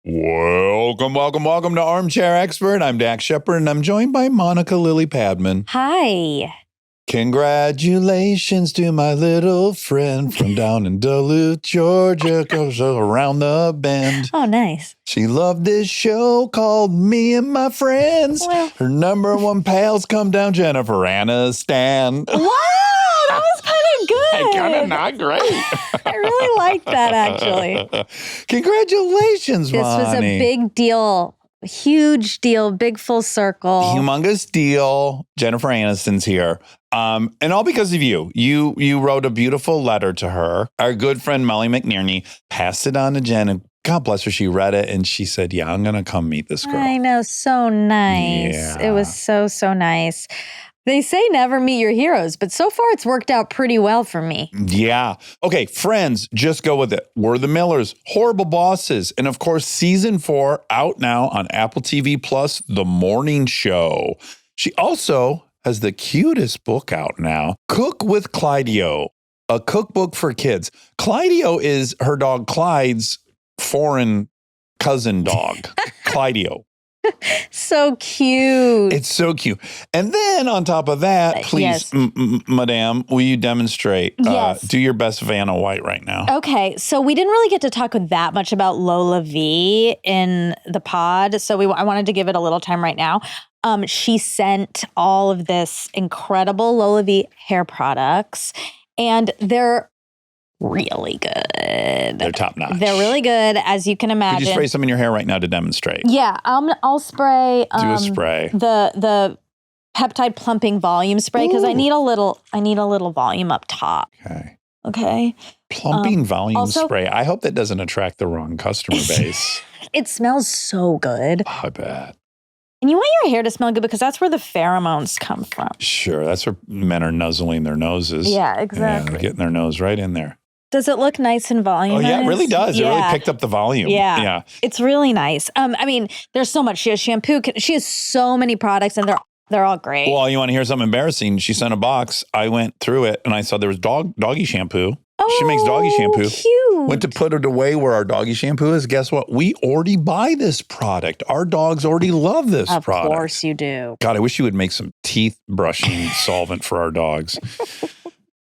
Welcome to Armchair Expert. I'm Dax Shepard, and I'm joined by Monica Lily Padman. Hi. Congratulations to my little friend from down in Duluth, Georgia, goes around the bend. Oh, nice. She loved this show called Me and My Friends. Well, Her number one pals come down, Jennifer Aniston. wow, that was kind of good. Kind of not great. I really liked that, actually. Congratulations, This was a Ronnie. big deal. Huge deal. Big full circle. Humongous deal. Jennifer Aniston's here. And all because of you. You wrote a beautiful letter to her. Our good friend Molly McNerney passed it on to Jen, and God bless her, she read it and she said, yeah, I'm going to come meet this girl. I know. So nice. Yeah. It was so nice. They say never meet your heroes, but so far it's worked out pretty well for me. Yeah. Okay, Friends, just go with it. We're the Millers, Horrible Bosses, and of course, season 4 out now on Apple TV Plus, The Morning Show. She also has the cutest book out now, Cook with Clydeo, a cookbook for kids. Clydeo is her dog Clyde's foreign cousin dog, Clydeo. So cute. It's so cute. And then on top of that, please, Yes. Madame, will you demonstrate? Yes. Do your best Vanna White right now. Okay, so we didn't really get to talk that much about Lola V in the pod, so I wanted to give it a little time right now. She sent all of this incredible Lola V hair products, and they're really good. They're top notch. They're really good, as you can imagine. Could you spray some in your hair right now to demonstrate? Yeah, I'll spray. Do a spray. The peptide plumping volume spray because I need a little volume up top. Okay. Okay. Plumping volume also- spray. I hope that doesn't attract the wrong customer base. It smells so good. Oh, I bet. And you want your hair to smell good because that's where the pheromones come from. Sure. That's where men are nuzzling their noses. Yeah, exactly. And getting their nose right in there. Does it look nice and Oh, volumous? yeah, it really does. It really Yeah. picked up the volume. Yeah. Yeah. It's really nice. I mean, there's so much. She has shampoo. She has so many products, and they're all great. Well, you want to hear something embarrassing? She sent a box. I went through it and I saw there was doggy shampoo. She makes doggy shampoo. Cute. Went to put it away where our doggy shampoo is. Guess what? We already buy this product. Our dogs already love this product. Of course you do. God, I wish you would make some teeth brushing solvent for our dogs.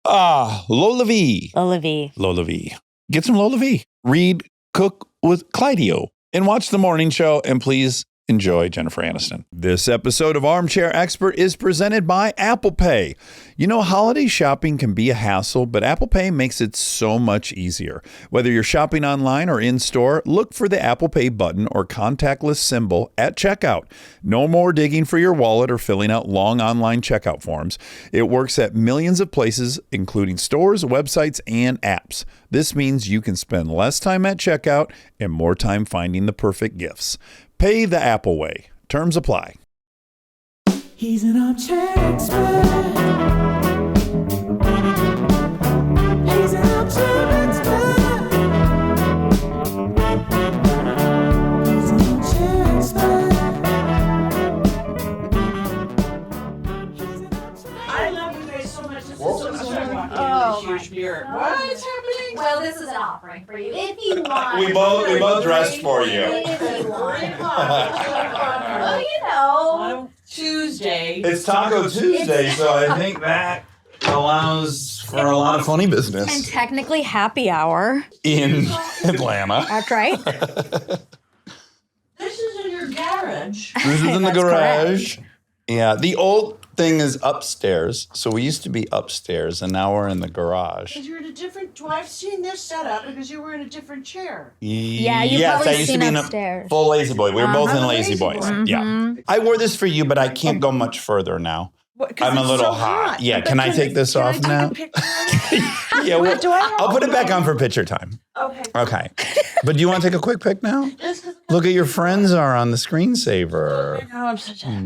Lola V. Lola V. Lola V. Get some Lola V. Read Cook with Clydeo and watch The Morning Show. And please enjoy Jennifer Aniston. This episode of Armchair Expert is presented by Apple Pay. You know, holiday shopping can be a hassle, but Apple Pay makes it so much easier. Whether you're shopping online or in store, look for the Apple Pay button or contactless symbol at checkout. No more digging for your wallet or filling out long online checkout forms. It works at millions of places, including stores, websites, and apps. This means you can spend less time at checkout and more time finding the perfect gifts. Pay the Apple way. Terms apply. He's an armchair expert. He's an armchair expert. He's an armchair expert. I love you guys so much. This is so much fun. Oh, huge beard. What is happening? Well, this is an offering for you. If you want. We both dressed for you. If you want. Well, Well, you know. on Tuesday. It's Taco Tuesday, so I think that allows for a lot of funny And business technically happy hour. in Atlanta. That's right. This is in your garage. This is in the That's garage. Yeah, the old thing is upstairs. So we used to be upstairs, and now we're in the garage. Because you're in a different. I've seen this setup because you were in a different chair. Yeah, you've yes, probably I used seen to be in upstairs. a full Lazy Boy. We were both I'm in a Lazy Lazy Boys. Boy. Yeah, I wore this for you, but I can't go much further now. I'm a little hot. Yeah, can I take this off now? Yeah, well, I'll put it back on for picture time. Okay. Okay. But do you want to take a quick pic now? Look at your friends are on the screensaver. Oh, I'm such a.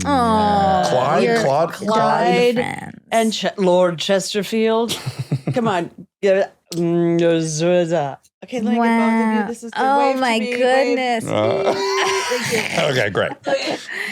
Clyde. And Lord Chesterfield. Come on. Give it. Okay, let me get both of you. This is the Oh wave to my me, wave. goodness. Okay, great.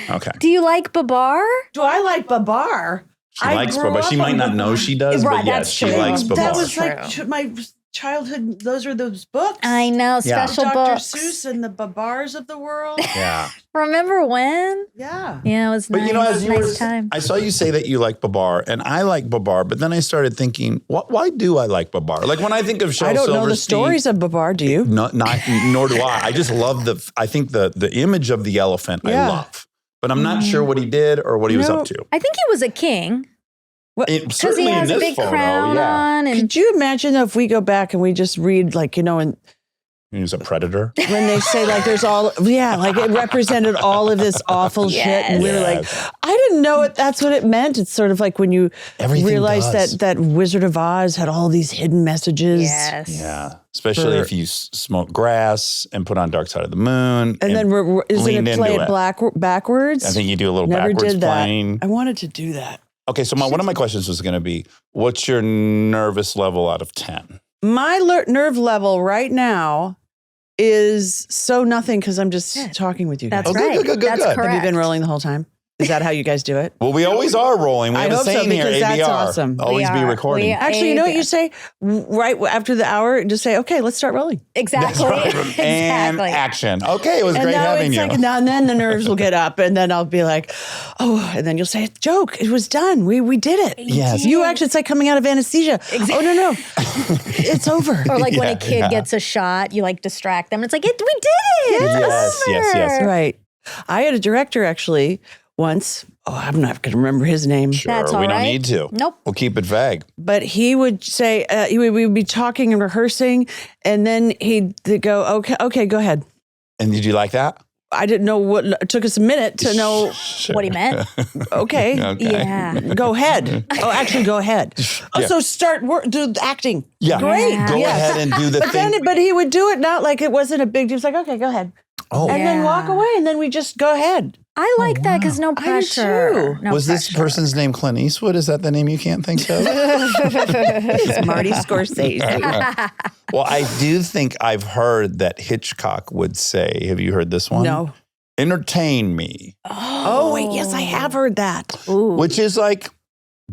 Okay. Do you like Babar? Do I like Babar? She likes Babar. She might not know she does, Right, but yes, that's she true. likes Babar. That was True. like my childhood. Those are those books. I know, Yeah. special Dr. books. Seuss and the Babars of the world. Yeah. Remember when? Yeah. Yeah, it was But nice. you know, as you nice were, time. I saw you say that you like Babar, and I like Babar, but then I started thinking, why do I like Babar? Like when I think of Shel I don't know the Silverstein, stories of Babar. Do you? Not nor do I. I just love I think the image of the elephant I Yeah. love, but I'm not sure what he did or what he was No. up to. I think he was a king It, because he certainly in has a this big photo, crown yeah. on. And Could you imagine if we go back and we just read, like, and He was a predator. when they say, like, there's like it represented all of this awful shit. And we were like, Yes. I didn't know that's what it meant. It's sort of like when you Everything realize does. that Wizard of Oz had all these hidden messages. yes. Yeah, especially For- if you smoke grass and put on Dark Side of the Moon. And then isn't leaned it play into it it. backwards? I think you do a little Never backwards did that. playing. I wanted to do that. Okay, so one of my questions was going to be, what's your nervous level out of 10? My nerve level right now is so nothing because I'm just Yeah. talking with you guys. That's Oh, good, right. good, good, That's good. correct. Have you been rolling the whole time? Is that how you guys do it? Well, we always are rolling. We I have a hope so, saying here, because that's ABR. awesome. Always We be are. recording. We- Actually, you know what you say? Right after the hour, just say, okay, let's start rolling. Exactly. And exactly. action. Okay, it was And great now having it's you. like, now and then the nerves will get up, and then I'll be like, oh, and then you'll say, joke, it was done. We did it. Yes. You actually, it's like coming out of anesthesia. Oh, no. It's over. Or like when Yeah, a kid yeah. gets a shot, you like distract them. It's like, we did it. It's Yes. over. Right. I had a director actually once. Oh, I'm not going to remember his name. Sure, That's all we don't right. need to. Nope. Oh, We'll keep it vague. But he would say, we would be talking and rehearsing, and then he'd go, okay, go ahead. And did you like that? I didn't know what, it took us a minute to know, What he meant. okay, Okay. Yeah. go ahead. Oh, actually, go ahead. Oh, Yeah. so start do the acting. Yeah. Great. Yeah. Go Yes. ahead and do the But thing. but he would do it not like it wasn't a big deal. He was like, okay, go ahead. Oh, And then walk Yeah. away, and then we just go ahead. I like that because no I do pressure. too. No was this pressure. person's name Clint Eastwood? Is that the name you can't think of? It's Marty Scorsese. Well, I do think I've heard that Hitchcock would say, have you heard this one? No. Entertain me, Oh, wait, yes, I have heard that. Ooh, which is like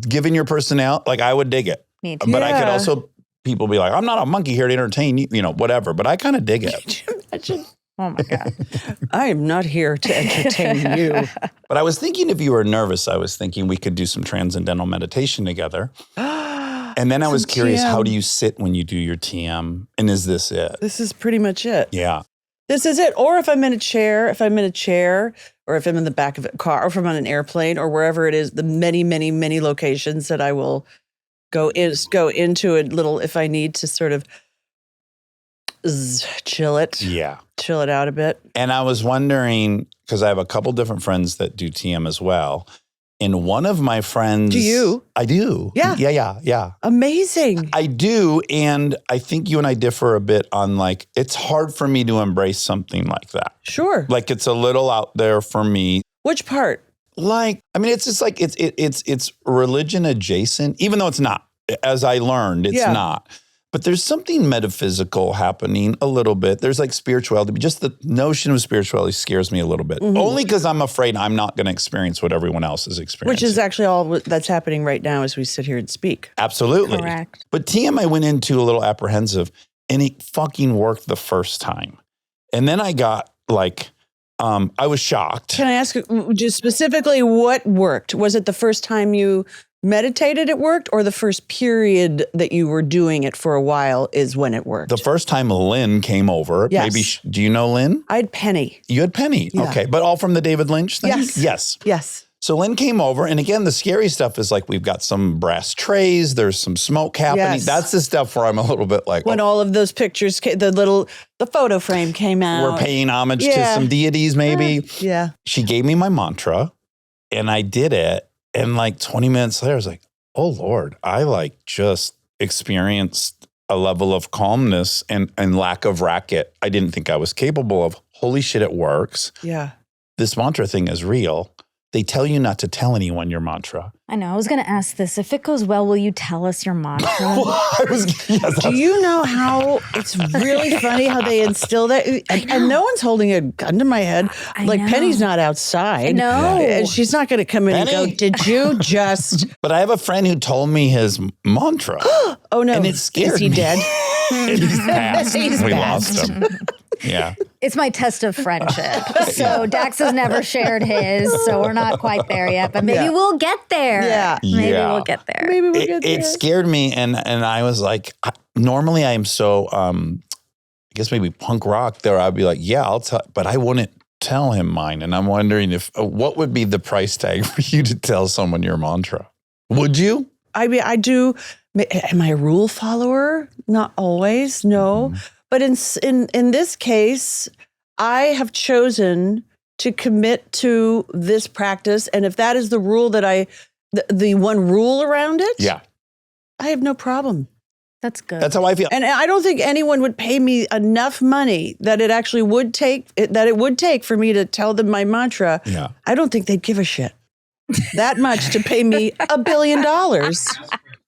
giving your personality. Like I would dig it. me too. But I could Yeah. also, people be like, I'm not a monkey here to entertain you, whatever. But I kind of dig it. Imagine. Oh my God. I am not here to entertain you. But I was thinking if you were nervous, I was thinking we could do some transcendental meditation together. And then I was Some curious, how TM. do you sit when you do your TM? And is this it? This is pretty much it. Yeah. This is it. Or if I'm in a chair, or if I'm in the back of a car, or if I'm on an airplane, or wherever it is, the many, many, many locations that I will go into a little if I need to sort of chill it out a bit. And I was wondering, because I have a couple different friends that do TM as well. And one of my friends. Do you? I do. Yeah. Yeah. Amazing. I do. And I think you and I differ a bit on like, it's hard for me to embrace something like that. Sure. Like it's a little out there for me. Which part? Like, I mean, it's just like, it's religion adjacent, even though it's not. As I learned, it's Yeah. not. But there's something metaphysical happening a little bit. There's like spirituality. Just the notion of spirituality scares me a little bit. Mhm. Only because I'm afraid I'm not going to experience what everyone else is experiencing. Which is actually all that's happening right now as we sit here and speak. Absolutely. Correct. But TM, I went into a little apprehensive, and it fucking worked the first time. And then I got like, I was shocked. Can I ask just specifically what worked? Was it the first time you meditated it worked, or the first period that you were doing it for a while is when it worked? The first time Lynn came over, Yes. maybe, do you know Lynn? I had Penny. You had Penny. Yeah. Okay. But all from the David Lynch thing? Yes. Yes. Yes. So Lynn came over, and again, the scary stuff is like we've got some brass trays, there's some smoke happening. Yes. That's the stuff where I'm a little bit like, When all of those pictures, the photo frame came out. we're paying homage to Yeah. some deities, maybe. Yeah. She gave me my mantra, and I did it. And like 20 minutes later, I was like, oh Lord, I like just experienced a level of calmness and lack of racket I didn't think I was capable of. Holy shit, it works. Yeah. This mantra thing is real. they tell you not to tell anyone your mantra. I know. I was going to ask this. If it goes well, will you tell us your mantra? Do you know how it's really funny how they instill that? And no one's holding a gun to my head. Like know. Penny's not outside. No. And she's not going to come in Penny? and go, did you just... But I have a friend who told me his mantra. Oh, no. And it scared Is he me. dead? He's passed. He's We passed. lost him. Yeah. It's my test of friendship. So Dax has never shared his, so we're not quite there yet. But maybe we'll get there. Yeah. Maybe Yeah. we'll get there. Maybe we'll get there. It scared me, and I was like, normally I am so, I guess maybe punk rock there. I'd be like, yeah, I'll tell, but I wouldn't tell him mine. And I'm wondering if, what would be the price tag for you to tell someone your mantra? Would you? I mean, I do. Am I a rule follower? Not always, no. Mm-hmm. But in this case, I have chosen to commit to this practice. And if that is the rule that the one rule around it, Yeah. I have no problem. That's good. That's how I feel. And I don't think anyone would pay me enough money that it actually would take, for me to tell them my mantra. Yeah. I don't think they'd give a shit that much to pay me $1 billion.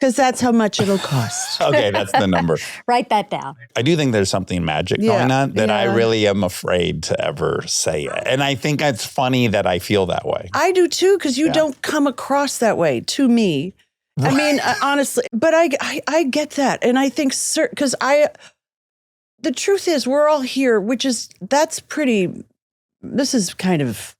Because that's how much it'll cost. Okay, that's the number. Write that down. I do think there's something magic going on that I really am afraid to ever say it. And I think it's funny that I feel that way. I do too, because you don't come across that way to me. Right. I mean, honestly, but I get that. And I think, because the truth is we're all here, this is kind of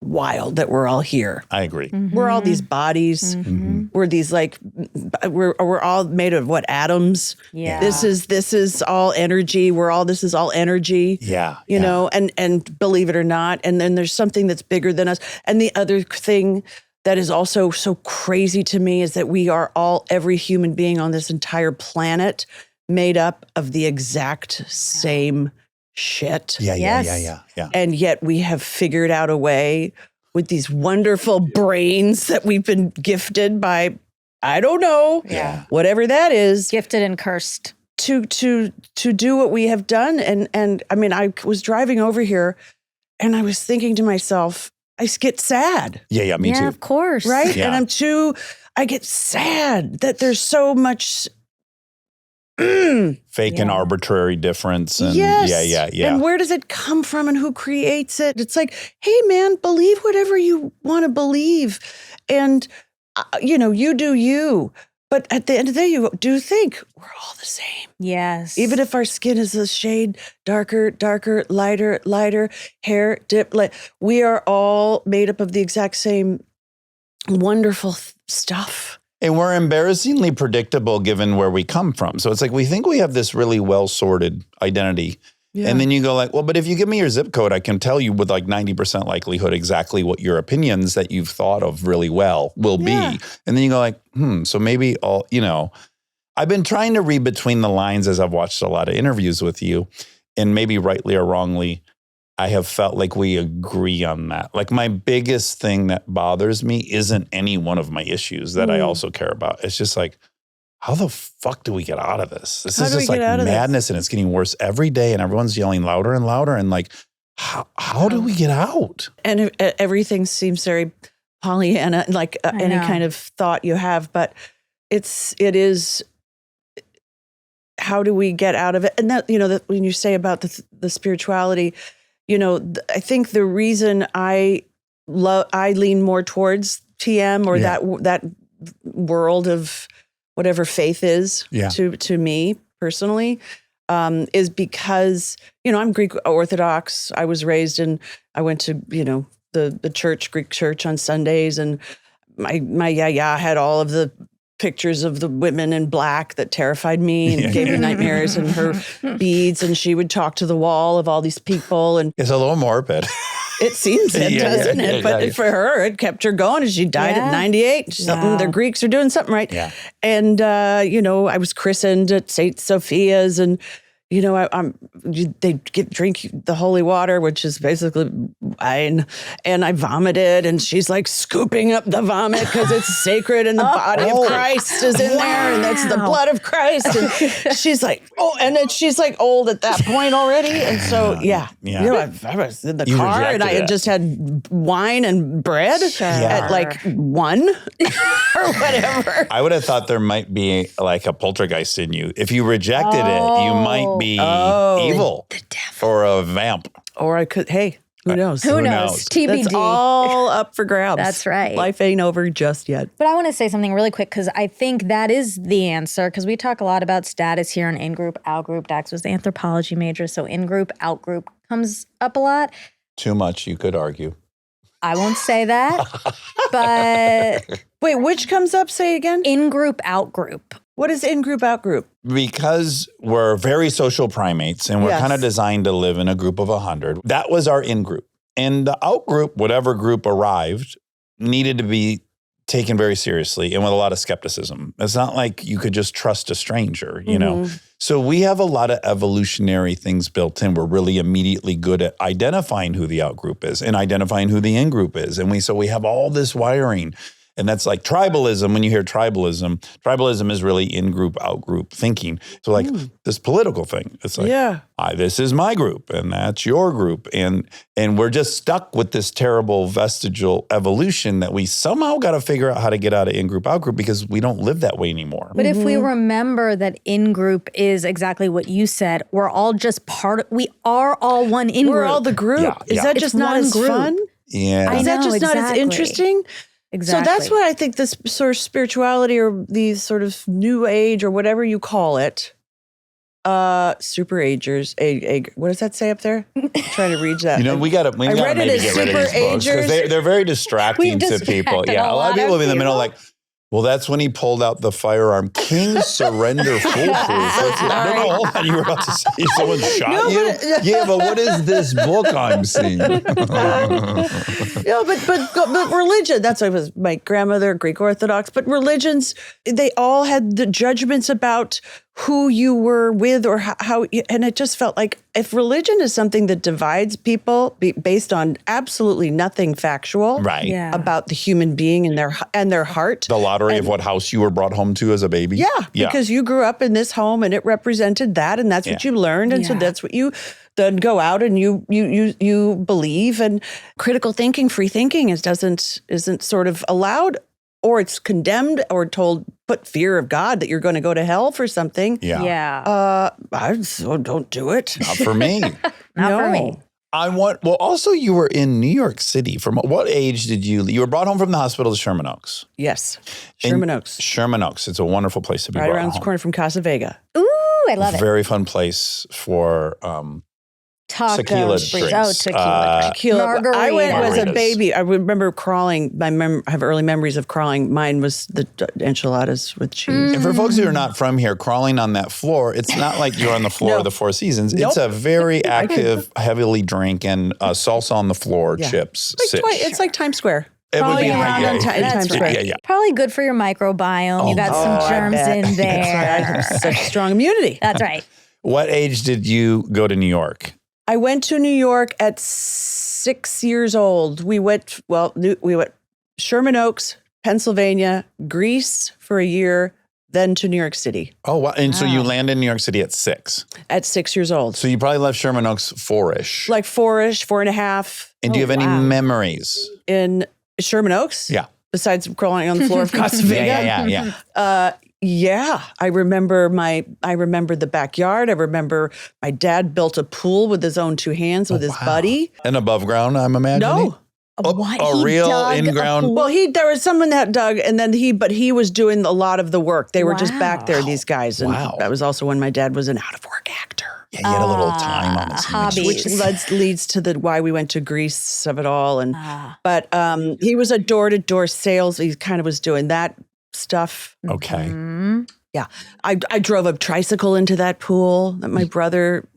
wild that we're all here. I agree. Mm-hmm. We're all these bodies. Mm-hmm. We're these we're all made of what, atoms? Yeah. This is all energy. This is all energy. Yeah. You know, and believe it or not, and then there's something that's bigger than us. And the other thing that is also so crazy to me is that we are every human being on this entire planet made up of the exact same shit. Yeah. And yet we have figured out a way with these wonderful brains that we've been gifted by, I don't know, whatever that is. Gifted and cursed. To do what we have done. And I mean, I was driving over here and I was thinking to myself, I get sad. Yeah, me too. Yeah, of course. Right? Yeah. And I get sad that there's so much fake and arbitrary difference. And yes. Yeah. And where does it come from and who creates it? It's like, hey, man, believe whatever you want to believe. And, you do you. But at the end of the day, you do think we're all the same. Yes. Even if our skin is a shade darker, lighter, hair dip, we are all made up of the exact same wonderful stuff. And we're embarrassingly predictable given where we come from. So it's like we think we have this really well-sorted identity. Yeah. And then you go like, well, but if you give me your zip code, I can tell you with like 90% likelihood exactly what your opinions that you've thought of really well will be. And then you go like, so maybe I've been trying to read between the lines as I've watched a lot of interviews with you, and maybe rightly or wrongly, I have felt like we agree on that. Like my biggest thing that bothers me isn't any one of my issues that I also care about. It's just like, how the fuck do we get out of this? This is just like madness, and it's getting worse every day, and everyone's yelling louder and louder. And like, how do we get out? And everything seems very Pollyanna, like any kind of thought you have, but it is. How do we get out of it? And that, that when you say about the spirituality, I think the reason I lean more towards TM or that world of whatever faith is to me personally, is because, I'm Greek Orthodox. I was raised I went to, the church, Greek church on Sundays, and my yaya had all of the pictures of the women in black that terrified me and gave me nightmares, and her beads, and she would talk to the wall of all these people. And it's a little morbid. It seems it, doesn't it? But for her, it kept her going, and she died at 98. The Greeks are doing something right. Yeah. And, I was christened at St. Sophia's, and, they drink the holy water, which is basically wine, and I vomited, and she's like scooping up the vomit because it's sacred and the body of Christ is in there, and that's the blood of Christ. And she's like, and then she's like old at that point already. And so, I was in the car and I had just had wine and bread at like 1 or whatever. I would have thought there might be like a poltergeist in you. If you rejected it, you might be evil or a vamp. Or I could, who knows? Who knows? TBD. That's all up for grabs. That's right. Life ain't over just yet. But I want to say something really quick because I think that is the answer because we talk a lot about status here in group, out group. Dax was the anthropology major, so in group, out group comes up a lot. Too much, you could argue. I won't say that, but... Wait, which comes up? Say again? In group, out group. What is in group, out group? Because we're very social primates and we're kind of designed to live in a group of 100. That was our in group. And the out group, whatever group arrived, needed to be taken very seriously and with a lot of skepticism. It's not like you could just trust a stranger, you know? So we have a lot of evolutionary things built in. We're really immediately good at identifying who the out group is and identifying who the in group is. And so we have all this wiring. And that's like tribalism. When you hear tribalism is really in-group, out-group thinking. So like this political thing, it's like, this is my group and that's your group. And we're just stuck with this terrible vestigial evolution that we somehow got to figure out how to get out of in-group, out-group because we don't live that way anymore. But if we remember that in-group is exactly what you said, we're all just we are all one in-group. We're all the group. Yeah, is that just not as fun? Yeah. Is that just not as interesting? Exactly. So that's why I think this sort of spirituality or these sort of new age or whatever you call it, super agers, what does that say up there? I'm trying to read that. We got to maybe get rid of these books because they're very distracting to people. Yeah, a lot of people will be in the middle like, well, that's when he pulled out the firearm. King surrender foolproof. No, and you were about to say someone shot you? Yeah, but what is this book I'm seeing? But religion, that's why it was my grandmother, Greek Orthodox, but religions, they all had the judgments about who you were with or how, and it just felt like if religion is something that divides people based on absolutely nothing factual about the human being and their heart. The lottery of what house you were brought home to as a baby. Yeah, because you grew up in this home and it represented that and that's what you learned. And so that's what you then go out and you believe, and critical thinking, free thinking isn't sort of allowed, or it's condemned or told, put fear of God that you're going to go to hell for something. Don't do it. Not for me. Not for me. Also you were in New York City. From what age did you were brought home from the hospital to Sherman Oaks? Yes. Sherman Oaks. It's a wonderful place to be right brought around home. the corner from Casa Vega. Ooh, I love it. Very fun place for tequila drinks. Oh, tequila. Margarita. I went as a Margaritas. baby. I remember crawling. I have early memories of crawling. Mine was the enchiladas with cheese. And for folks who are not from here, crawling on that floor, it's not like you're on the floor of the Four Seasons. Nope. It's a very active, heavily drinking, salsa on the floor, chips, sitch. It's like Times Square. It would be around in Times Square. Yeah. Probably good for your microbiome. You got some germs in there. I have such strong immunity. That's right. What age did you go to New York? I went to New York at 6 years old. We went Sherman Oaks, Pennsylvania, Greece for a year, then to New York City. Oh, wow. And so you landed in New York City at 6? At 6 years old. So you probably left Sherman Oaks 4-ish. Like 4-ish, 4.5. And do you have any memories? In Sherman Oaks? Yeah. Besides crawling on the floor of Casa Vega? Yeah. I remember the backyard. I remember my dad built a pool with his own 2 hands with his buddy. And above ground, I'm imagining? No. A real in-ground? Well, there was someone that dug, and then he was doing a lot of the work. They were just back there, these guys. And that was also when my dad was an out-of-work actor. Yeah, he had a little time on his hobby. Which leads to why we went to Greece of it all. And but he was a door-to-door sales. He kind of was doing that stuff. Okay. Mm-hmm. Yeah. I drove a tricycle into that pool that my brother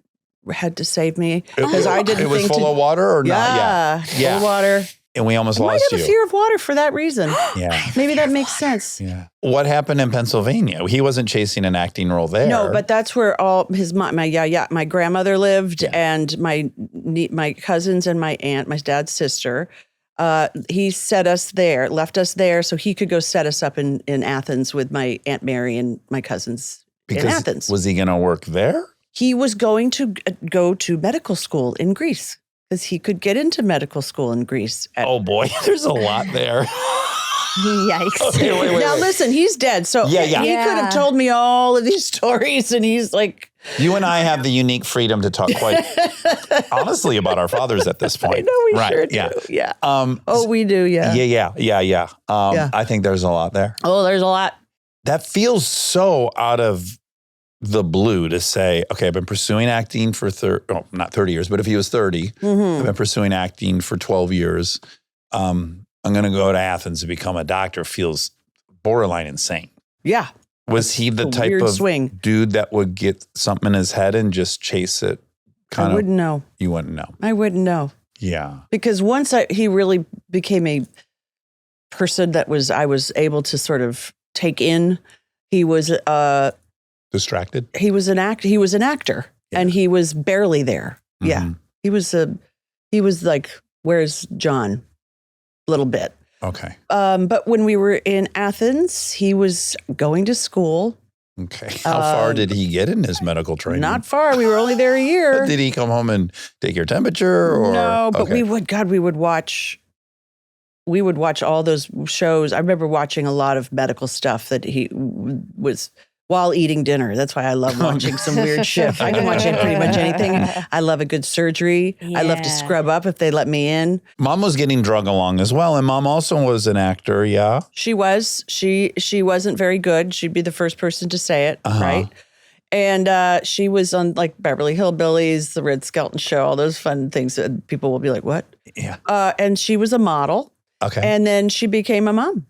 had to save me because I didn't think it was full of water or not? Full of water. And we almost I might lost have you. a fear of water for that reason. Yeah. Maybe that makes sense. Yeah. What happened in Pennsylvania? He wasn't chasing an acting role there. No, but that's where all his my grandmother lived, and my cousins and my aunt, my dad's sister. He set us there, left us there, so he could go set us up in Athens with my Aunt Mary and my cousins in Athens. Was he going to work there? He was going to go to medical school in Greece because he could get into medical school in Greece. Oh boy, there's a lot there. Yikes. Okay, wait. Now listen, he's dead, so he could have told me all of these stories, and he's like, You and I have the unique freedom to talk quite honestly about our fathers at this point. I know we sure do. Yeah. We do. Yeah. Yeah. I think there's a lot there. Oh, there's a lot. That feels so out of the blue to say, okay, I've been pursuing acting for not 30 years, but if he was 30, I've been pursuing acting for 12 years. I'm going to go to Athens to become a doctor. Feels borderline insane. Yeah. Was he the type of dude that would get something in his head and just chase it? I wouldn't know. You wouldn't know. I wouldn't know. Yeah. Because once he really became a person that I was able to sort of take in. He was distracted. He was an actor, and he was barely there. Mm-hmm. Yeah, he was like, "Where's John?" A little bit. Okay. But when we were in Athens, he was going to school. Okay. How far did he get in his medical training? Not far. We were only there a year. Did he come home and take your temperature? Or? No, but we would watch all those shows. I remember watching a lot of medical stuff that he was while eating dinner. That's why I love watching some weird shit. I can watch pretty much anything. I love a good surgery. Yeah. I love to scrub up if they let me in. Mom was getting drug along as well, and Mom also was an actor, yeah? She was. She wasn't very good. She'd be the first person to say it, right? And she was on like Beverly Hillbillies, The Red Skelton Show, all those fun things that people will be like, what? Yeah. And she was a model. Okay. And then she became a mom.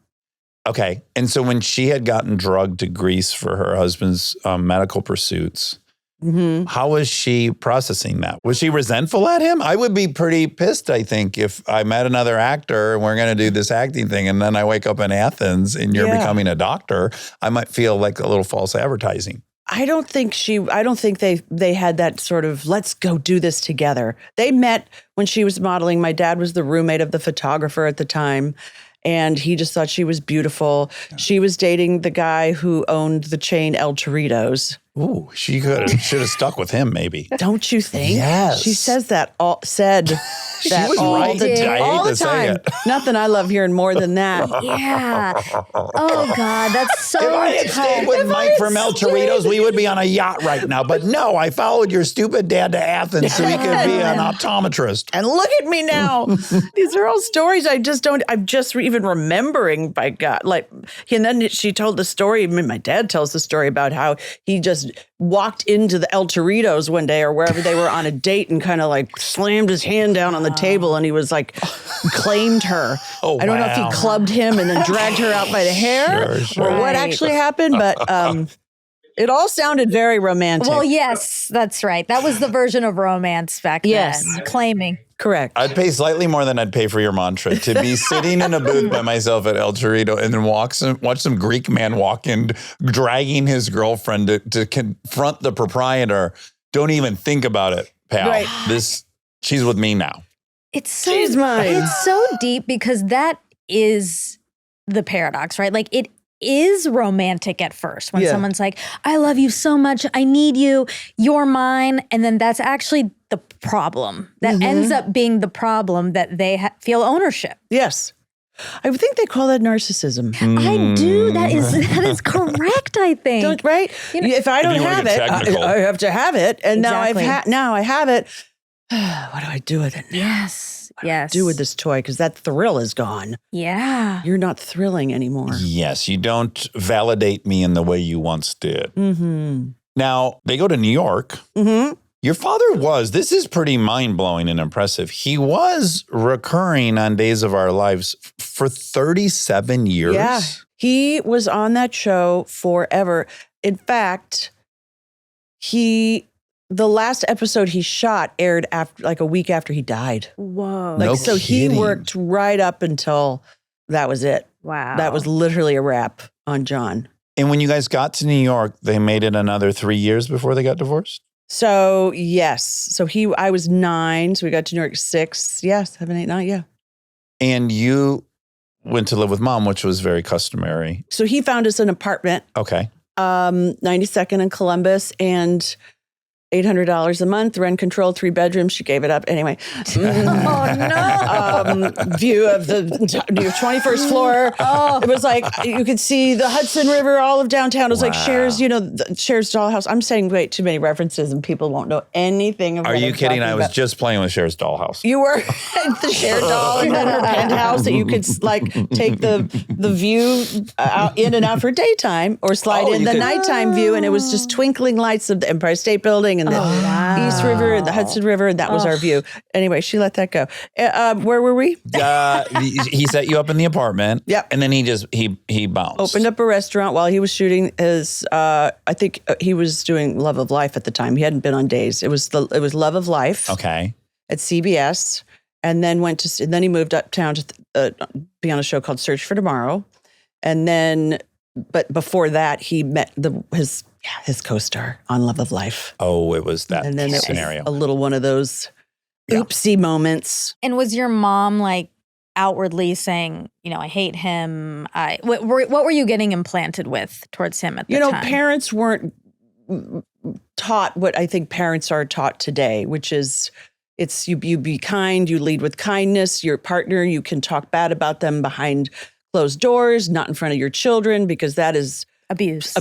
Okay. And so when she had gotten drugged to Greece for her husband's medical pursuits, how was she processing that? Was she resentful at him? I would be pretty pissed, I think, if I met another actor and we're going to do this acting thing and then I wake up in Athens and you're becoming a doctor. I might feel like a little false advertising. I don't think they had that sort of, let's go do this together. They met when she was modeling. My dad was the roommate of the photographer at the time. And he just thought she was beautiful. Yeah. She was dating the guy who owned the chain El Torritos. Ooh, she should have stuck with him, maybe. Don't you think? Yes. She says that said she that was all right. the, I all hate the to time. say it. Nothing I love hearing more than that. Yeah. Oh God, that's so If I had stayed with Mike from El Torritos, we would be on a yacht right now. But no, I followed your stupid dad to Athens so he could be an optometrist. And look at me now. These are all stories I'm just even remembering, by God. Like, and then she told the story, my dad tells the story about how he just walked into the El Torritos one day or wherever they were on a date and kind of like slammed his hand down on the table and he was like, claimed her. Oh, I don't know if he clubbed him and then dragged her out by the hair or what actually happened, but it all sounded very romantic. Well, yes, that's right. That was the version of romance back then. Claiming. Correct. I'd pay slightly more than I'd pay for your mantra to be sitting in a booth by myself at El Torrito and then watch some Greek man walk in, dragging his girlfriend to confront the proprietor. Don't even think about it, pal. Right. She's with me now. She's mine. It's so deep because that is the paradox, right? Like it is romantic at first when someone's like, I love you so much. I need you. You're mine. And then that's actually the problem. That ends up being the problem that they feel ownership. Yes. I would think they call that narcissism. I do. That is correct, I think. Right? You know, if I don't have it, I have to have it. And exactly. now I have it. What do I do with it now? Yes. What do I do with this toy? Because that thrill is gone. Yeah. You're not thrilling anymore. Yes, you don't validate me in the way you once did. Now, they go to New York. Your father this is pretty mind-blowing and impressive. He was recurring on Days of Our Lives for 37 years. Yeah, he was on that show forever. In fact, the last episode he shot aired after like a week after he died. Whoa. Like No so he kidding. worked right up until that was it. Wow. That was literally a wrap on John. And when you guys got to New York, they made it another 3 years before they got divorced? So yes. So I was 9, so we got to New York 6. Yeah, 7, 8, 9, yeah. And you went to live with mom, which was very customary. So he found us an apartment, Okay. 92nd and Columbus, and $800 a month, rent control, 3 bedrooms. She gave it up anyway. Oh no. View of the 21st floor. It was like you could see the Hudson River, all of downtown. It was like Cher's, Cher's dollhouse. I'm saying way too many references, and people won't know anything about. Are you kidding? I was just playing with Cher's dollhouse. You were at the Cher doll, and then her penthouse that you could like take the view out, in and out for daytime, or slide in the nighttime view, and it was just twinkling lights of the Empire State Building and the East River and the Hudson River, and that was our view. Anyway, she let that go. Where were we? He set you up in the apartment. Yep. And then he bounced. Opened up a restaurant while he was shooting his. I think he was doing Love of Life at the time. He hadn't been on Days. It was Love of Life. Okay. At CBS, and then then he moved uptown to be on a show called Search for Tomorrow, and then, but before that, he met his co-star on Love of Life. Oh, it was that And then it scenario. was a little one of those oopsie moments. And was your mom like outwardly saying, I hate him? What were you getting implanted with towards him at the time? Parents weren't taught what I think parents are taught today, which is you be kind, you lead with kindness. Your partner, you can talk bad about them behind closed doors, not in front of your children, because that is Abuse.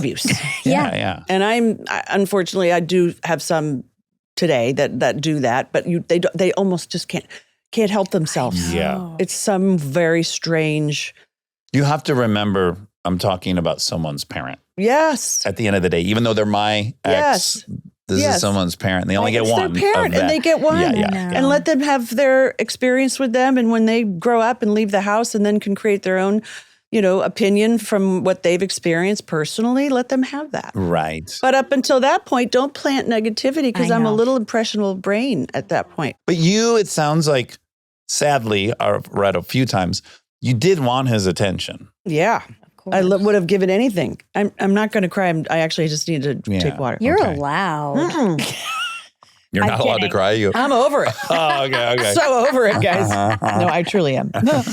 Yeah. And unfortunately, I do have some today that do that, but they almost just can't help themselves. Yeah. It's some very strange. You have to remember, I'm talking about someone's parent. Yes. At the end of the day, even though they're my ex, this is someone's parent. And they only get It's one. their parent, of and that. they get one. Yeah. And let them have their experience with them. And when they grow up and leave the house and then can create their own, opinion from what they've experienced personally, let them have that. Right. But up until that point, don't plant negativity, because I I'm a know. little impressionable brain at that point. But it sounds like, sadly, I've read a few times, you did want his attention. Yeah. Of course. I would have given anything. I'm not going to cry. I actually just need to take water. You're Okay. allowed. Mm-mm. You're not allowed to kidding. cry. I'm over it. Oh, okay. So over it, guys. No, I truly am. No.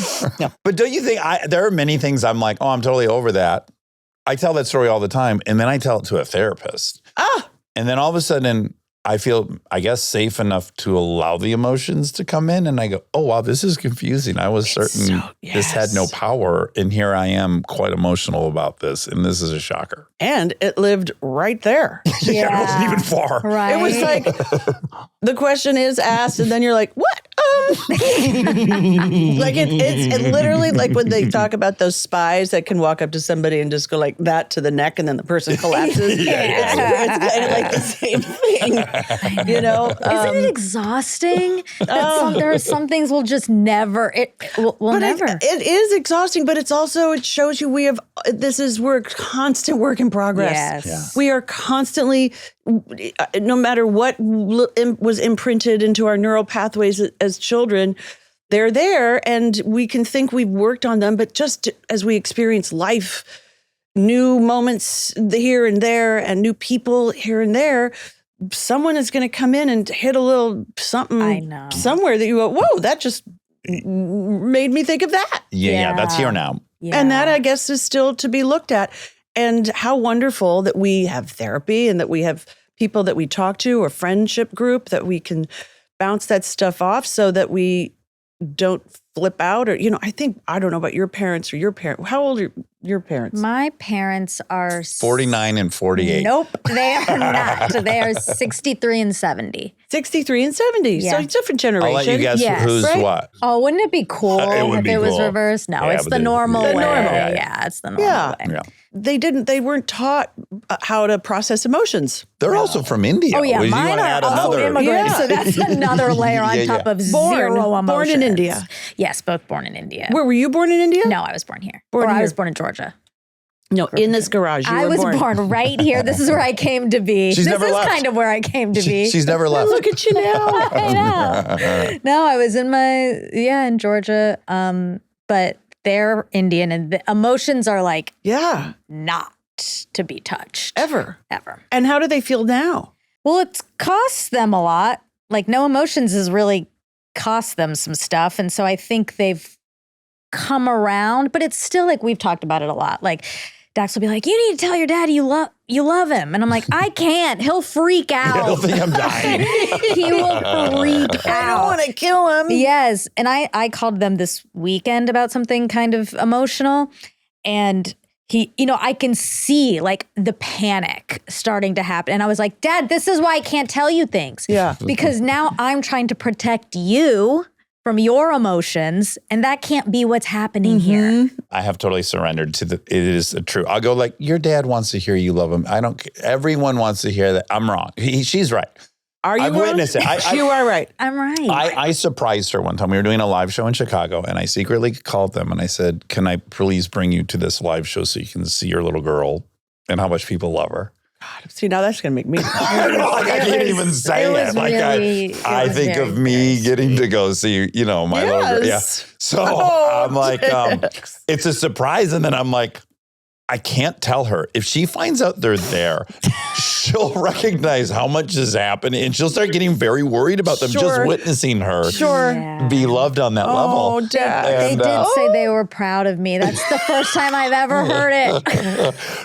But don't you think there are many things I'm like, I'm totally over that. I tell that story all the time, and then I tell it to a therapist. And then all of a sudden, I feel, I guess, safe enough to allow the emotions to come in. And I go, oh, wow, this is confusing. I was certain this had no power. And here I am quite emotional about this. And this is a shocker. And it lived right there. Yeah, it wasn't even far. Right. It was like, the question is asked, and then you're like, what? Like it's literally like when they talk about those spies that can walk up to somebody and just go like that to the neck, and then the person collapses. It's kind of like the same thing, Isn't it exhausting? That there are some things we'll just never. We'll never. It is exhausting, but it shows you we're a constant work in progress. Yes. Yeah. We are constantly, no matter what was imprinted into our neural pathways as children, they're there, and we can think we've worked on them, but just as we experience life, new moments here and there, and new people here and there, someone is going to come in and hit a little something somewhere that you go, whoa, that just made me think of that. Yeah, that's here now. Yeah. And that, I guess, is still to be looked at. And how wonderful that we have therapy, and that we have people that we talk to, or friendship group that we can bounce that stuff off, so that we don't flip out. Or, I don't know about your parents or your parent. How old are your parents? My parents are 49 and 48. Nope, they are not. They are 63 and 70. 63 and 70. Yeah. So different generation. I'll let you guess Yes. who's Right? what. Oh, wouldn't it be cool would if be it was cool. reversed? No, Yeah, it's but the normal way. The normal. Yeah, it's the normal Yeah. way. Yeah. They weren't taught how to process emotions. They're also from India. Oh, yeah, You mine wanna are add also another- immigrants, so that's another layer on Yeah, top yeah. of zero emotions. Born in India. Yes, both born in India. Where were you born in India? No, I was born here. Born I here. was born in Georgia. No, in this garage. You I were was born right here. This is where I came to be. She's this never is left. kind of where I came to be. She's never left. Look at you now. I know. No, I was in Georgia. But they're Indian and the emotions are like Yeah. not to be touched. Ever. And how do they feel now? Well, it's cost them a lot. Like no emotions has really cost them some stuff. And so I think they've come around, but it's still like we've talked about it a lot. Like Dax will be like, you need to tell your dad you love him. And I'm like, I can't. He'll freak out. He'll think I'm dying. He will freak out. I don't want to kill him. Yes. And I called them this weekend about something kind of emotional. And he, I can see like the panic starting to happen. And I was like, Dad, this is why I can't tell you things. Yeah. Because now I'm trying to protect you from your emotions, and that can't be what's happening here. I have totally surrendered to it is true. I'll go like, your dad wants to hear you love him. I don't, everyone wants to hear that. I'm wrong. She's right. Are you I've wrong? witnessed it. You are right. I'm right. I surprised her one time. We were doing a live show in Chicago, and I secretly called them and I said, can I please bring you to this live show so you can see your little girl and how much people love her? God, see, now that's going to make me. I can't even say it. Like I think of me getting to go see, my little girl. Yeah. So I'm like, it's a surprise. And then I'm like, I can't tell her. If she finds out they're there, she'll recognize how much has happened and she'll start getting very worried about them just witnessing her be loved on that level. Oh, Dad. They did say they were proud of me. That's the first time I've ever heard it.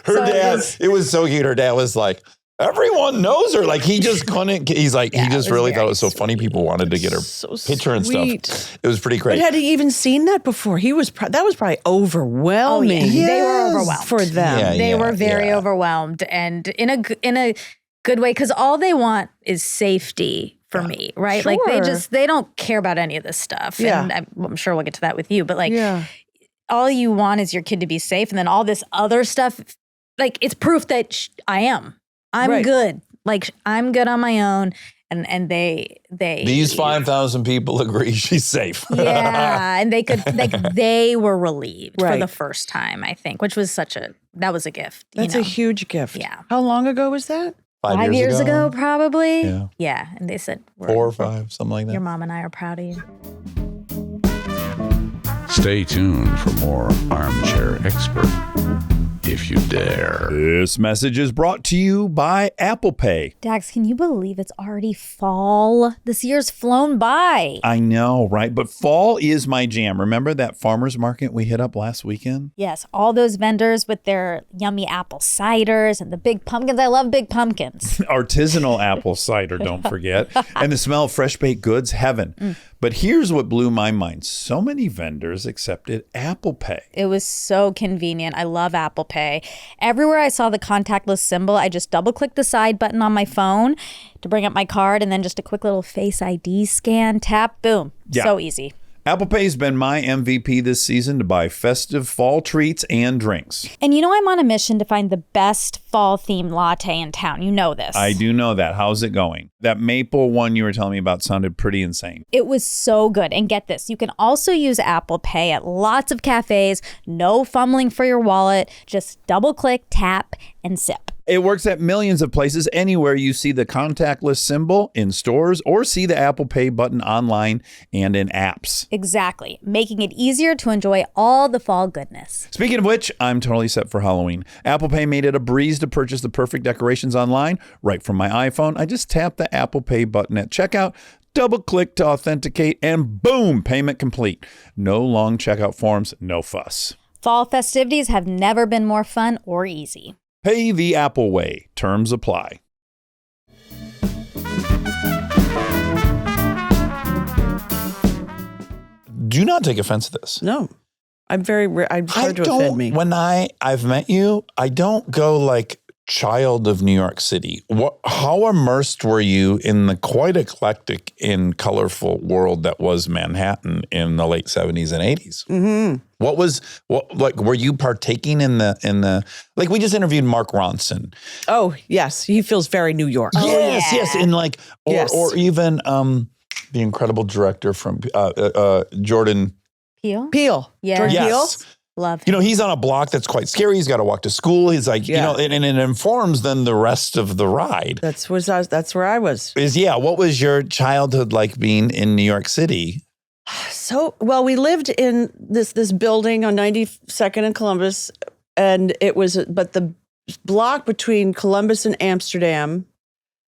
Her dad, it was so cute. Her dad was like, everyone knows her. Like he just couldn't, he's like, he just really thought it was so funny. People wanted to get her picture and stuff. It was pretty crazy. But had he even seen that before? That was probably overwhelming. Oh, yeah. They were overwhelmed. For them. They were very overwhelmed and in a good way because all they want is safety for me, right? Sure. Like they don't care about any of this stuff. Yeah. And I'm sure we'll get to that with you, but like all you want is your kid to be safe. And then all this other stuff, like it's proof that I am. I'm good. Like I'm good on my own. And they these 5,000 people agree she's safe. Yeah. And they were relieved for the first time, I think, which was that was a gift. That's a huge gift. Yeah. How long ago was that? 5 years ago, probably. Yeah. Yeah. And they said 4 or 5, something like that. Your mom and I are proud of you. Stay tuned for more Armchair Expert, if you dare. This message is brought to you by Apple Pay. Dax, can you believe it's already fall? This year's flown by. I know, right? But fall is my jam. Remember that farmer's market we hit up last weekend? Yes, all those vendors with their yummy apple ciders and the big pumpkins. I love big pumpkins. Artisanal apple cider, don't forget. And the smell of fresh baked goods, heaven. But here's what blew my mind. So many vendors accepted Apple Pay. It was so convenient. I love Apple Pay. Everywhere I saw the contactless symbol, I just double-clicked the side button on my phone to bring up my card, and then just a quick little Face ID scan, tap, boom. Yeah. So easy. Apple Pay's been my MVP this season to buy festive fall treats and drinks. And I'm on a mission to find the best fall-themed latte in town. You know this. I do know that. How's it going? That maple one you were telling me about sounded pretty insane. It was so good. And get this, you can also use Apple Pay at lots of cafes. No fumbling for your wallet. Just double-click, tap, and sip. It works at millions of places anywhere you see the contactless symbol in stores or see the Apple Pay button online and in apps. Exactly, making it easier to enjoy all the fall goodness. Speaking of which, I'm totally set for Halloween. Apple Pay made it a breeze to purchase the perfect decorations online. Right from my iPhone, I just tap the Apple Pay button at checkout, double-click to authenticate, and boom, payment complete. No long checkout forms, no fuss. Fall festivities have never been more fun or easy. Pay the Apple way. Terms apply. Do not take offense to this. No. I'm hard to offend me. When I've met you, I don't go like child of New York City. How immersed were you in the quite eclectic and colorful world that was Manhattan in the late 70s and 80s? Mm-hmm. Were you partaking in the like we just interviewed Mark Ronson. Oh, yes. He feels very New York. Yes. And like, or even the incredible director from Jordan Peele? Peele. Yeah. Jordan Yes. Peele? Love. He's on a block that's quite scary. He's got to walk to school. He's like, and it informs then the rest of the ride. That's where I was. What was your childhood like being in New York City? So, well, we lived in this building on 92nd and Columbus, and but the block between Columbus and Amsterdam,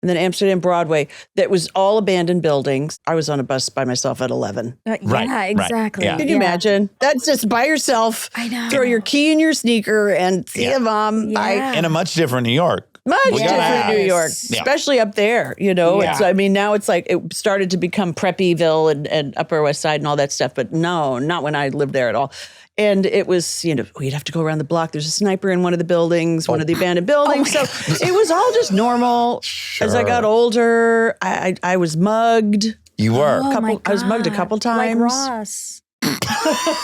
and then Amsterdam Broadway, that was all abandoned buildings. I was on a bus by myself at 11. Yeah, exactly. Yeah. Can you imagine? That's just by yourself. I know. Throw your key in your sneaker and see ya, Mom. Yeah. In a much different New York. Much different New York, Yeah. especially up there. Yeah. Now it's like it started to become Preppyville and Upper West Side and all that stuff. But no, not when I lived there at all. And it was, we'd have to go around the block. There's a sniper in one of the buildings, one of the abandoned buildings. So it was all just normal. Sure. As I got older, I was mugged. You were. I was mugged a couple times. Like Ross.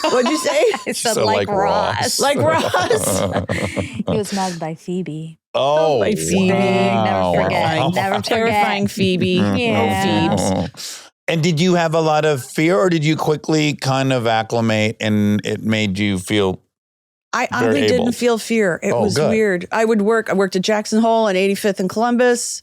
What'd you say? I said So like like Ross. Like Ross. He was mugged by Phoebe. Oh, by Phoebe. wow. Never forget. Wow. Never forget. Terrifying Phoebe. Yeah. Oh, Phoebes. And did you have a lot of fear, or did you quickly kind of acclimate and it made you feel? I Very honestly able. didn't feel fear. It was good. weird. I worked at Jackson Hole on 85th and Columbus.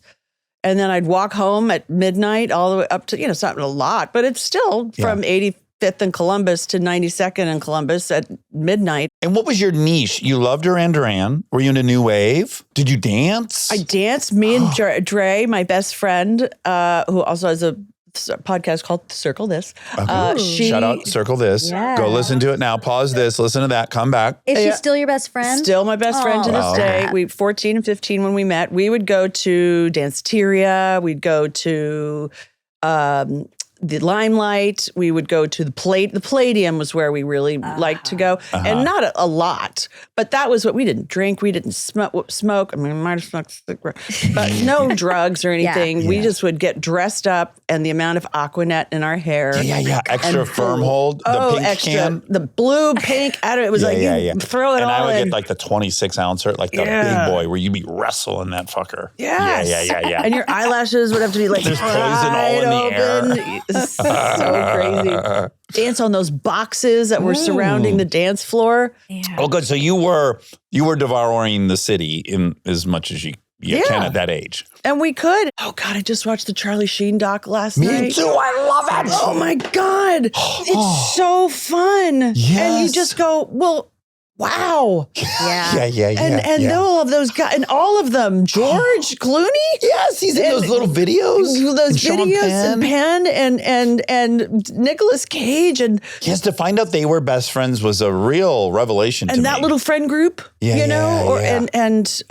And then I'd walk home at midnight all the way up to, it's not a lot, but it's still from 85th and Columbus to 92nd and Columbus at midnight. And what was your niche? You loved Duran Duran. Were you into New Wave? Did you dance? I danced. Me and Dre, my best friend, who also has a podcast called Circle This. Shout out, circle this. Yeah. Go listen to it now. Pause this. Listen to that. Come back. Is she still your best friend? Still my best friend to this Wow. day. We 14 and 15 when we met. We would go to Danceteria. We'd go to the Limelight. We would go to the Palladium was where we really liked to go. And not a lot, but that was what we didn't drink. We didn't smoke. I mean, we might have smoked cigarette, but no drugs or anything. We just would get dressed up, and the amount of Aquanet in our hair. Yeah. Extra firm hold. The pink extra. can. The blue, pink. I don't. It was you throw it and all I would in. get like the 26 ouncer, like the big boy, where you'd be wrestling that fucker. Yes. Yeah. And your eyelashes would have to be like There's poison all in the open. So crazy. Dance on those boxes that were surrounding the dance floor. Yeah. Oh, good. So you were devouring the city in as much as you can at that age. And we could. Oh God, I just watched the Charlie Sheen doc last night. Me too. I love it. Oh my God. It's so fun. Yes. And you just go, well, wow. Yeah. And all of those guys, and all of them, George Clooney? Yes, he's in those little videos. Those And Sean videos Penn. and Penn and Nicolas Cage and Yes, to find out they were best friends was a real revelation to me. and that little friend group, Yeah, and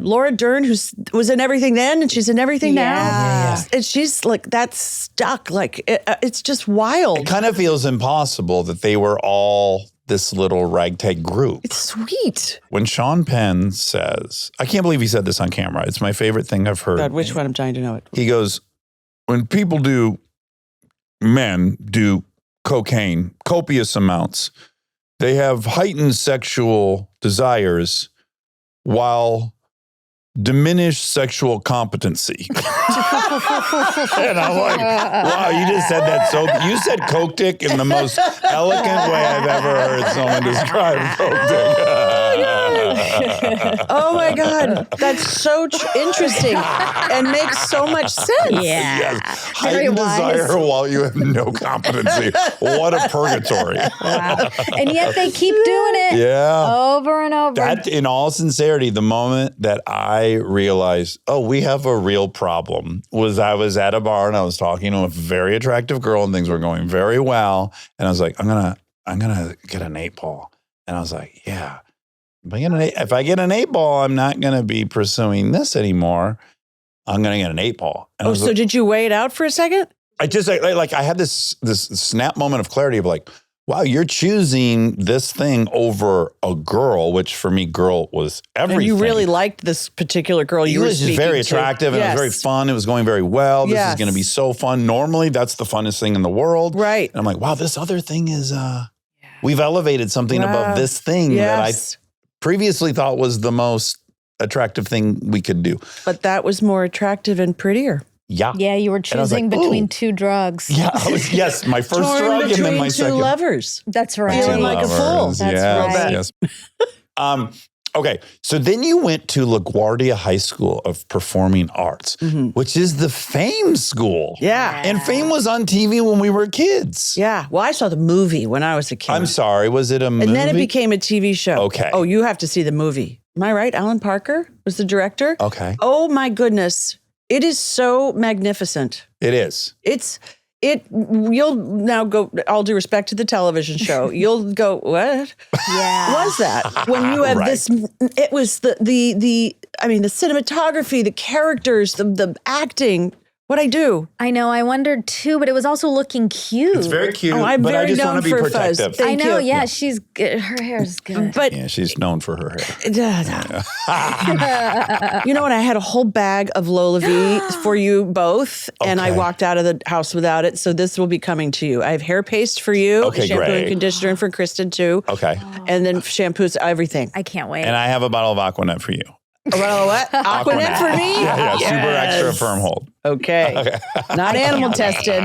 Laura Dern, who was in everything then, and she's in everything now. Yeah. And she's like, that's stuck. Like, it's just wild. It kind of feels impossible that they were all this little ragtag group. It's sweet. When Sean Penn says, I can't believe he said this on camera. It's my favorite thing I've heard. God, which one? I'm trying to know it. He goes, when men do cocaine, copious amounts, they have heightened sexual desires while diminished sexual competency. And I'm like, wow, you just said that. So you said coke dick in the most elegant way I've ever heard someone describe coke dick. Oh my God. That's so interesting and makes so much sense. Yeah. Yes. Very Heightened wise. desire while you have no competency. What a purgatory. Wow. And yet they keep doing it Yeah. over and over. That, in all sincerity, the moment that I realized, oh, we have a real problem, was I was at a bar and I was talking to a very attractive girl and things were going very well. And I was like, I'm gonna get an 8-ball. And I was like, yeah, if I get an 8-ball, I'm not gonna be pursuing this anymore. I'm gonna get an 8-ball. And I Oh, was so like, did you weigh it out for a second? I just like I had this snap moment of clarity of like, wow, you're choosing this thing over a girl, which for me, girl was everything. And you really liked this particular girl you It were was just speaking very to. attractive and it was very Yes. fun. It was going very well. This Yes. is going to be so fun. Normally, that's the funnest thing in the world. Right. And I'm like, wow, this other thing is, we've elevated something Wow. above this thing that I Yes. previously thought was the most attractive thing we could do. But that was more attractive and prettier. Yeah. Yeah, you were I was like, choosing between ooh. two drugs. Yeah, yes, my first Torn drug and then between my two second. lovers. That's right. Feeling like a fool. That's yes, right. yes. Okay, so then you went to LaGuardia High School of Performing Arts, which is the Fame school. Yeah. And Fame was on TV when we were kids. Yeah. Well, I saw the movie when I was a kid. I'm sorry, was it a movie? And then it became a TV show. Okay. Oh, you have to see the movie. Am I right? Alan Parker was the director. Okay. Oh my goodness. It is so magnificent. It is. You'll now go, all due respect to the television show, you'll go, what Yeah. was that? When you have Right. this, it was the cinematography, the characters, the acting. What'd I do? I know. I wondered too, but it was also looking cute. It's very cute, Oh, I'm but I very just want known to be for fuzz. protective. Thank I know. you. Yeah, she's good. Her hair is good. But Yeah, she's known for her hair. you know what? I had a whole bag of Lola V for you both, and I Okay. walked out of the house without it. So this will be coming to you. I have hair paste for you, Okay, shampoo great. and conditioner, and for Kristen too, Okay. and then shampoos, everything. I can't wait. And I have a bottle of Aquanet for you. Well, what? Aquanet for me? Yeah, super extra Yes. firm hold. Okay. Not animal tested.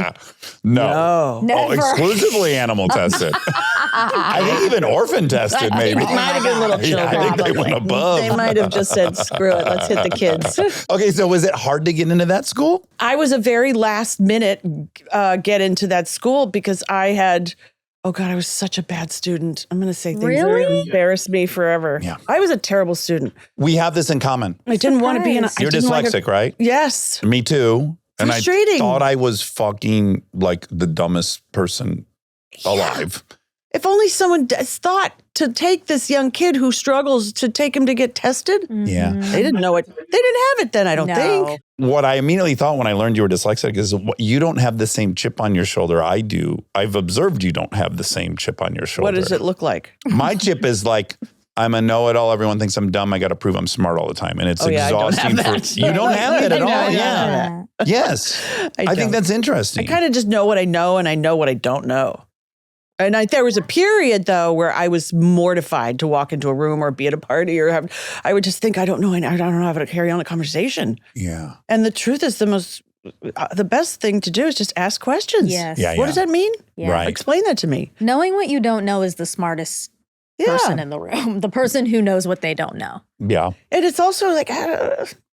No. No. Oh, exclusively animal tested. I think even orphan tested, maybe. It might have been little children. Yeah, I think they went above. They might have just said, screw it, let's hit the kids. Okay, so was it hard to get into that school? I was a very last minute get into that school because I had, oh God, I was such a bad student. I'm going to say things that Really? embarrass me forever. Yeah. I was a terrible student. We have this in common. I didn't want to be in. You're dyslexic, right? Yes. Me too. And I Frustrating. thought I was fucking like the dumbest person alive. If only someone thought to take this young kid who struggles to take him to get tested. Yeah. They didn't know it. They didn't have it then, I don't think. What I immediately thought when I learned you were dyslexic is you don't have the same chip on your shoulder I do. I've observed you don't have the same chip on your shoulder. What does it look like? My chip is like, I'm a know-it-all. Everyone thinks I'm dumb. I got to prove I'm smart all the time. And it's Oh, yeah, I don't exhausting. have that. You don't have it at No, all. I don't Yeah. have Yes. I think don't. that's interesting. I kind of just know what I know and I know what I don't know. And there was a period, though, where I was mortified to walk into a room or be at a party I would just think, I don't know how to carry on a conversation. Yeah. And the truth is the best thing to do is just ask questions. Yes. Yeah, What does that mean? Yeah. Right. Explain that to me. Knowing what you don't know is the smartest person in the room. The person who knows what they don't know. Yeah. And it's also like,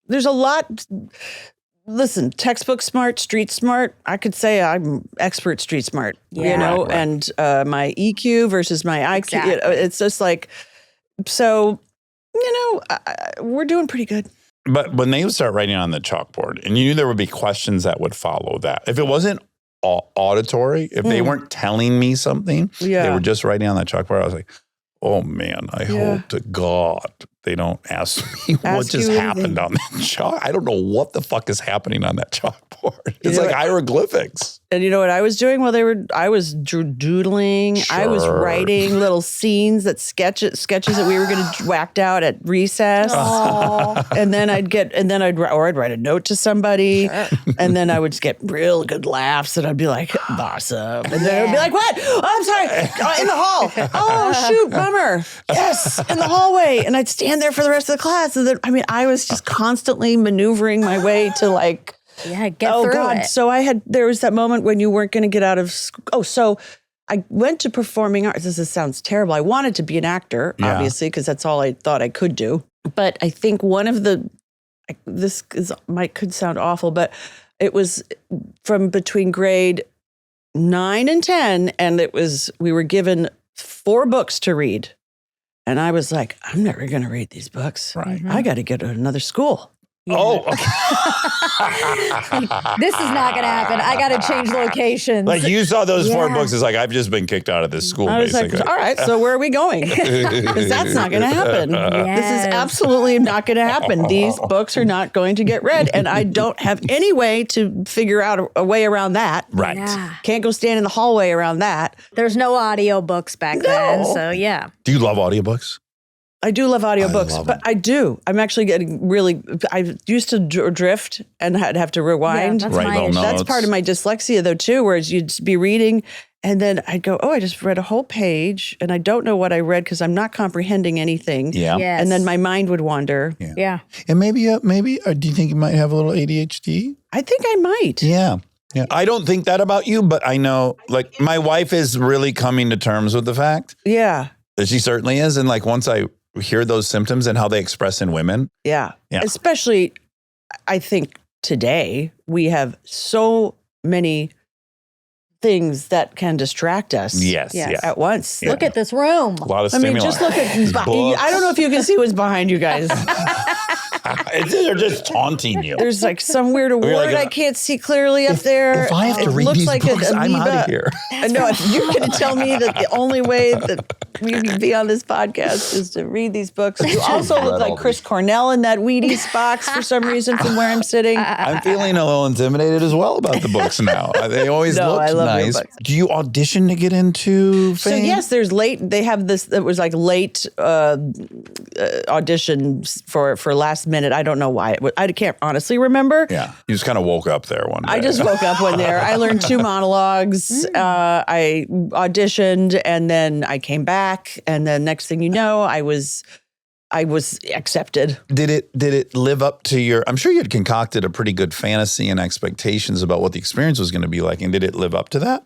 there's a lot. Listen, textbook smart, street smart. I could say I'm expert street smart, Yeah. you know, Right. and my EQ versus my IQ. Exactly. It's just like, so, we're doing pretty good. But when they would start writing on the chalkboard, and you knew there would be questions that would follow that. If it wasn't auditory, if they weren't telling me something, they Yeah. were just writing on that chalkboard, I was like, oh man, I hope to God they don't ask me what Ask just you happened anything. on that chalk. I don't know what the fuck is happening on that chalkboard. It's know like what? hieroglyphics. And you know what I was doing while I was doodling. I was Sure. writing little scenes sketches that we were going to whacked out at recess. And then I'd write a note to somebody, and then I would just get real good laughs, and I'd be like, awesome. And then I'd be like, what? Oh, I'm sorry. In the hall. Oh, shoot, bummer. Yes, in the hallway. And I'd stand there for the rest of the class. And then, I was just constantly maneuvering my way to like, Yeah, get through it. So there was that moment when you weren't going to get out of school. Oh, so I went to performing arts. This sounds terrible. I wanted to be an actor, Yeah. obviously, because that's all I thought I could do. But I think one of could sound awful, but it was from between grade 9 and 10, and we were given 4 books to read. And I was like, I'm never going to read these books. Right. I got to get to another school. Oh, okay. This is not going to happen. I got to change locations. Like you saw those 4 Yeah. books. It's like, I've just been kicked out of this school, I was basically. like, all right, so where are we going? Because that's not going to happen. This is Yes. absolutely not going to happen. These books are not going to get read. And I don't have any way to figure out a way around that. Right. Yeah. Can't go stand in the hallway around that. There's no audio books back then. No. So, yeah. Do you love audiobooks? I do love audiobooks, love but them. I'm actually getting really, I used to drift and I'd have to rewind. that's Right, my little issue. notes. That's part of my dyslexia though too, whereas you'd be reading and then I'd go, oh, I just read a whole page and I don't know what I read because I'm not comprehending anything. Yeah. Yes. And then my mind would wander. Yeah. And maybe, do you think you might have a little ADHD? I think I might. Yeah. Yeah. I don't think that about you, but I know, like, my wife is really coming to terms with the fact Yeah. that she certainly is. And like, once I hear those symptoms and how they express in women. Yeah. Yeah. Especially, I think today we have so many things that can distract us Yes. Yes. Yeah. at once. Yeah. Look at this room. A lot of I mean, stimuli. just look at, Books. I don't know if you can see what's behind you guys. They're just taunting you. There's like some weird You're award like, I can't see clearly up there. If I have to It read looks these like books, an I'm out amoeba. of here. No, if you're going to tell me that the only way that you can be on this podcast is to read these books. You also look Read all like Chris Cornell in that Wheaties box for some reason from where I'm sitting. I'm feeling a little intimidated as well about the books now. They always No, look I love your nice. books. Do you audition to get into So fame? yes, there's late. They have this. It was like late auditions for last minute. I don't know why. I can't honestly remember. Yeah. You just kind of woke up there one day. I just woke up one there. I learned 2 monologues. I auditioned, and then I came back, and then next thing you know, I was accepted. Did it live up to your, I'm sure you had concocted a pretty good fantasy and expectations about what the experience was going to be like. And did it live up to that?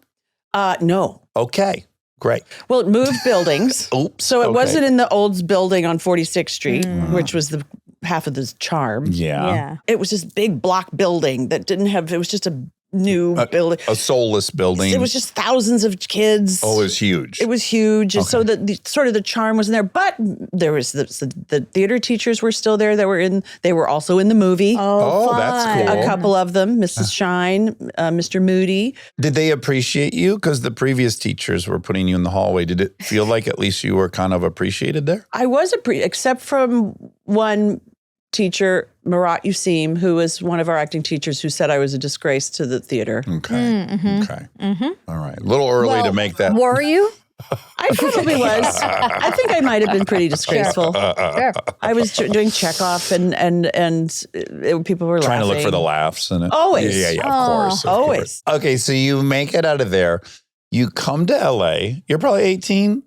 No. Okay, great. Well, it moved buildings. Oops. So it okay. wasn't in the old building on 46th Street, which was the half of the charm. Yeah. Yeah. It was this big block building that didn't have, it was just a new building. A soulless building. It was just thousands of kids. Oh, it was huge. It was huge. And so the sort of the charm wasn't there, but there was the theater teachers were still there. They were also in the movie. Oh, that's fun. cool. A couple of them, Mrs. Shine, Mr. Moody. Did they appreciate you? Because the previous teachers were putting you in the hallway. Did it feel like at least you were kind of appreciated there? I was except from one teacher, Marat Yusim, who was one of our acting teachers, who said I was a disgrace to the theater. Okay. Okay. All right. A little early to make that. Were you? I probably was. I think I might have been pretty disgraceful. Sure. I was doing Chekhov and people were Trying to look laughing. for the laughs in it. Always. Yeah, of course. Of Always. course. Okay, so you make it out of there. You come to LA. You're probably 18,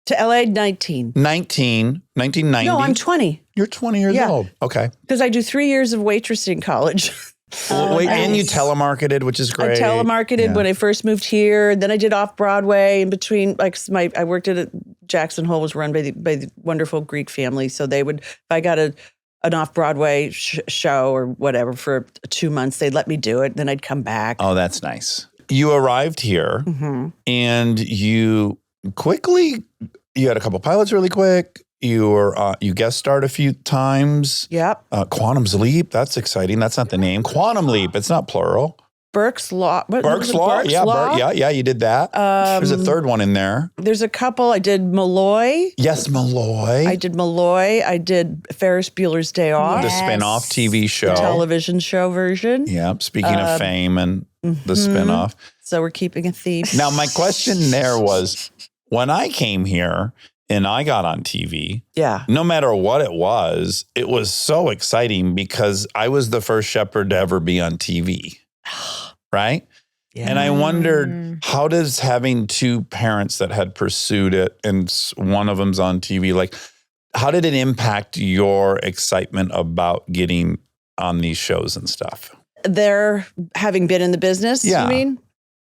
To LA 19. 1990. No, I'm 20 You're 20 years Yeah. old. Okay. because I do 3 years of waitressing in college. Wait, and you nice. telemarketed, which is great. I telemarketed Yeah. when I first moved here. Then I did off Broadway in between. Like I worked at Jackson Hole was run by the wonderful Greek family. So they would, if I got an off Broadway show or whatever for 2 months, they'd let me do it. Then I'd come back. Oh, that's nice. You arrived here and you had a couple pilots really quick. You guest starred a few times. Yep. Quantum's Leap. That's exciting. That's not the name. Quantum Leap. It's not plural. Burke's Law. What was Burke's it? Law. Burke's Yeah. Law? Yeah. You did that. There's a third one in there. There's a couple. I did Malloy. Yes, Malloy. I did Malloy. I did Ferris Bueller's Day Off. The Yes. spin-off TV show. Television show version. Yeah. Speaking of fame and the spin-off. So we're keeping a theme. Now, my question there was, when I came here and I got on TV, Yeah. no matter what it was so exciting because I was the first Shepard to ever be on TV. Right? Yeah. And I wondered, how does having two parents that had pursued it and one of them's on TV, like, how did it impact your excitement about getting on these shows and stuff? They're having been in the business, Yeah. you mean?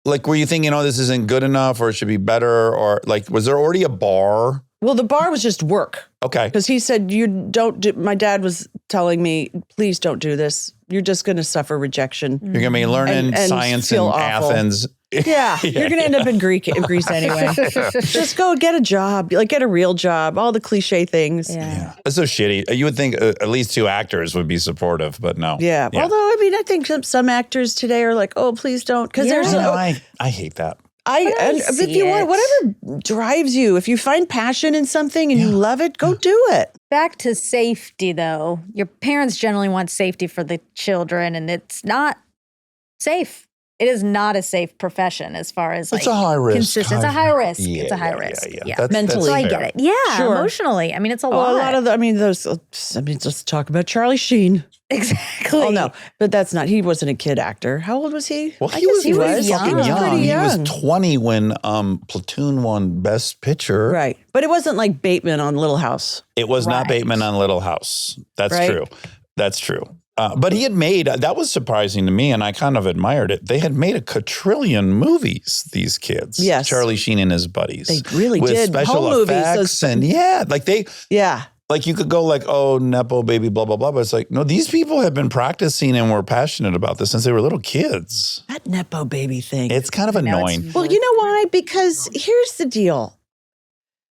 Like, were you thinking, oh, this isn't good enough or it should be better? Or like, was there already a bar? Well, the bar was just work Okay. because he said, you don't do, my dad was telling me, please don't do this. You're just going to suffer rejection. You're going to be learning And science in feel awful. Athens. Yeah. You're going to end up in Greece anyway. Just go get a job, like get a real job, all the cliche things. Yeah. That's so shitty. You would think at least two actors would be supportive, but no. Yeah. Although, I mean, I think some actors today are like, oh, please don't. Because there's No, I hate that. and if see you want, it. whatever drives you, if you find passion in something and you love it, go do it. Back to safety, though. Your parents generally want safety for the children, and it's not safe it is not a safe profession as far as like It's a high risk. consistent. It's a high risk. Yeah, it's a high yeah, risk. yeah. Yeah. That's Mentally. So I fair. get it. Yeah. Sure. Emotionally. I mean, it's a Well, lot. a lot of let's talk about Charlie Sheen. exactly. Oh no, but that's not. He wasn't a kid actor. How old was he? Well, I he guess was pretty young. fucking He was young. pretty He young. was 20 when Platoon won Best Picture. Right, but it wasn't like Bateman on Little House. It was not Right. Bateman on Little House. That's Right. true. That's true. But he had made, that was surprising to me, and I kind of admired it. They had made a quadrillion movies, these kids. Yes. Charlie Sheen and his buddies. They really with did. special Home movies, effects. those- And yeah, Yeah, like you could go like, oh, Nepo baby, blah, blah, blah. But it's like, no, these people have been practicing and were passionate about this since they were little kids. that Nepo baby thing. It's kind of I know, annoying. it's Well, you know why? Because here's the deal.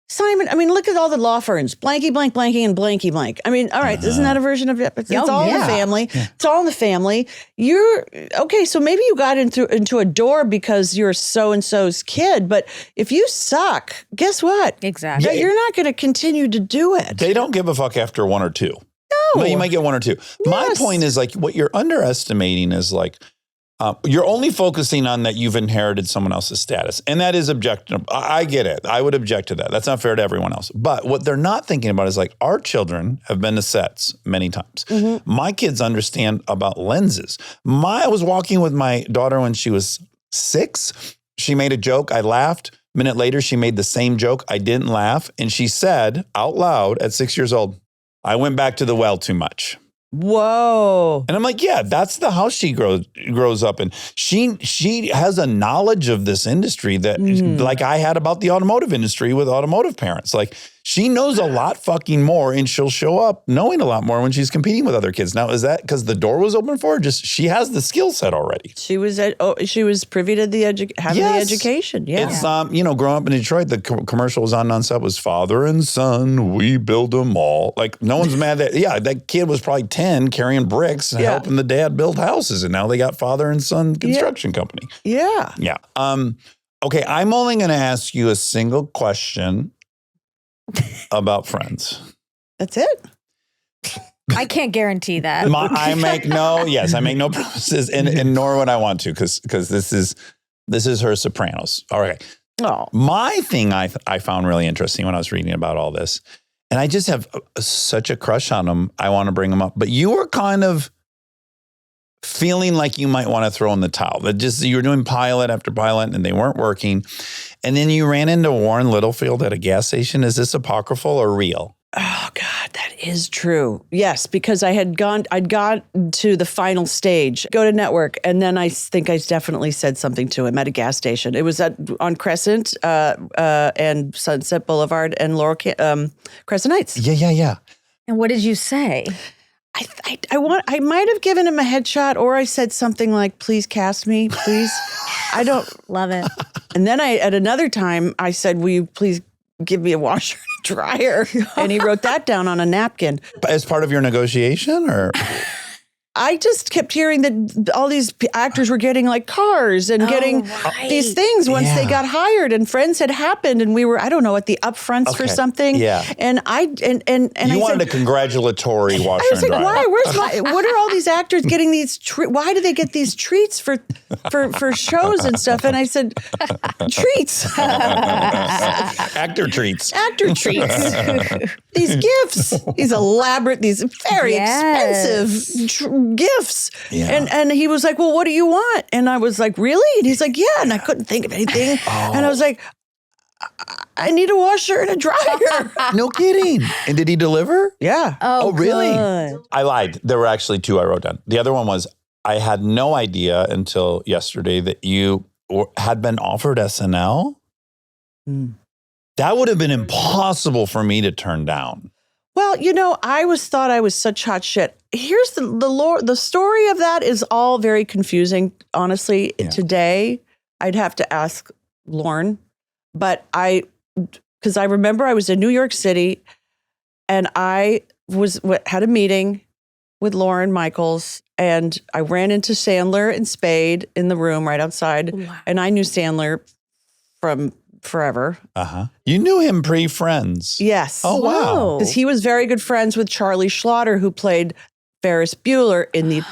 Simon, I mean, look at all the law firms, blanky, blank, blanky, and blanky, blank. I mean, all right, isn't that a version of it? It's all in the yeah. family. It's all in the family. You're, okay, so maybe you got into a door because you're so-and-so's kid, but if you suck, guess what? Exactly. Yeah, you're not going to continue to do it. They don't give a fuck after one or two. No. Well, you might get one or two. My Yes. point is like what you're underestimating is like you're only focusing on that you've inherited someone else's status. And that is objectionable. I get it. I would object to that. That's not fair to everyone else. But what they're not thinking about is like our children have been to sets many times. Mm-hmm. My kids understand about lenses. I was walking with my daughter when she was 6. She made a joke. I laughed. A minute later, she made the same joke. I didn't laugh. And she said out loud at 6 years old, I went back to the well too much. Whoa. And I'm like, yeah, that's the house she grows up in. She has a knowledge of this industry that like I had about the automotive industry with automotive parents. Like she knows a lot fucking more and she'll show up knowing a lot more when she's competing with other kids. Now, is that because the door was open for her? Just she has the skill set already. She was privy to the having the education. Yeah. It's growing up in Detroit, the commercial was on nonstop was father and son, we build them all. Like no one's mad that that kid was probably 10 carrying bricks and helping the dad build houses, and now they got father and son construction company. Yeah. Yeah. Okay, I'm only going to ask you a single question about Friends. That's it. I can't guarantee that. I make no promises, and nor would I want to, because this is her Sopranos. All right. Oh. My thing I found really interesting when I was reading about all this, and I just have such a crush on them. I want to bring them up, but you were kind of feeling like you might want to throw in the towel. That just you were doing pilot after pilot, and they weren't working, and then you ran into Warren Littlefield at a gas station. Is this apocryphal or real? Oh God, that is true. Yes, because I'd got to the final stage, go to network, and then I think I definitely said something to him at a gas station. It was on Crescent and Sunset Boulevard and Crescent Heights. Yeah. And what did you say? I might have given him a headshot, or I said something like, "Please cast me, please." I don't Love it. And then at another time I said, "Will you please give me a washer and a dryer?" And he wrote that down on a napkin. As part of your negotiation, or I just kept hearing that all these actors were getting like cars and getting these things once they got hired, and Friends had happened, and we were, I don't know, at the upfronts for something. Yeah. And you wanted a congratulatory washer I was and like, dryer. what are all these actors getting these, why do they get these treats for shows and stuff? And I said, treats. Actor treats. Actor treats. These gifts, these elaborate, these very expensive gifts. Yeah. And he was like, well, what do you want? And I was like, really? And he's like, yeah. And I couldn't think of anything. And I was like, I need a washer and a dryer. No kidding. And did he deliver? Yeah. Oh, really? Good. I lied. There were actually 2 I wrote down. The other one was I had no idea until yesterday that you had been offered SNL. That would have been impossible for me to turn down. Well, I thought I was such hot shit. Here's the story of that is all very confusing. Honestly, today I'd have to ask Lauren, but because I remember I was in New York City and I had a meeting with Lauren Michaels, and I ran into Sandler and Spade in the room right outside. Wow. And I knew Sandler from forever. You knew him pre-Friends. Yes. Oh, wow. Because he was very good friends with Charlie Schlaughter, who played Ferris Bueller in the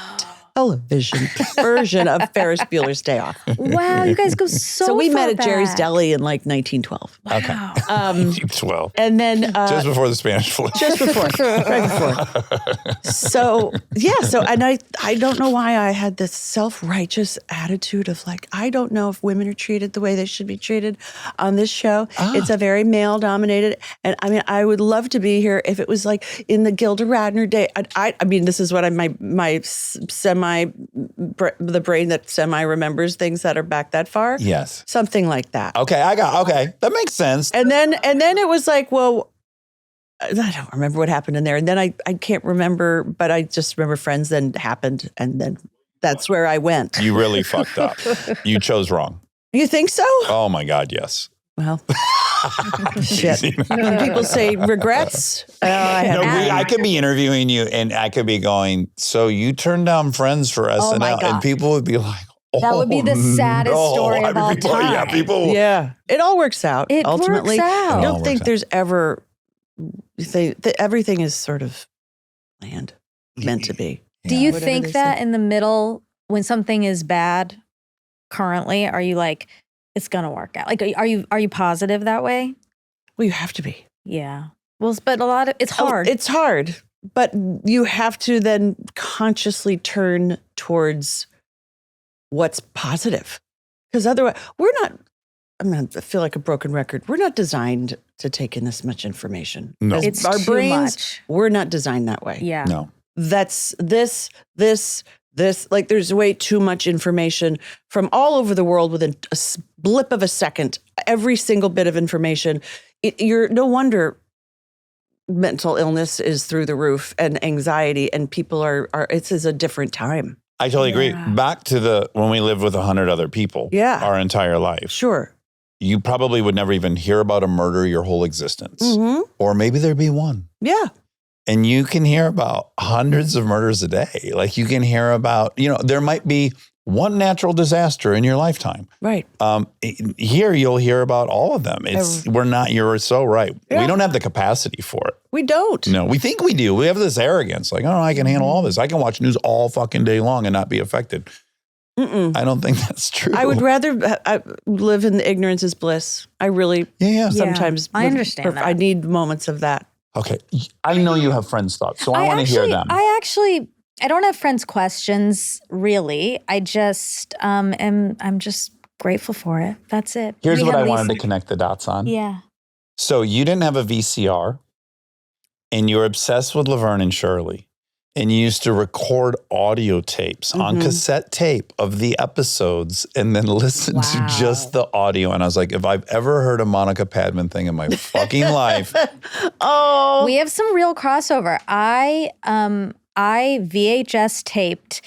television version of Ferris Bueller's Day Off. Wow, you guys go so we far met at Jerry's back. Deli in like 1912. Okay. 12. And then Just before the Spanish flu. just before, right before. So and I don't know why I had this self-righteous attitude of like, I don't know if women are treated the way they should be treated on this show. It's a very male-dominated, and I mean, I would love to be here if it was like in the Gilda Radner day. I mean, this is what my the brain that semi remembers things that are back that far. Yes. Something like that. Okay, that makes sense. And then it was like, well, I don't remember what happened in there. And then I can't remember, but I just remember Friends then happened. And then that's where I went. You really fucked up. You chose wrong. You think so? Oh my God, yes. Well, shit. When people say regrets, I could be interviewing you and I could be going, so you turned down Friends for SNL. my God. And people would be like, oh, That would be the saddest story of all time. Yeah, it all works out. It ultimately. works out. I It all don't works think out. there's ever everything is sort of planned, meant to be. Do you Whatever think they that say. in the middle, when something is bad currently, are you like, it's going to work out? Like, are you positive that way? Well, you have to be. Yeah. Well, but a lot of, it's hard. It's hard, but you have to then consciously turn towards what's positive. Because otherwise, I'm going to feel like a broken record. We're not designed to take in this much information. No. As It's our too brains, much. we're not designed that way. Yeah. No. That's this, like there's way too much information from all over the world within a blip of a second. Every single bit of information. You're no wonder mental illness is through the roof and anxiety, and people are it's a different time. I totally agree. Yeah. Back to when we lived with 100 other people our entire life. Sure. You probably would never even hear about a murder your whole existence. Mm-hmm. Or maybe there'd be one. Yeah. And you can hear about hundreds of murders a day. Like you can hear about, there might be one natural disaster in your lifetime. Right. Here you'll hear about all of them. You're so right. Yeah. We don't have the capacity for it. We don't. No, we think we do. We have this arrogance. Like, oh, I can handle all this. I can watch news all fucking day long and not be affected. Mm-mm. I don't think that's true. I would rather live in the ignorance is bliss. I really Yeah. sometimes I understand that. I need moments of that. Okay. I know you have friends' thoughts, so I want to hear them. I don't have friends' questions, really. I just I'm just grateful for it. That's it. Here's We what have I wanted these- to connect the dots on. Yeah. So you didn't have a VCR, and you're obsessed with Laverne and Shirley, and you used to record audio tapes on cassette tape of the episodes and then listen to just the audio. And I was like, if I've ever heard a Monica Padman thing in my fucking life. Oh. We have some real crossover. I VHS taped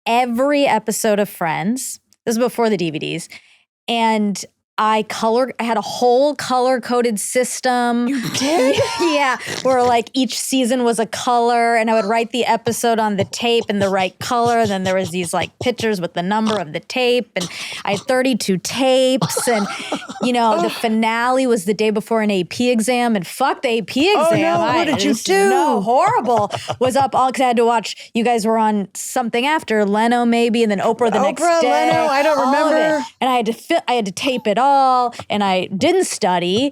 every episode of Friends. This is before the DVDs. And I had a whole color-coded system. You did? Yeah, where like each season was a color, and I would write the episode on the tape in the right color. And then there was these like pictures with the number of the tape, and I had 32 tapes. And the finale was the day before an AP exam, and fuck the AP exam. Oh no! What did you do? No, horrible. Was up all because I had to watch. You guys were on something after Leno, maybe, and then Oprah the next day. Leno, I don't all of remember. it. And I had to tape it all, and I didn't study.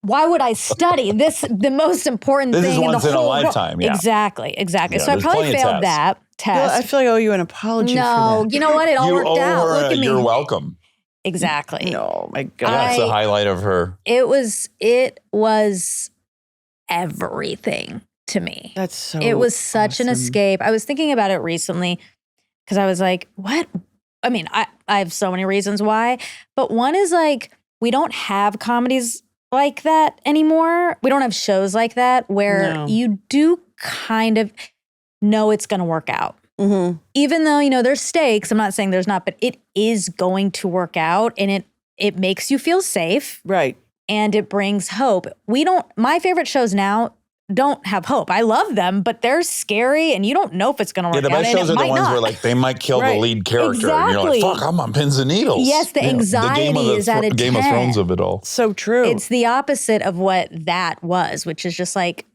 Why would I study? The most important This thing is in the once in a whole lifetime, yeah. Exactly. Yeah, So I there's probably plenty of failed that Well, I test. feel like I owe you an apology for No, that. you know what? It all worked out. Look at me. You're welcome. Exactly. Oh my God. That's the highlight of her. It was everything to me. That's so It was such an awesome. escape. I was thinking about it recently because I was like, what? I mean, I have so many reasons why, but one is like, we don't have comedies like that anymore. We don't have shows like that where No. you do kind of know it's going to work out. Mm-hmm. Even though, there's stakes, I'm not saying there's not, but it is going to work out, and it makes you feel safe, Right. and it brings hope. My favorite shows now don't have hope. I love them, but they're scary, and you don't know if it's going to work Yeah, the out. best and shows it are the might ones not. where like they might kill the Right. lead character. And you're like, Exactly. fuck, I'm on pins and needles. Yes, the anxiety is at a Game of 10. Thrones of it all. So true. It's the opposite of what that was, which is just like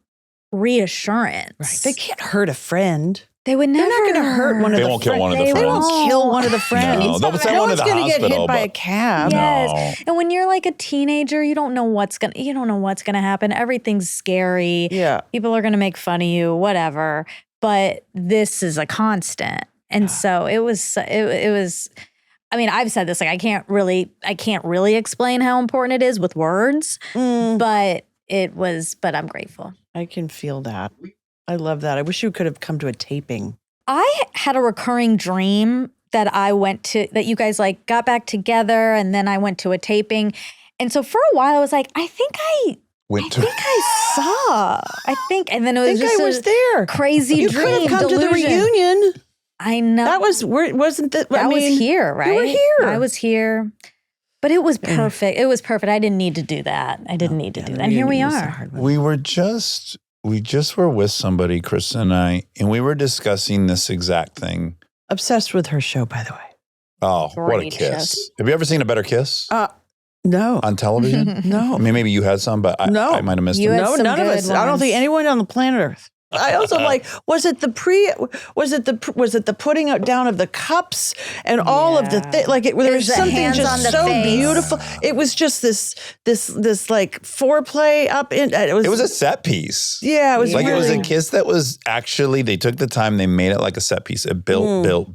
reassurance. right. They can't hurt a friend. They would never. They're not going to hurt one of They the won't kill friends. one of the They friends. won't kill one of the friends. No, they'll send no one to one's the going to get hospital, hit by a but- cab. Yes. And when you're like a teenager, you don't know what's gonna happen. Everything's scary. Yeah. People are gonna make fun of you, whatever. But this is a constant. And so it was I mean, I've said this, like I can't really explain how important it is with words, but I'm grateful. I can feel that. I love that. I wish you could have come to a taping. I had a recurring dream that you guys like got back together, and then I went to a taping. And so for a while I was like, and then it was I was there. crazy You dream. could have come to the delusion. reunion. I know. That wasn't that. I was here, right? You were here. I was here. But it was perfect. It was perfect. I didn't need to do that. I didn't need to do that. And here we are. We just were with somebody, Chris and I, and we were discussing this exact thing. Obsessed with her show, by the way. Oh, what a Great kiss. show. Have you ever seen a better kiss No. on television? No. I mean, maybe you had some, but I might have missed You them. had No, some none of good us. I don't ones. think anyone on the planet Earth. I also like, was it the putting out down of the cups and all of the like there was the something hands on just the so face. beautiful. It was just this like foreplay up in It was a set piece. yeah, it was Like really, it was a kiss that was actually, they took the time, they made it like a set piece. It built. I'm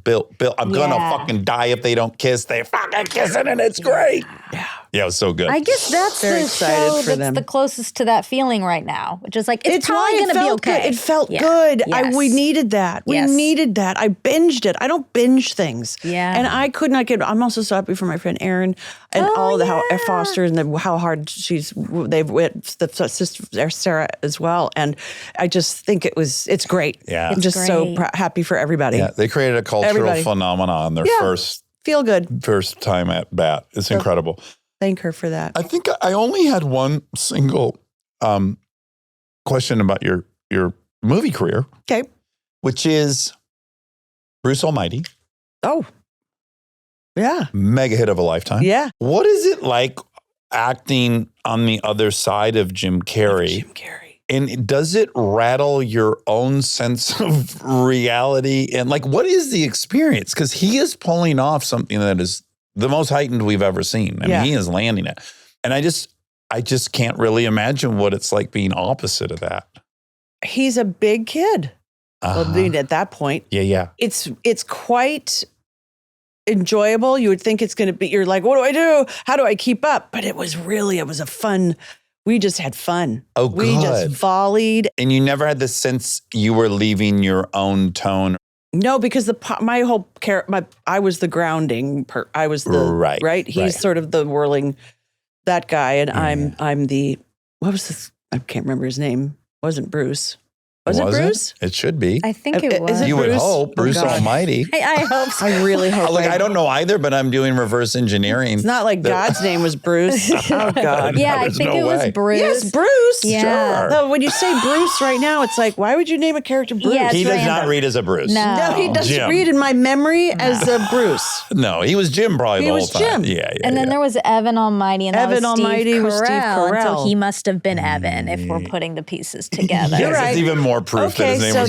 going to Yeah. fucking die if they don't kiss. They're fucking kissing and it's great. Yeah, it was so good. I guess that's Very the excited show for that's them. the closest to that feeling right now, which is like, it's why probably it going to be felt okay. good. It felt Yeah. good. Yes. We needed that. We Yes. needed that. I binged it. I don't binge things. Yeah. And I could not get. I'm also so happy for my friend Erin and all the how Foster and how hard they've with the sister Sarah as well. And I just think it's great. Yeah. I'm just so great. happy for everybody. Yeah, they created a cultural Everybody. phenomenon their Yeah. Feel good. first time at bat. It's incredible. Thank her for that. I think I only had one single question about your movie career, Okay. which is Bruce Almighty, Oh. Yeah. mega hit of a lifetime. Yeah. What is it like acting on the other side of Jim Carrey? Jim Carrey. And does it rattle your own sense of reality? And like, what is the experience? Because he is pulling off something that is the most heightened we've ever seen. I mean, he is landing it. And I just can't really imagine what it's like being opposite of that. He's a big kid. Well, I mean, at that point, Yeah. it's quite enjoyable. You would think it's going to be, you're like, what do I do? How do I keep up? But it was a fun, we just had fun. Oh, We just good. volleyed. And you never had the sense you were leaving your own tone. No, because I was the grounding I was the, right? He's right. sort of the whirling, that guy. And Yeah. I'm the, what was this? I can't remember his name. Wasn't Bruce. Was it Bruce? It should be. I think it Is was. it You would Bruce? hope. Bruce God. Almighty. I hope so. I really hope. Look, I don't know either, but I'm doing reverse engineering. It's not like God's name was Bruce. Oh God. Yeah, I There's think no it was way. Bruce. Yes, Bruce. Yeah. Sure. Though when you say Bruce right now, it's like, why would you name a character Bruce? Yeah, He it's does random. not read as a Bruce. No. No, he doesn't Jim. read in my memory as a Bruce. No, he was Jim probably He the whole was time. Jim. Yeah. And then there was Evan Almighty, and Evan that was Almighty Steve was Steve Carell. And so Carell. he must have been Evan if we're putting the pieces together. You're right. It's even more proof that his name was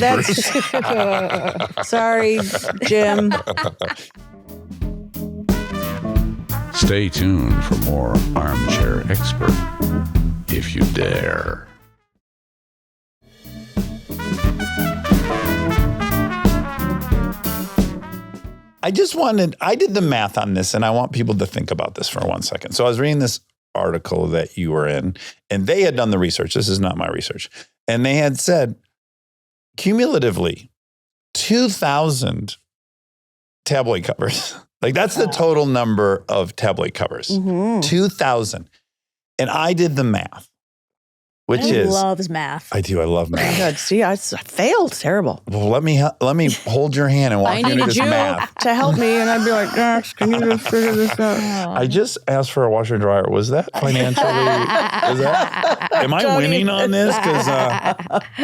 Bruce. Sorry, Jim. Stay tuned for more Armchair Expert, if you dare. I did the math on this, and I want people to think about this for 1 second. So I was reading this article that you were in, and they had done the research. This is not my research. And they had said, cumulatively, 2,000 tabloid covers. Like that's the total number of tabloid covers. 2,000. And I did the math, which He is loves math. I do. I love math. God, see, I failed. Terrible. Well, let me hold your hand and walk I you into needed this you math. to help me, and I'd be like, Dax, can you just figure this out? I just asked for a washer and dryer. Was that financially? Am I winning on this? Because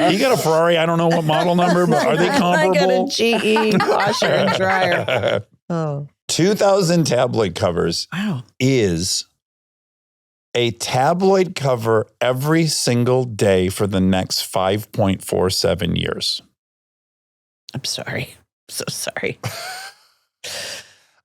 he got a Ferrari. I don't know what model number, but are they I got a comparable? GE washer and dryer. Oh, 2,000 tabloid covers wow. is a tabloid cover every single day for the next 5.47 years. I'm sorry. So sorry.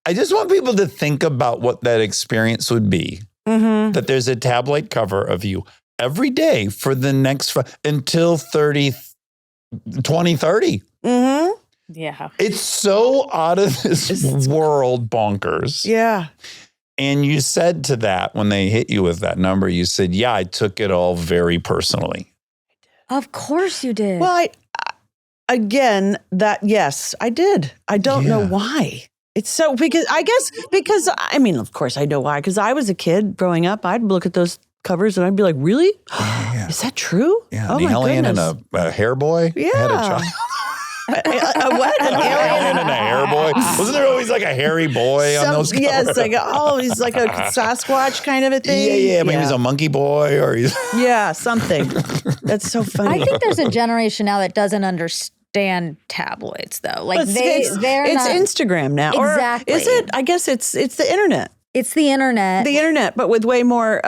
I just want people to think about what that experience would be. Mm-hmm. That there's a tabloid cover of you every day for the next until 2030. Mm-hmm. Yeah. It's so out of this world bonkers. Yeah. And you said to that, when they hit you with that number, you said, yeah, I took it all very personally. Of course you did. Well, yes, I did. I don't know why. It's so, because I mean, of course I know why. Because I was a kid growing up, I'd look at those covers and I'd be like, really? Yeah. Is that true? Yeah, Oh an my alien and goodness. a hair boy had a child. What? An An alien alien? and a hair boy. Wasn't there always like a hairy boy on those covers? Yes, he's like a Sasquatch kind of a thing. Yeah. Maybe he's a monkey boy or he's... Yeah, something. That's so funny. I think there's a generation now that doesn't understand tabloids, though. Like it's not Instagram now. Exactly. Or is it? I guess it's the internet. It's the internet. The internet, but with way more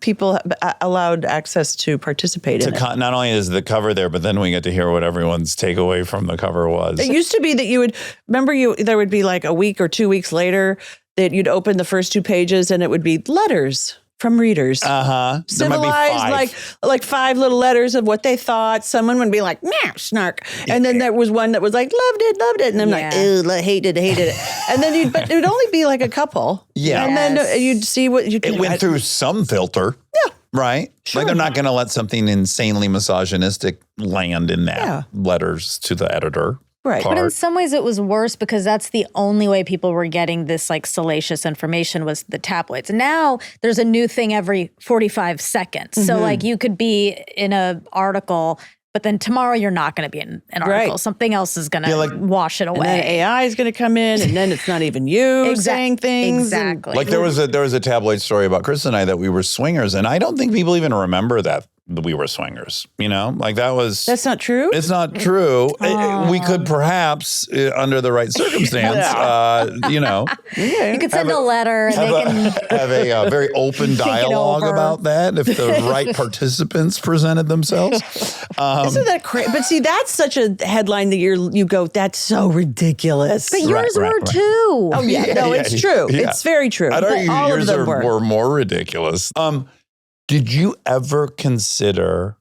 people allowed access to participate in it. Not only is the cover there, but then we get to hear what everyone's takeaway from the cover was. It used to be that you would remember there would be like a week or 2 weeks later that you'd open the first 2 pages and it would be letters from readers. Uh-huh. There might be Civilized, 5. like 5 little letters of what they thought. Someone would be like, "Meow, snark," and then there was one that was like, loved it, and I'm like, ew, hated it, and then but it would only be like a couple, Yeah. and then you'd see what you. It went through some filter. Yeah. Right? Sure. Like they're not going to let something insanely misogynistic land in that letters to the editor. Right. But in some ways it was worse because that's the only way people were getting this like salacious information was the tabloids. Now there's a new thing every 45 seconds. So like you could be in an article, but then tomorrow you're not going to be in an article. Right. Something else is going to wash it away. And then AI is going to come in, and then it's not even you saying things. Exactly. Like there was a tabloid story about Chris and I that we were swingers, and I don't think people even remember that we were swingers. You know, like That's not true? It's not true. We could perhaps, under the right circumstance, you know, you could send a letter and they can have a very open dialogue about that if the right participants presented themselves. Isn't that crazy? But see, that's such a headline that you go, that's so ridiculous. But yours were too. Oh yeah, no, it's true. Yeah. It's very true. I'd argue All yours of them were more ridiculous. Did you ever consider,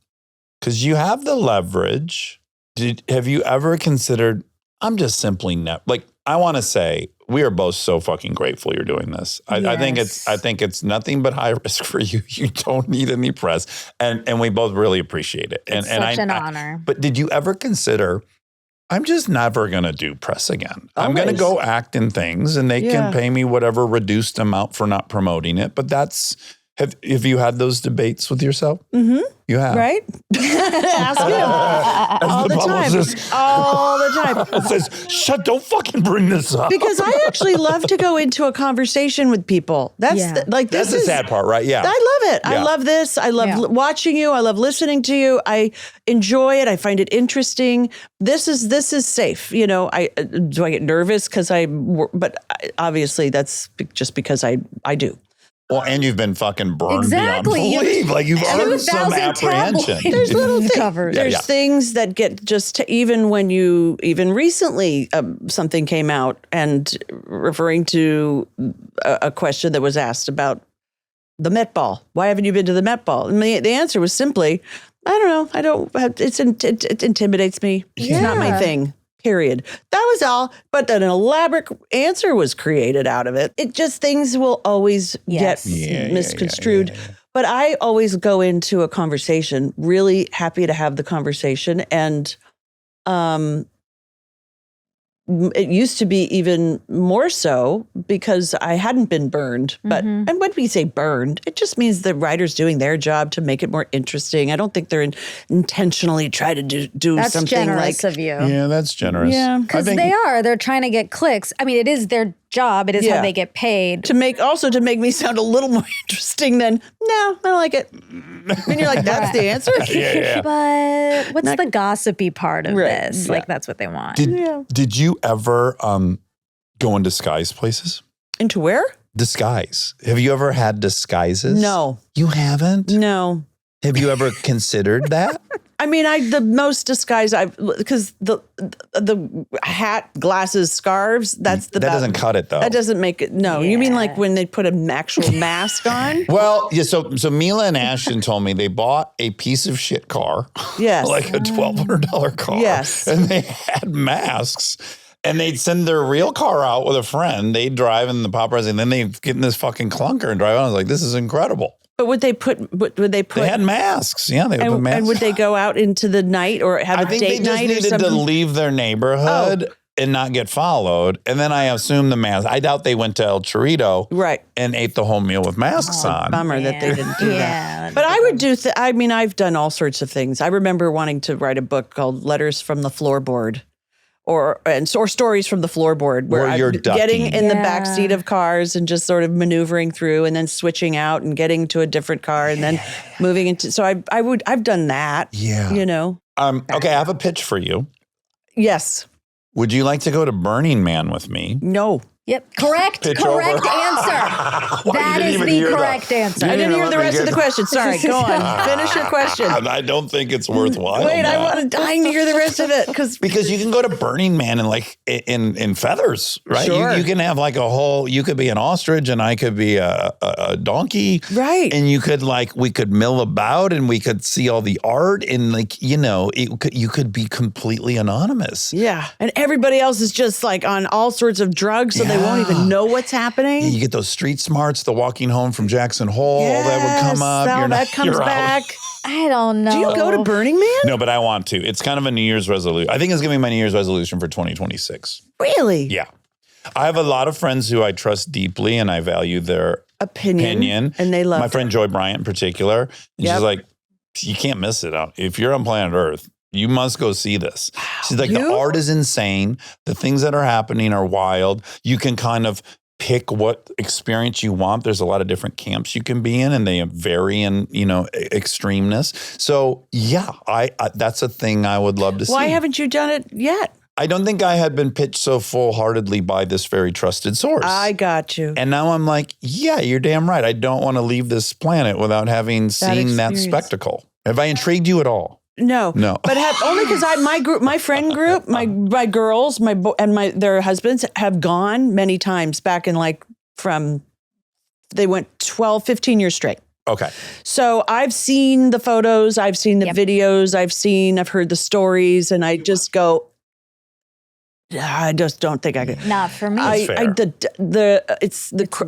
because you have the leverage, have you ever considered, I'm just simply I want to say, we are both so fucking grateful you're doing this. I think it's nothing but high risk for you. You don't need any press. And we both really appreciate it. It's such an honor. But did you ever consider, I'm just never going to do press again. I'm going to go act in things and they can pay me whatever reduced amount for not promoting it. But have you had those debates with yourself? Mm-hmm. You have. Right? Ask him. All the time. All the time. It says, don't fucking bring this up. Because I actually love to go into a conversation with people. That's That's the sad part, right? Yeah. I love it. Yeah. I love this. I love watching you. I love listening to you. I enjoy it. I find it interesting. This is safe. You know, do I get nervous but obviously that's just because I do. Well, and you've been fucking burned Exactly. beyond belief. Like you've earned 2,000 some apprehension. There's little things. Covers. There's things that get even when even recently something came out and referring to a question that was asked about the Met Ball. Why haven't you been to the Met Ball? And the answer was simply, I don't know. It intimidates me. It's not my thing. Period. That was all. But then an elaborate answer was created out of it. It just, things will always get misconstrued. But I always go into a conversation really happy to have the conversation. And it used to be even more so because I hadn't been burned. But and when we say burned, it just means the writer's doing their job to make it more interesting. I don't think they're intentionally try to do That's something generous like of you. Yeah, that's generous. Yeah. Because they're trying to get clicks. I mean, it is their job. It is how they get paid. to make me sound a little more interesting than, no, I don't like it. And you're like, that's the answer? Yeah. But what's the gossipy part of this? Yeah. Like, that's what they want. Did you ever go in disguise places? Into where? Disguise. Have you ever had disguises? No. You haven't? No. Have you ever considered that? the most disguise because the hat, glasses, scarves, that doesn't cut it though. That doesn't make it. No, you mean like when they put an actual mask on? Well, yeah. So Mila and Ashton told me they bought a piece of shit car. Yes. Like a $1,200 car. Yes. And they had masks. And they'd send their real car out with a friend. They'd drive in the paparazzi, and then they'd get in this fucking clunker and drive on. I was like, this is incredible. But would they put? They had masks. Yeah, they would put masks. And would they go out into the night or have a date night or something? I think they just needed to leave their neighborhood and not get followed. And then I assume the mask. I doubt they went to El Chorrito and ate the whole meal with masks on. Bummer that they didn't do that. But I would do. I've done all sorts of things. I remember wanting to write a book called Letters from the Floorboard. Or stories from the floorboard where I'm getting in the back seat of cars and just sort of maneuvering through and then switching out and getting to a different car and then moving into. So I've done that. Yeah. You know. Okay, I have a pitch for you. Yes. Would you like to go to Burning Man with me? No. Yep. Correct answer. That is the correct answer. I didn't hear the rest of the question. Sorry. Go on. Finish your question. I don't think it's worthwhile. Wait, I'm dying to hear the rest of it because you can go to Burning Man in feathers, right? Sure. You can have like a whole. You could be an ostrich and I could be a donkey, right? And you could we could mill about and we could see all the art and you could be completely anonymous. Yeah, and everybody else is just like on all sorts of drugs, so they won't even know what's happening. You get those street smarts, the walking home from Jackson Hole that would come up. That comes back. I don't know. Do you go to Burning Man? No, but I want to. It's kind of a New Year's resolution. I think it's going to be my New Year's resolution for 2026. Really? Yeah. I have a lot of friends who I trust deeply and I value their opinion. And they love my friend Joy Bryant in particular. And she's like, you can't miss it. If you're on planet Earth, you must go see this. She's like, the art is insane. The things that are happening are wild. You can kind of pick what experience you want. There's a lot of different camps you can be in, and they vary in, extremeness. So yeah, I that's a thing I would love to see. Why haven't you done it yet? I don't think I had been pitched so full-heartedly by this very trusted source. I got you. And now I'm like, yeah, you're damn right. I don't want to leave this planet without having seen that spectacle. Have I intrigued you at all? No, but only because my friend group, my girls, their husbands have gone many times back in they went 12, 15 years straight. Okay. So I've seen the photos, I've seen the videos, I've heard the stories, and I just go, I just don't think I could. Not for me.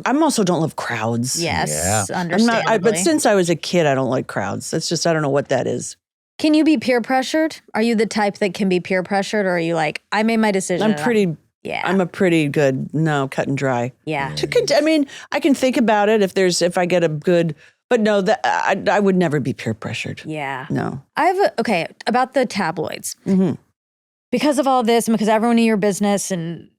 I'm also don't love crowds. Yes, understandably. But since I was a kid, I don't like crowds. That's just, I don't know what that is. Can you be peer pressured? Are you the type that can be peer pressured, or are you like, I made my decision? I'm a pretty good, cut and dry. Yeah. I can think about it if I get a good, but no, I would never be peer pressured. Yeah. No. About the tabloids. Mm-hmm. Because of all this and because everyone knew your business and,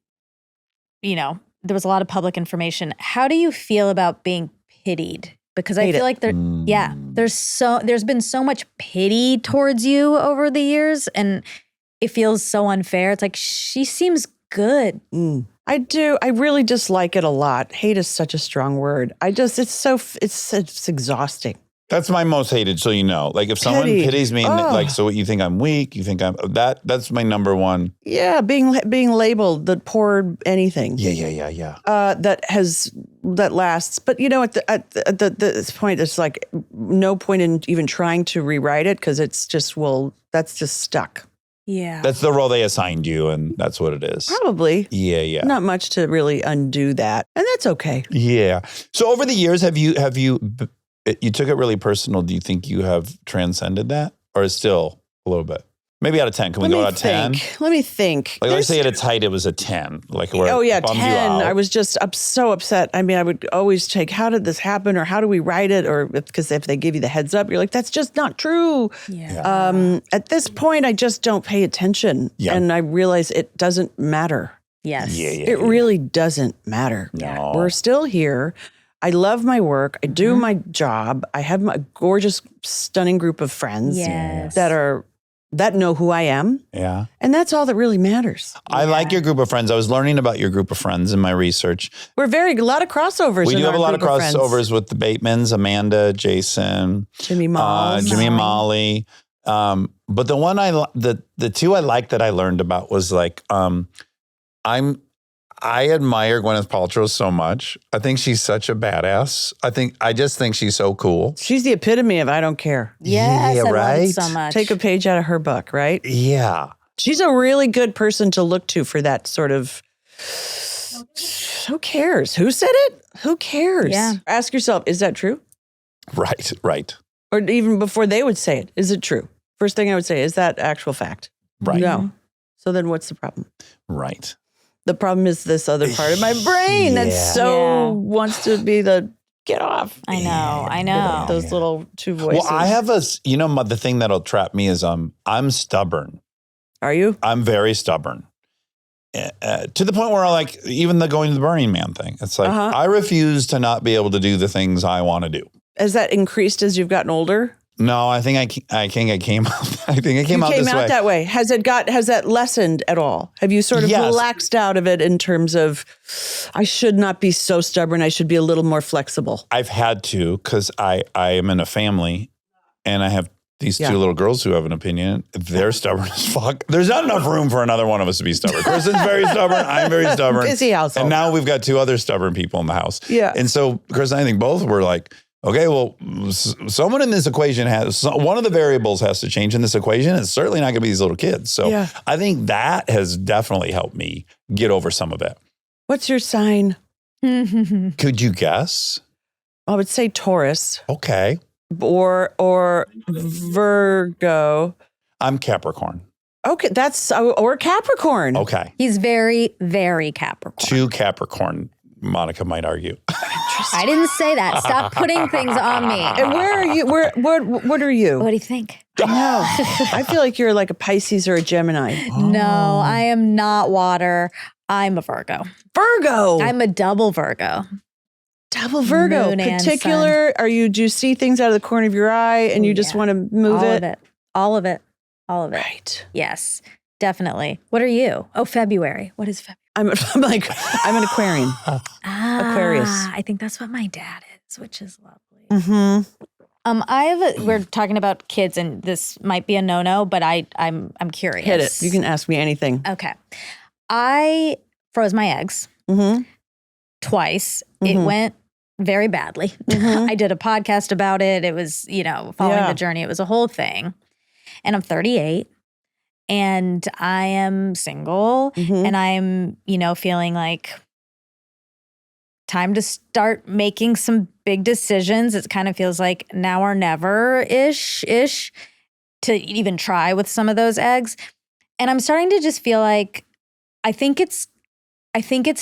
there was a lot of public information. How do you feel about being pitied? Because I feel like there's been so much pity towards you over the years, and it feels so unfair. It's like, she seems good. I do. I really dislike it a lot. Hate is such a strong word. It's exhausting. That's my most hated, so you know. Like if someone pities me, so what, you think I'm weak? You think I'm that's my number one. Yeah, being labeled the poor anything. Yeah. That lasts. But at this point, it's like no point in even trying to rewrite it because it's just that's just stuck. Yeah, that's the role they assigned you, and that's what it is. Probably. Yeah. Not much to really undo that, and that's okay. Yeah. So over the years, have you? You took it really personal. Do you think you have transcended that, or is still a little bit? Maybe out of 10. Can we go out of 10? Let me think. Let's say at its height, it was a 10. Where 10. I was just so upset. I would always take, how did this happen? Or how do we write it? Or because if they give you the heads up, you're like, that's just not true. Yeah. At this point, I just don't pay attention. Yeah. And I realize it doesn't matter. Yes. It really doesn't matter. No. We're still here. I love my work. I do my job. I have my gorgeous, stunning group of friends that know who I am. Yeah. And that's all that really matters. I like your group of friends. I was learning about your group of friends in my research. We're a lot of crossovers. We do have a lot of crossovers with the Batemans, Amanda, Jason, Jimmy Malls. Jimmy and Molly. But the one the two I liked that I learned about was like, I admire Gwyneth Paltrow so much. I think she's such a badass. I just think she's so cool. She's the epitome of I don't care. Yes, Yeah, I love right? it so much. Take a page out of her book, right? Yeah. She's a really good person to look to for that sort of, who cares? Who said it? Who cares? Yeah. Ask yourself, is that true? Right. Or even before they would say it, is it true? First thing I would say, is that actual fact? Right. No. So then what's the problem? Right. The problem is this other part of my brain that so Yeah. wants to be the get off. I know. Those little two voices. Well, I have the thing that'll trap me is I'm stubborn. Are you? I'm very stubborn. To the point where I like even the going to the Burning Man thing. It's like I refuse to not be able to do the things I want to do. Has that increased as you've gotten older? No, I think I came out. I think I came out this way. that way. Has that lessened at all? Have you sort of Yes. relaxed out of it in terms of, I should not be so stubborn. I should be a little more flexible. I've had to because I am in a family and I have these two little girls who have an opinion. They're stubborn as fuck. There's not enough room for another one of us to be stubborn. Kristen's very stubborn. I'm very stubborn. Busy household. And now we've got two other stubborn people in the house. Yeah. And so Kristen, I think both were like, okay, well, someone in this equation one of the variables has to change in this equation. It's certainly not going to be these little kids. So I think that has definitely helped me get over some of it. What's your sign? Could you guess? I would say Taurus Okay. or Virgo. I'm Capricorn. Okay, or Capricorn. Okay. He's very, very Capricorn. Two Capricorn, Monica might argue. I didn't say that. Stop putting things on me. And where are you? What are you? What do you think? No, I feel like you're like a Pisces or a Gemini. No, I am not water. I'm a Virgo. Virgo. I'm a double Virgo. Double Virgo. Moon and Particular. Do you see things out of the corner of your eye and you just want to move All it? of it. All of it. All of it. Right. Yes, definitely. What are you? Oh, February. What is February? I'm an Aquarian. Aquarius. I think that's what my dad is, which is lovely. Mm-hmm. We're talking about kids, and this might be a no-no, but I'm curious. Hit it. You can ask me anything. Okay. I froze my eggs twice. It went very badly. I did a podcast about it. It was, following the journey. It was a whole thing. And I'm 38 and I am single and I'm, feeling like time to start making some big decisions. It kind of feels like now or never-ish to even try with some of those eggs. And I'm starting to just feel like I think it's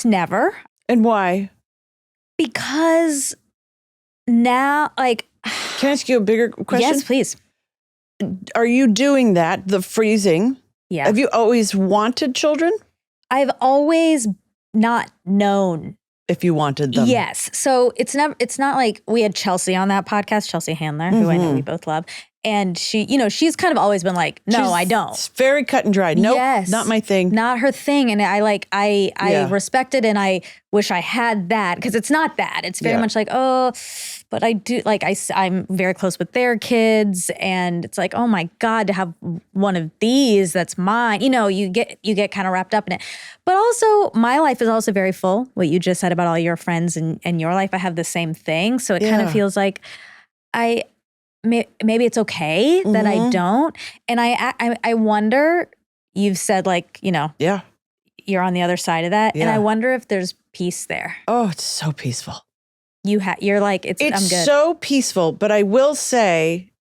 never. And why? Because now, like... Can I ask you a bigger question? Yes, please. Are you doing that, the freezing? Yeah. Have you always wanted children? I've always not known if you wanted them. Yes. So it's not like we had Chelsea on that podcast, Chelsea Handler, who I know we both love. And she, she's kind of always been like, no, I don't. It's very cut and dried. Nope, not my thing. Not her thing. And I respect it and I wish I had that because it's not that. It's very much like, oh, but I do, like I'm very close with their kids and it's like, oh my God, to have one of these that's mine, you get kind of wrapped up in it. But also my life is also very full. What you just said about all your friends and your life, I have the same thing. So it kind of feels like maybe it's okay that I don't. And I wonder, you've said like, you're on the other side of that. And I wonder if there's peace there. Oh, it's so peaceful. You're like, I'm good. It's so peaceful, but I will say,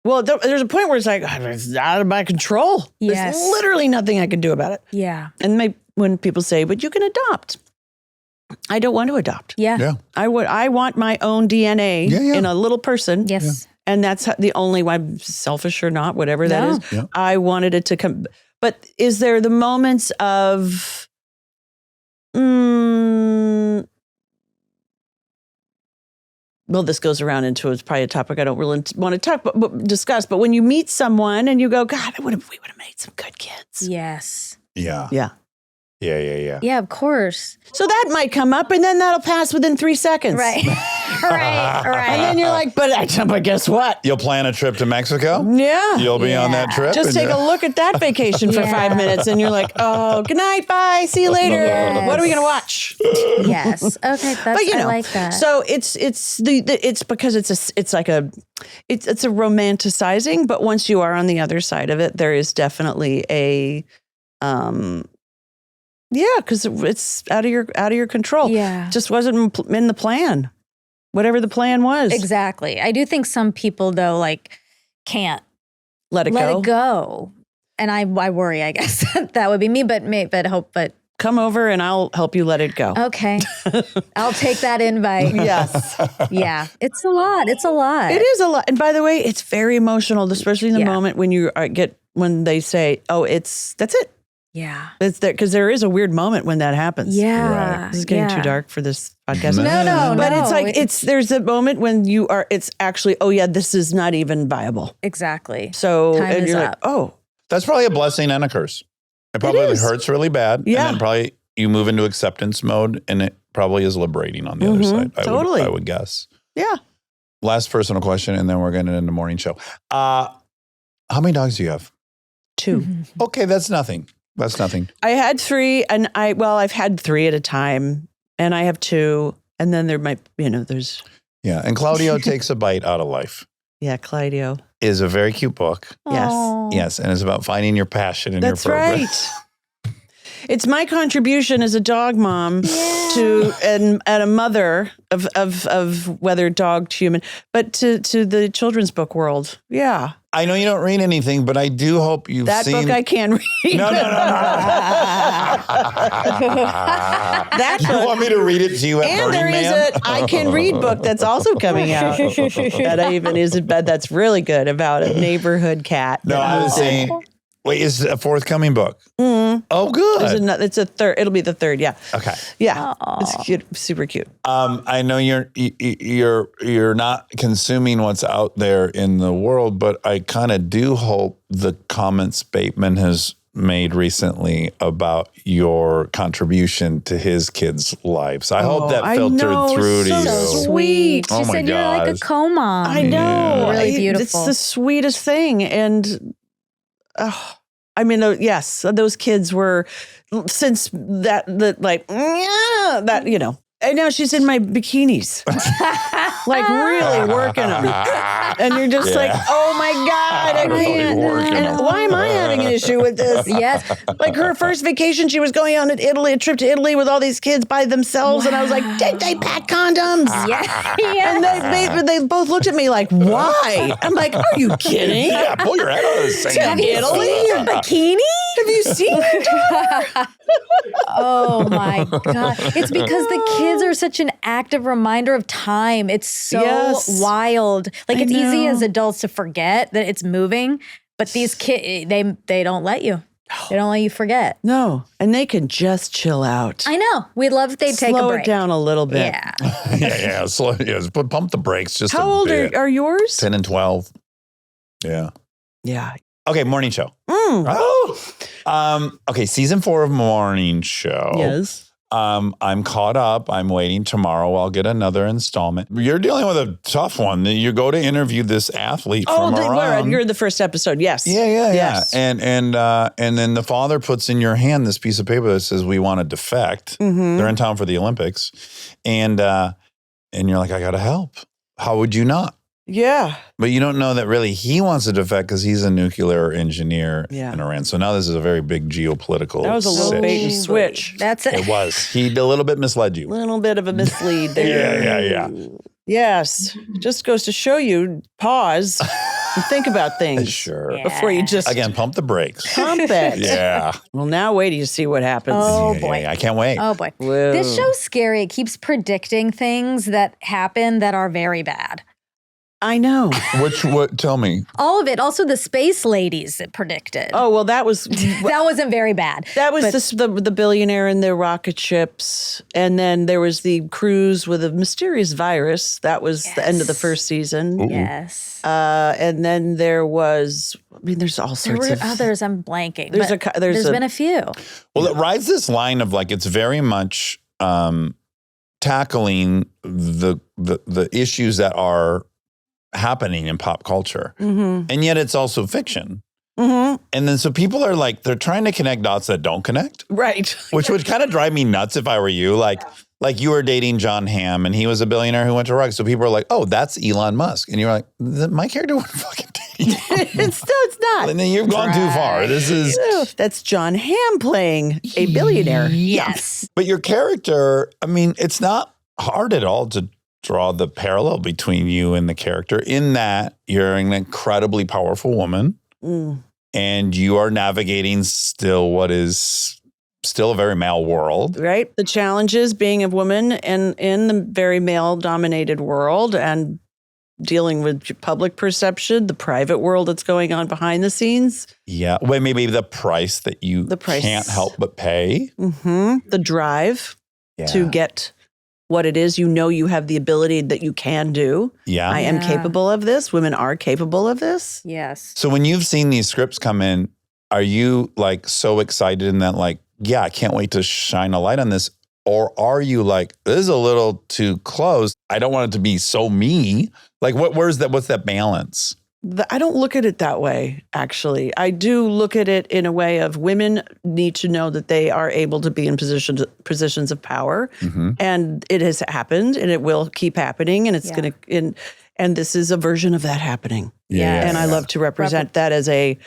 well, there's a point where it's like, it's out of my control. Yes. There's literally nothing I can do about it. Yeah. And when people say, but you can adopt. I don't want to adopt. Yeah. I want my own DNA in a little person. Yes. Yeah. And that's the only way, I'm selfish or not, whatever that is. Yeah. I wanted it to come. But is there the moments of, well, this goes around into, it's probably a topic I don't really want to discuss. But when you meet someone and you go, God, we would have made some good kids. Yes. Yeah. Yeah. Yeah. Yeah, of course. So that might come up, and then that'll pass within 3 seconds. Right. right. And then you're like, but guess what? You'll plan a trip to Mexico? Yeah. You'll be on that trip? Just take a look at that vacation for 5 minutes, and you're like, oh, good night, bye, see you later. Yes. What are we going to watch? Yes. Okay. That's, But I like that. So it's because it's a romanticizing, but once you are on the other side of it, there is definitely a because it's out of your control. Yeah. Just wasn't in the plan. Whatever the plan was. Exactly. I do think some people though can't Let it go. And I worry, I guess that would be me, but come over and I'll help you let it go. okay. I'll take that invite. Yes. Yeah. It's a lot. It It is a lot. And by the way, it's very emotional, especially in the moment when you when they say, oh, that's it. Yeah. It's there because there is a weird moment when that happens. Yeah. This is getting too dark for this podcast. No. But it's like there's a moment when it's actually, oh yeah, this is not even viable. Exactly. So Time and is you're up. like, oh. That's probably a blessing and a curse. It probably hurts really bad. Yeah. And then probably you move into acceptance mode and it probably is liberating on the other side. I would guess. Yeah. Last personal question and then we're going to end the morning show. How many dogs do you have? 2. Okay, that's nothing. That's nothing. I had 3 and I've had 3 at a time and I have 2 and then there might, there's. Yeah. And Clydeo Takes a Bite Out of Life. Yeah, Clydeo. Is a very cute book. Yes. Aww. Yes. And it's about finding your passion in your purpose. That's right. It's my contribution as a dog mom to and a mother of whether dog to human, but to the children's book world. Yeah. I know you don't read anything, but I do hope you've seen. That book I can read. No. That You book. want me to read it to you at And Burning there is Man? a I Can Read book that's also coming out. That's really good about a neighborhood cat. No, I was saying, wait, is it a forthcoming book? Mm. Oh, good. It's a third. It'll be the third. Yeah. Okay. Yeah. It's cute, super cute. I know you're not consuming what's out there in the world, but I kind of do hope the comments Bateman has made recently about your contribution to his kids' lives. I hope that filtered through to you. So sweet. Oh She my said you're like a gosh. co-mom. I know. Yeah. Really beautiful. It's the sweetest thing. And yes, those kids were since that and now she's in my bikinis, like really working them. And you're just like, oh my God, I Really can't. working And 'em. why am I having an issue with this? Yes. Like her first vacation, she was going on a trip to Italy with all these kids by themselves. And I was like, did they pack condoms? Yeah. And they both looked at me like, why? I'm like, are you kidding? Yeah, pull your head out of the sand. To Italy? Your bikini? Have you seen her? Oh my God. It's because the kids are such an active reminder of time. It's so wild. Like it's easy as adults to forget that it's moving, but these kids, they don't let you. They don't let you forget. No. And they can just chill out. I know. We'd love if they'd take a Slow break. it down a little bit. Yeah. Yeah. Slow, but pump the brakes just How a old bit. are yours? 10 and 12. Yeah. Yeah. Okay, morning show. Mm. Okay, season 4 of morning show. Yes. I'm caught up. I'm waiting. Tomorrow I'll get another installment. You're dealing with a tough one. You go to interview this athlete from around. You're in the first episode. Yes. Yeah. Yes. And then the father puts in your hand this piece of paper that says we want to defect. Mm-hmm. They're in town for the Olympics, and you're like, I got to help. How would you not? Yeah. But you don't know that really he wants to defect because he's a nuclear engineer in Iran. So now this is a very big geopolitical. That was a little bait and switch. That's it. It was. He a little bit misled you. A little bit of a mislead there. Yeah. Yes. Just goes to show you, pause and think about things. Sure. Yeah. Before you just Again, pump the brakes. pump it. Yeah. Well, now wait till you see what happens. Oh, Yeah, boy. I can't wait. Oh boy. Whoa. This show's scary. It keeps predicting things that happen that are very bad. I know. What? Tell me. All of it. Also, the space ladies it predicted. Oh, well, that was That wasn't very bad. that was the billionaire and the rocket ships. And then there was the cruise with a mysterious virus. That was the end of the first season. Yes. And then there was, there's all There sorts were of others. I'm blanking. There's but a- there's there's a- been a few. Well, it rides this line of like it's very much tackling the issues that are happening in pop culture, and yet it's also fiction. And then so people are like they're trying to connect dots that don't connect, right. which would kind of drive me nuts if I were you. Like you were dating John Hamm, and he was a billionaire who went to rug. So people are like, "Oh, that's Elon Musk," and you're like, "My character wouldn't fucking date Elon Musk." it's not. And then you've gone too far. This is. That's John Hamm playing a billionaire. Yes. But your character, I mean, it's not hard at all to draw the parallel between you and the character in that you're an incredibly powerful woman and you are navigating still what is still a very male world. Right. The challenges being a woman and in the very male dominated world and dealing with public perception, the private world that's going on behind the scenes. Yeah. Well, maybe the price that you can't help but pay. The drive to get what it is you have the ability that you can do. Yeah. I am capable of this. Women are capable of this. Yes. So when you've seen these scripts come in, are you like so excited in that like, yeah, I can't wait to shine a light on this? Or are you like, this is a little too close. I don't want it to be so me. Like what's that balance? I don't look at it that way, actually. I do look at it in a way of women need to know that they are able to be in positions of power. And it has happened and it will keep happening. And it's going to, and this is a version of that happening. And I love to represent that as an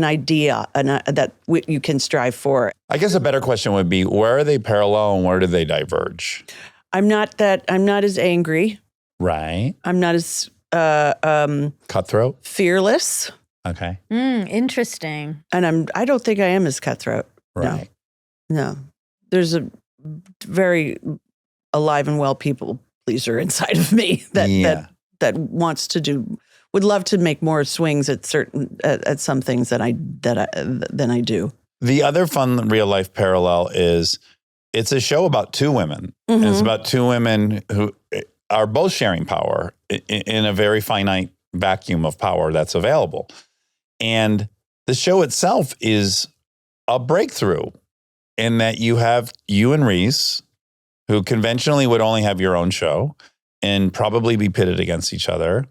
idea that you can strive for. I guess a better question would be, where are they parallel and where do they diverge? I'm not as angry. Right. I'm not as Cutthroat? fearless. Okay. Interesting. And I don't think I am as cutthroat. Right. No. There's a very alive and well people pleaser inside of me that wants to would love to make more swings at some things than I do. The other fun real life parallel is it's a show about two women. And it's about two women who are both sharing power in a very finite vacuum of power that's available. And the show itself is a breakthrough in that you have you and Reese, who conventionally would only have your own show and probably be pitted against each other,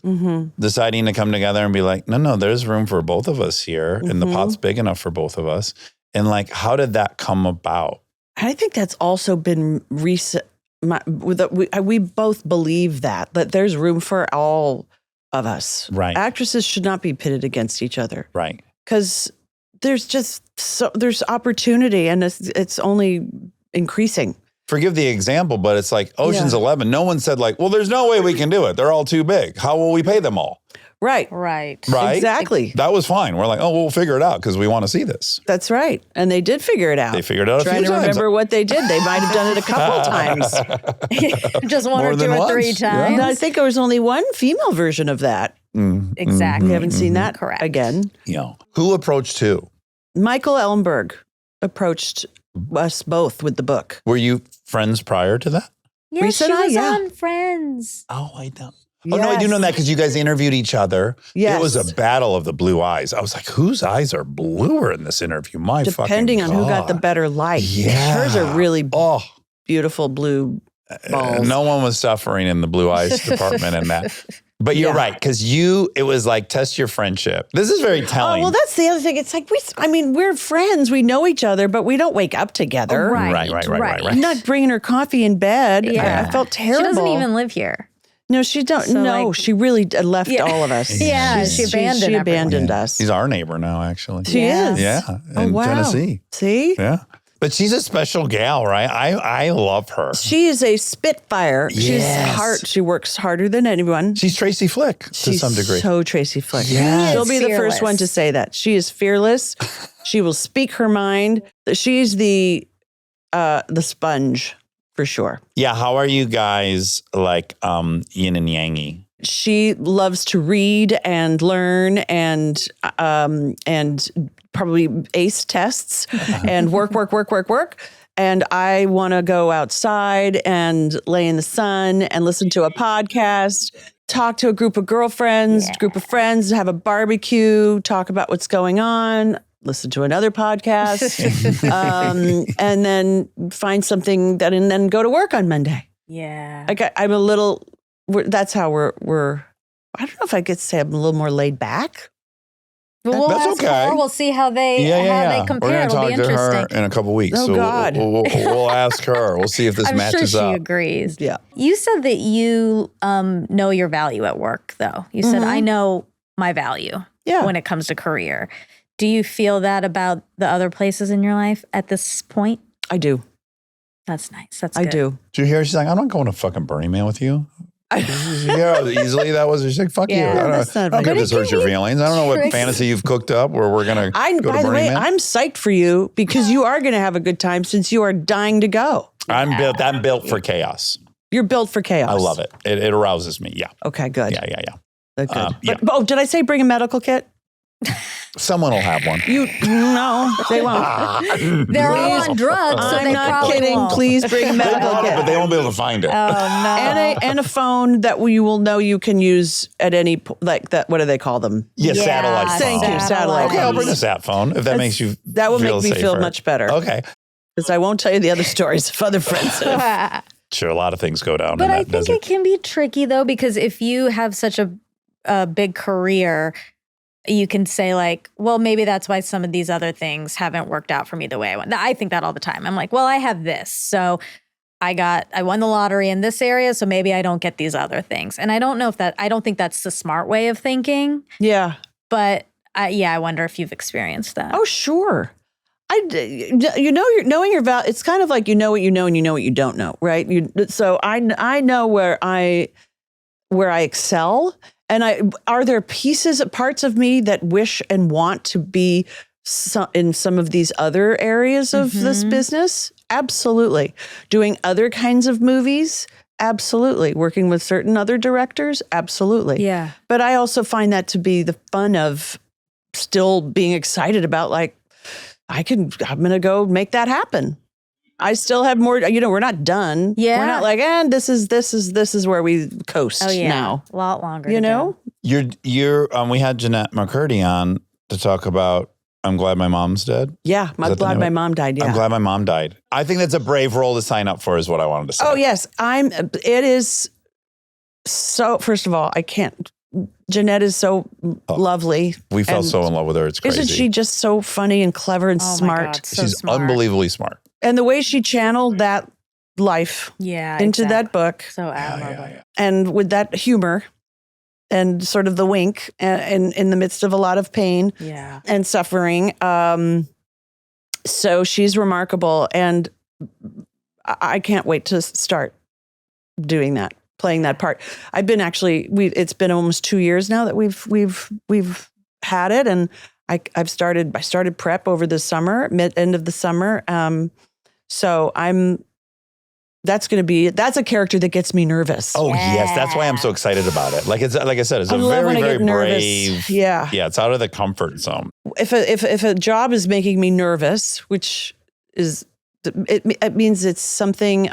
deciding to come together and be like, no, there's room for both of us here. And the pot's big enough for both of us. And like, how did that come about? I think that's also been recent. We both believe that there's room for all of us. Right. Actresses should not be pitted against each other. Right. Because there's there's opportunity and it's only increasing. Forgive the example, but it's like Ocean's 11. No one said like, well, there's no way we can do it. They're all too big. How will we pay them all? Right. Right. Exactly. That was fine. We're like, oh, we'll figure it out because we want to see this. That's right. And they did figure it out. They figured it out a few times. Trying to remember what they did. They might have done it a couple times. Just one More or than two or once. three Yeah. times. And I think there was only one female version of that. Exactly. We haven't seen that Correct. again. Who approached who? Michael Ellenberg approached us both with the book. Were you friends prior to that? Yeah, Reese she and I, was yeah. on Friends. Oh, I don't. Oh, no, I do know that because you guys interviewed each other. Yes. It was a battle of the blue eyes. I was like, whose eyes are bluer in this interview? My fucking Depending on who got the God. better light. Yeah. Hers are really Oh, beautiful blue balls. no one was suffering in the blue eyes department in that. But you're right, because it was like, test your friendship. This is very telling. Oh, well, that's the other thing. It's like, we're friends. We know each other, but we don't wake up together. Right. I'm not bringing her coffee in bed. Yeah. I felt terrible. She doesn't even live here. No, she don't. So, No, like- she really left all of us. Yeah, she abandoned abandoned everyone. us. She's our neighbor now, actually. She is. Yeah, in wow. Tennessee. See? Yeah. But she's a special gal, right? I love her. She is a spitfire. Yes. She's hard. She works harder than anyone. She's Tracy Flick to She's some degree. so Tracy Flick. Yes. She'll be the Fearless. first one to say that. She is fearless. She will speak her mind. She's the sponge for sure. Yeah, how are you guys like yin and yangy? she loves to read and learn and probably ace tests and work. And I want to go outside and lay in the sun and listen to a podcast, talk to a group of girlfriends, group of friends, have a barbecue, talk about what's going on, listen to another podcast, and then find something and then go to work on Monday. Yeah. I'm a little, that's how we're, I don't know if I could say I'm a little more laid back. We'll That's ask okay. her. We'll see how they compare. We're It'll going be to talk to her interesting. in a couple weeks. Oh, so God. We'll ask her. We'll see if this I'm matches sure she up. agrees. Yeah. You said that you know your value at work, though. You said, I know my value when it comes to career. Do you feel that about the other places in your life at this point? I do. That's nice. That's I good. do. Did you hear? She's like, I'm not going to fucking Burning Man with you. Yeah, easily that was. She's like, fuck you. I that's don't not care if right. this hurts your feelings. I don't know what tricky. fantasy you've cooked up where we're going to go to By the Burning way, Man. I'm psyched for you because you are going to have a good time since you are dying to go. I'm built for chaos. You're built for chaos. I love it. It arouses me. Yeah. Okay, good. Yeah. Good. Yeah. But, did I say bring a medical kit? Someone will have one. No, they won't. They're all on drugs, so I'm they not probably kidding. won't. Please bring a medical But kit. they won't be able to find it. Oh, no. And a phone that you will know you can use at any like that. What do they call them? Yeah, satellite phone. Thank you, satellite. Okay, I'll bring a phones. sat phone if that makes you That would make me feel safer. much better. Okay. Because I won't tell you the other stories of other friends. Sure, a lot of things go down But in I that think desert. it can be tricky, though, because if you have such a big career, you can say like, well, maybe that's why some of these other things haven't worked out for me the way I want. I think that all the time. I'm like, well, I have this. So I won the lottery in this area, so maybe I don't get these other things. And I don't know I don't think that's the smart way of thinking. Yeah. But I wonder if you've experienced that. Oh, sure. Knowing your value, it's kind of like you know what you know and you know what you don't know, right? So I know where I excel, and are there parts of me that wish and want to be in some of these other areas of this business? Absolutely. Doing other kinds of movies? Absolutely. Working with certain other directors? Absolutely. Yeah. But I also find that to be the fun of still being excited about like, I'm going to go make that happen. I still have more, we're not done. Yeah. We're not like, and this is where we coast now. A lot longer. You know? We had Jeanette McCurdy on to talk about I'm glad my mom's dead. Yeah. I'm glad my mom died. Yeah. I'm glad my mom died. I think that's a brave role to sign up for is what I wanted to say. Oh, yes. It is so, first of all, I can't. Jeanette is so lovely. We fell and so in love with her. It's crazy. Isn't she just so funny and clever and Oh my smart? God, so She's smart. unbelievably smart. And the way she channeled that life into that book, So admirable. and with that humor and sort of the wink and in the midst of a lot of pain Yeah. and suffering. So she's remarkable. And I can't wait to start doing that, playing that part. I've been it's been almost 2 years now that we've had it. And I started prep over the summer, end of the summer. So that's a character that gets me nervous. Oh, yes. That's why I'm so excited about it. Like I said, it's a I love very, when I very get nervous. brave. Yeah. Yeah. It's out of the comfort zone. If a job is making me nervous, which is, it means it's something,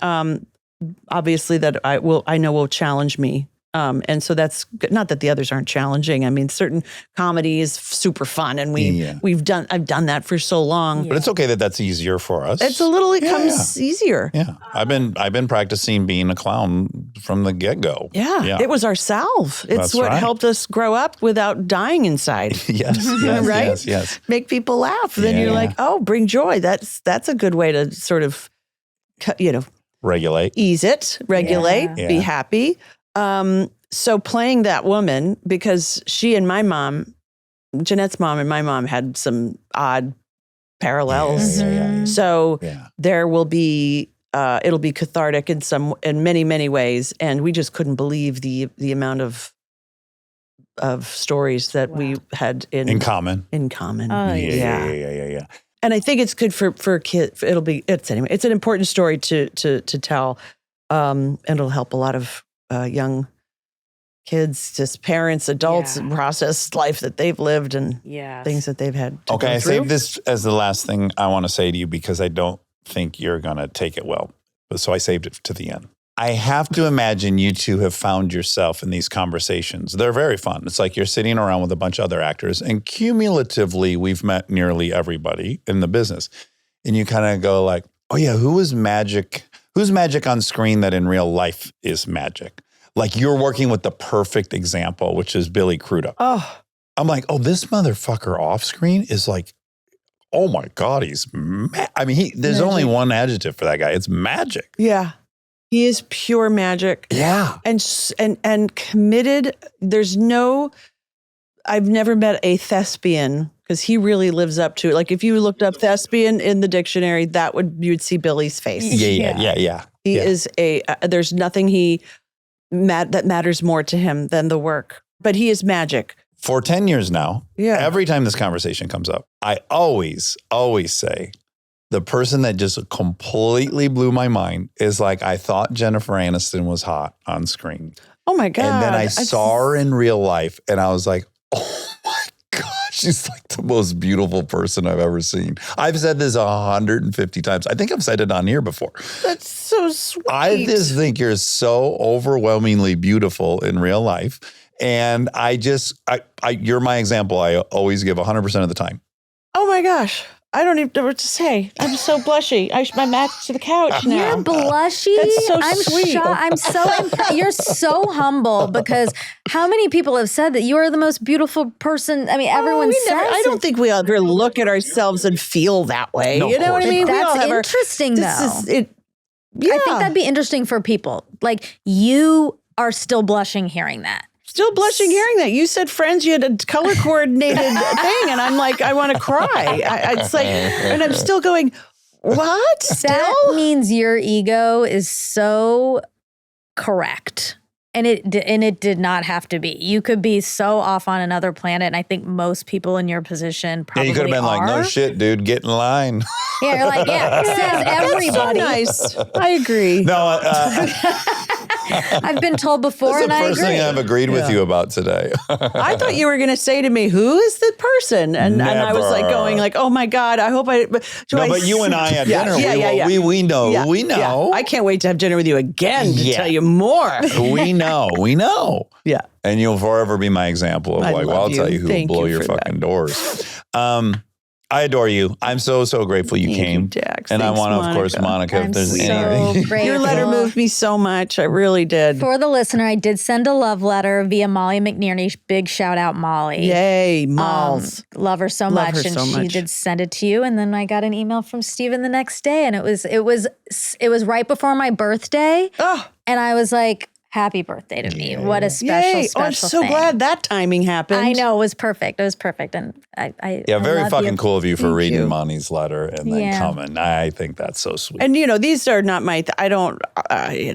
obviously that I know will challenge me. And so that's good. Not that the others aren't challenging. I mean, certain comedy is super fun, and I've done that for so long. But it's okay that that's easier for us. It comes easier. Yeah. I've been practicing being a clown from the get-go. Yeah. It was our salve. It's That's what right. helped us grow up without dying inside. Yes. Right? Yes. Make people laugh. Then you're like, oh, bring joy. That's a good way to sort of, Regulate. ease it, regulate, Yeah. be happy. So playing that woman, because she and my mom, Jeanette's mom and my mom had some odd parallels. Yeah. So Yeah. there will be, it'll be cathartic in many, many ways. And we just couldn't believe the amount of stories that we had In common. in common. Oh, Yeah. And I think it's good for kids. It's an important story to tell. And it'll help a lot of young kids, just parents, adults, process life that they've lived and things that they've had to Okay, go I through. saved this as the last thing I want to say to you because I don't think you're going to take it well. So I saved it to the end. I have to imagine you two have found yourself in these conversations. They're very fun. It's like you're sitting around with a bunch of other actors, and cumulatively, we've met nearly everybody in the business. And you kind of go like, oh yeah, who's magic on screen that in real life is magic? Like you're working with the perfect example, which is Billy Crudup. Oh, I'm like, oh, this motherfucker off screen is like, oh my God, he's I mean, there's only one adjective for that guy. It's magic. yeah. He is pure magic. Yeah. And committed. I've never met a thespian because he really lives up to it. Like if you looked up thespian in the dictionary, you would see Billy's face. Yeah. He is there's nothing that matters more to him than the work, but he is magic. For 10 years now, Yeah. every time this conversation comes up, I always say the person that just completely blew my mind is like, I thought Jennifer Aniston was hot on screen. Oh my God. And then I saw her in real life and I was like, oh my God, she's like the most beautiful person I've ever seen. I've said this 150 times. I think I've said it on here before. That's so sweet. I just think you're so overwhelmingly beautiful in real life. And you're my example. I always give 100% of the time. Oh my gosh. I don't even know what to say. I'm so blushy. I'm back to the couch now. You're blushy. That's so I'm sweet. I'm so impressed. You're so humble because how many people have said that you are the most beautiful person? I mean, everyone says I don't think we ever look at ourselves and feel that way. No, You know what I mean? We all That's have interesting, though. I think that'd be interesting for people. Like you are still blushing hearing that. Still blushing hearing that. You said Friends, you had a color coordinated thing, and I'm like, I want to cry. It's like, and I'm still going, what? That means your ego is so correct. And it did not have to be. You could be so off on another planet, and I think most people in your position probably You could have been like, no shit, dude, get in line. Yeah, you're like, says everybody. That's so nice. I agree. No, I've been told before, that's and the I first agree. thing I've agreed with you about today. I thought you were going to say to me, who is the person? And I was like going like, oh my God, I hope but you and I at dinner, Yeah. we know. Yeah, We know. yeah. I can't wait to have dinner with you again to tell you more. We know. Yeah. And you'll forever be my example of I like, well, love I'll tell you. you who Thank will blow you your for fucking doors. I adore you. I'm so grateful you Thank came. you, Dax. And Thanks, I want to, of course, Monica, if I'm there's so anything. grateful. Your letter moved me so much. I really did. For the listener, I did send a love letter via Molly McNearney. Big shout out, Molly. Yay, Malls. Love her so Love much, her and so she much. did send it to you. And then I got an email from Steven the next day, and it was right before my birthday, Oh, and I was like, "Happy birthday to me! What a special, yay. special I'm so thing. glad that timing happened. I know it was perfect. It was perfect, and I Yeah, very love fucking you. cool of you for Thank reading you. Monty's letter and then Yeah. coming. I think that's so sweet. And these are not my, I don't, You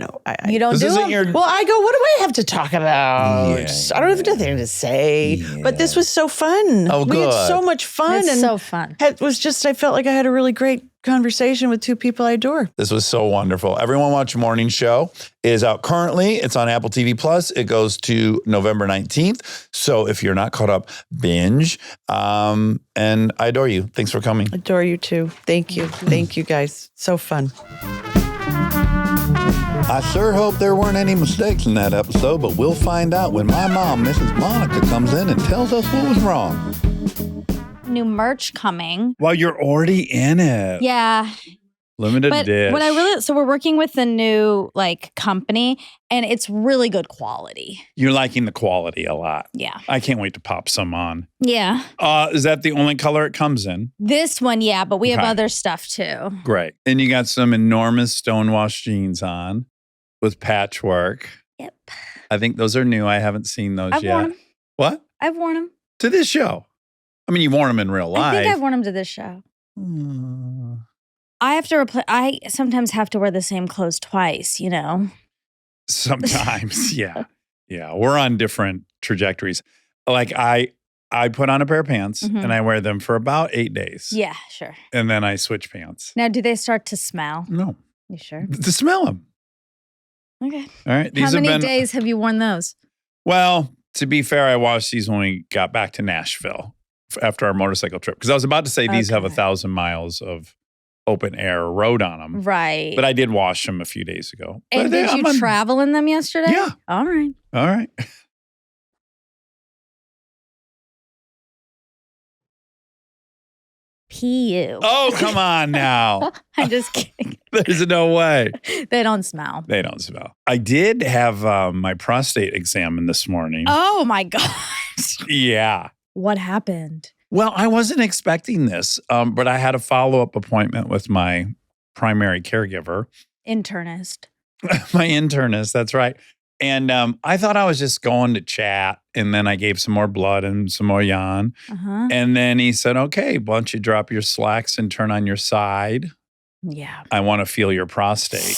don't This do isn't them. your. well, I go, what do I have to talk about? Yeah, I don't have anything to say, but this was so fun. Oh, We had good. so much fun. It's and so fun. It was just, I felt like I had a really great conversation with two people I adore. This was so wonderful. Everyone watch Morning Show. It is out currently. It's on Apple TV Plus. It goes to November 19th. So if you're not caught up, binge. And I adore you. Thanks for coming. Adore you too. Thank you. Thank you guys. So fun. I sure hope there weren't any mistakes in that episode, but we'll find out when my mom, Mrs. Monica, comes in and tells us what was wrong. New merch coming. Well, you're already in it. Yeah. Limited But dish. so we're working with the new company, and it's really good quality. You're liking the quality a lot. Yeah. I can't wait to pop some on. Yeah. Is that the only color it comes in? This one, yeah, but we have Okay. other stuff too. Great. And you got some enormous stonewashed jeans on with patchwork. Yep. I think those are new. I haven't seen those I've yet. worn them. What? I've worn them. To this show. I mean, you've worn them in real life. I think I've worn them to this show. Hmm. I have to I sometimes have to wear the same clothes twice, Sometimes, yeah. Yeah, we're on different trajectories. Like I put on a pair of pants Mhm. and I wear them for about 8 days. Yeah, sure. And then I switch pants. Now, do they start to smell? No, You sure? to smell them. Okay. All right. These How many have been days have you worn those? Well, to be fair, I watched these when we got back to Nashville after our motorcycle trip. Because I was about to say these have 1,000 miles of open air road on them. Right. But I did wash them a few days ago. And did you travel in them yesterday? Yeah. All right. All right. P.U. Oh, come on now. I'm just kidding. There's no way. They don't smell. They don't smell. I did have my prostate examined this morning. Oh, my gosh. Yeah. What happened? Well, I wasn't expecting this, but I had a follow-up appointment with my primary caregiver. Internist. My internist, that's right. And I thought I was just going to chat, and then I gave some more blood and some more yarn. Uh-huh. And then he said, okay, why don't you drop your slacks and turn on your side? Yeah. I want to feel your prostate.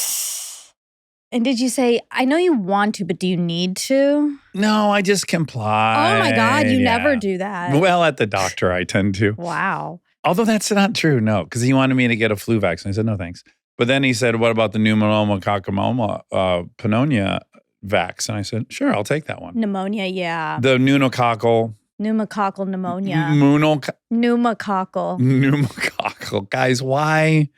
And did you say, I know you want to, but do you need to? No, I just comply. Oh my God, you never do that. Well, at the doctor, I tend to. Wow. Although that's not true, no, because he wanted me to get a flu vaccine. I said, no, thanks. But then he said, what about the pneumonia vax? And I said, sure, I'll take that one. Pneumonia, yeah. The pneumococcal. Pneumococcal pneumonia. Pneumococcal. Pneumococcal. Guys, why?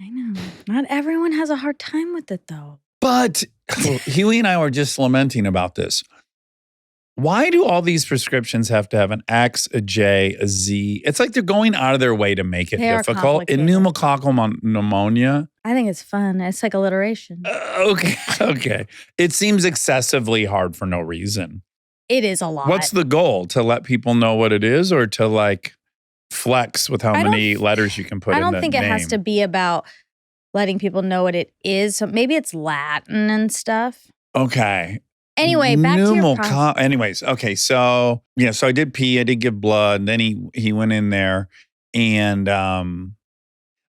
I know. Not everyone has a hard time with it, though. But Huey and I were just lamenting about this. Why do all these prescriptions have to have an X, a J, a Z? It's like they're going out of their way to make it difficult. In pneumococcal pneumonia. I think it's fun. It's like alliteration. Okay. It seems excessively hard for no reason. It is a lot. What's the goal? To let people know what it is, or to like flex with how many letters you can put in the name? I don't think it has to be about letting people know what it is. So maybe it's Latin and stuff. Okay. Anyway, back to your process. Anyways, okay. So, yeah, so I did pee. I did give blood. Then he went in there. And, I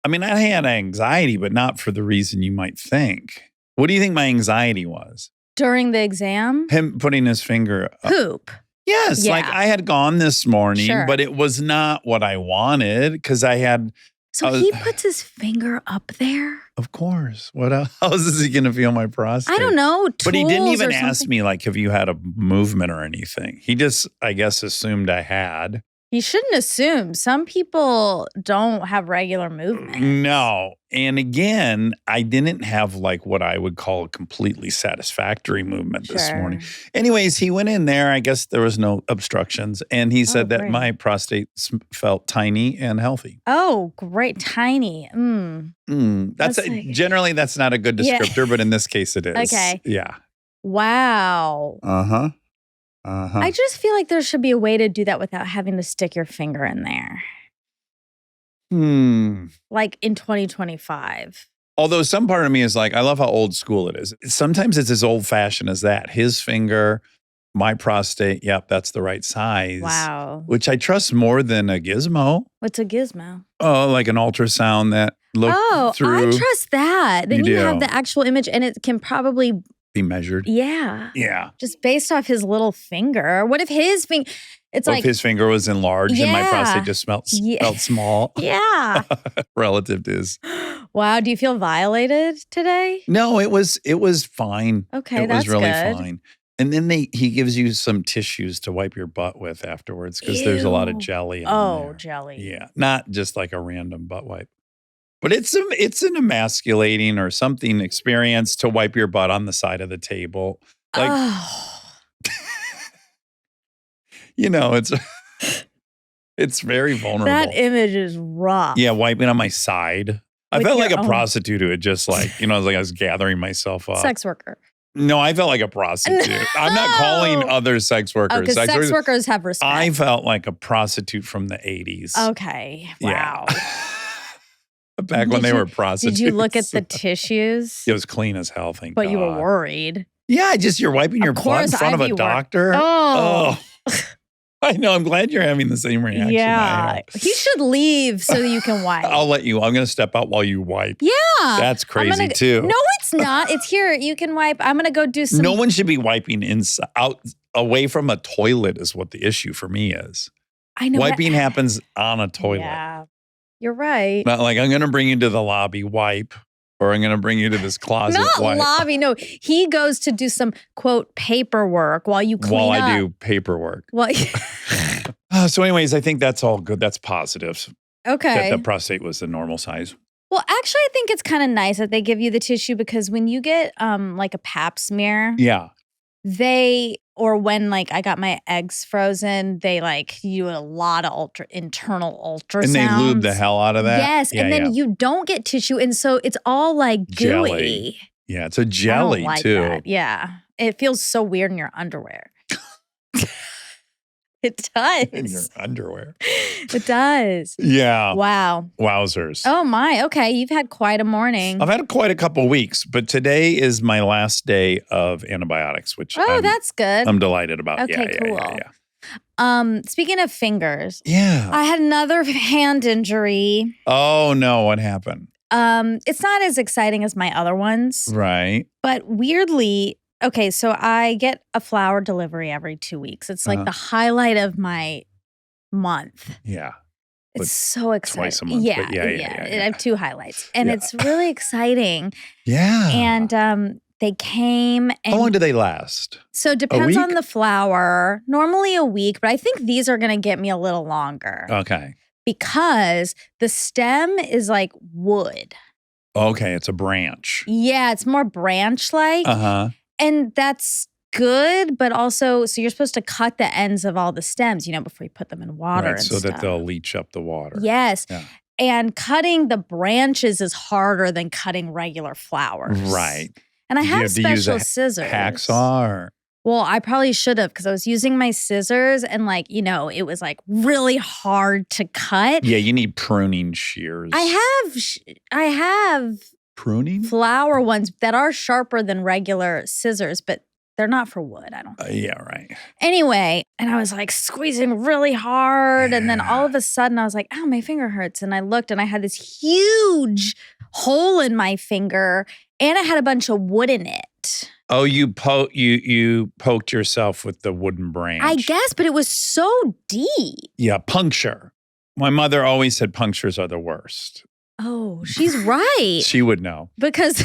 mean, I had anxiety, but not for the reason you might think. What do you think my anxiety was? During the exam? Him putting his finger up. Poop. Yes. Yeah. Like I had gone this morning, but it was not what I wanted because I had. So he puts his finger up there? Of course. What else? How is he going to feel my prostate? I don't know. But he didn't even ask me, like, have you had a movement or anything? He just, I guess, assumed I had. You shouldn't assume. Some people don't have regular movement. No. And again, I didn't have like what I would call a completely satisfactory movement this morning. Anyways, he went in there. I guess there was no obstructions. And he said that my prostate felt tiny and healthy. Oh, great. Tiny. Generally, that's not a good descriptor, but in this case it is. Okay. Yeah. Wow. Uh-huh. I just feel like there should be a way to do that without having to stick your finger in there. Like in 2025. Although some part of me is like, I love how old school it is. Sometimes it's as old fashioned as that. His finger, my prostate, yep, that's the right size. Wow. Which I trust more than a gizmo. What's a gizmo? Oh, like an ultrasound that looks through. I trust that. Then you have do. the actual image and it can probably be measured. Yeah. Yeah. Just based off his little finger. What if his finger, it's like. If his finger was enlarged and my prostate just felt small. Yeah. Relative to his. Wow. Do you feel violated today? No, it was fine. Okay, it that's was really good. fine. And then he gives you some tissues to wipe your butt with afterwards because there's a lot of jelly in there. Jelly. Yeah. Not just like a random butt wipe. But it's an emasculating or something experience to wipe your butt on the side of the table. Like, it's very vulnerable. That image is rough. Yeah, wiping on my side. I felt like a prostitute who had just like, like I was gathering myself up. Sex worker. No, I felt like a prostitute. No. I'm not calling other sex workers. Because sex workers have respect. I felt like a prostitute from the 80s. Okay. Wow. Yeah. Back when they were prostitutes. Did you look at the tissues? It was clean as hell, thank God. But you were worried. Yeah, you're wiping your butt in front of a doctor. Oh. I know. I'm glad you're having the same reaction. Yeah. He should leave so that you can wipe. I'll let you. I'm going to step out while you wipe. Yeah. That's crazy too. No, it's not. It's here. You can wipe. I'm going to go do some. No one should be wiping out away from a toilet is what the issue for me is. I know. Wiping happens on a toilet. Yeah. You're right. Not like I'm going to bring you to the lobby, wipe, or I'm going to bring you to this closet. Not lobby. No, he goes to do some, quote, paperwork while you clean While up. I do paperwork. Well, So anyways, I think that's all good. That's positive. okay. That the prostate was the normal size. Well, actually, I think it's kind of nice that they give you the tissue because when you get like a pap smear, Yeah. or when like I got my eggs frozen, they like do a lot of internal ultrasounds. And they lube the hell out of that? Yes, and then you don't get tissue, and so it's all like gooey. Jelly. Yeah, it's a jelly I don't like too. that. Yeah, it feels so weird in your underwear. It does. In your underwear. It does. Yeah. Wow. Wowzers. Oh my. Okay, you've had quite a morning. I've had quite a couple weeks, but today is my last day of antibiotics, which That's good. I'm delighted about. Okay, Yeah. cool. Speaking of fingers, Yeah. I had another hand injury. Oh no, what happened? It's not as exciting as my other ones, Right. but weirdly, okay, so I get a flower delivery every 2 weeks. It's like the highlight of my month. Yeah. It's so exciting. Twice a month, Yeah, but yeah. I have 2 highlights, and Yeah. it's really exciting. Yeah. And they came. And how long do they last? So it depends on week? the flower. Normally a week, but I think these are going to get me a little longer Okay. because the stem is like wood. Okay, it's a branch. Yeah, it's more branch-like. Uh-huh. And that's good, but also, so you're supposed to cut the ends of all the stems, before you put them in water Right, and so stuff. that they'll leach up the water. Yes. Yeah. And cutting the branches is harder than cutting regular flowers. Right. And I Did you have have to use special a scissors. Hacksaw or? Well, I probably should have because I was using my scissors and it was like really hard to cut. Yeah, you need pruning shears. I have pruning? flower ones that are sharper than regular scissors, but they're not for wood, I don't think. Yeah, right. Anyway, and I was like squeezing really hard. And then all of a sudden I was like, oh, my finger hurts. And I looked and I had this huge hole in my finger and I had a bunch of wood in it. Oh, you poked yourself with the wooden branch. I guess, but it was so deep. Yeah, puncture. My mother always said punctures are the worst. Oh, she's right. She would know. Because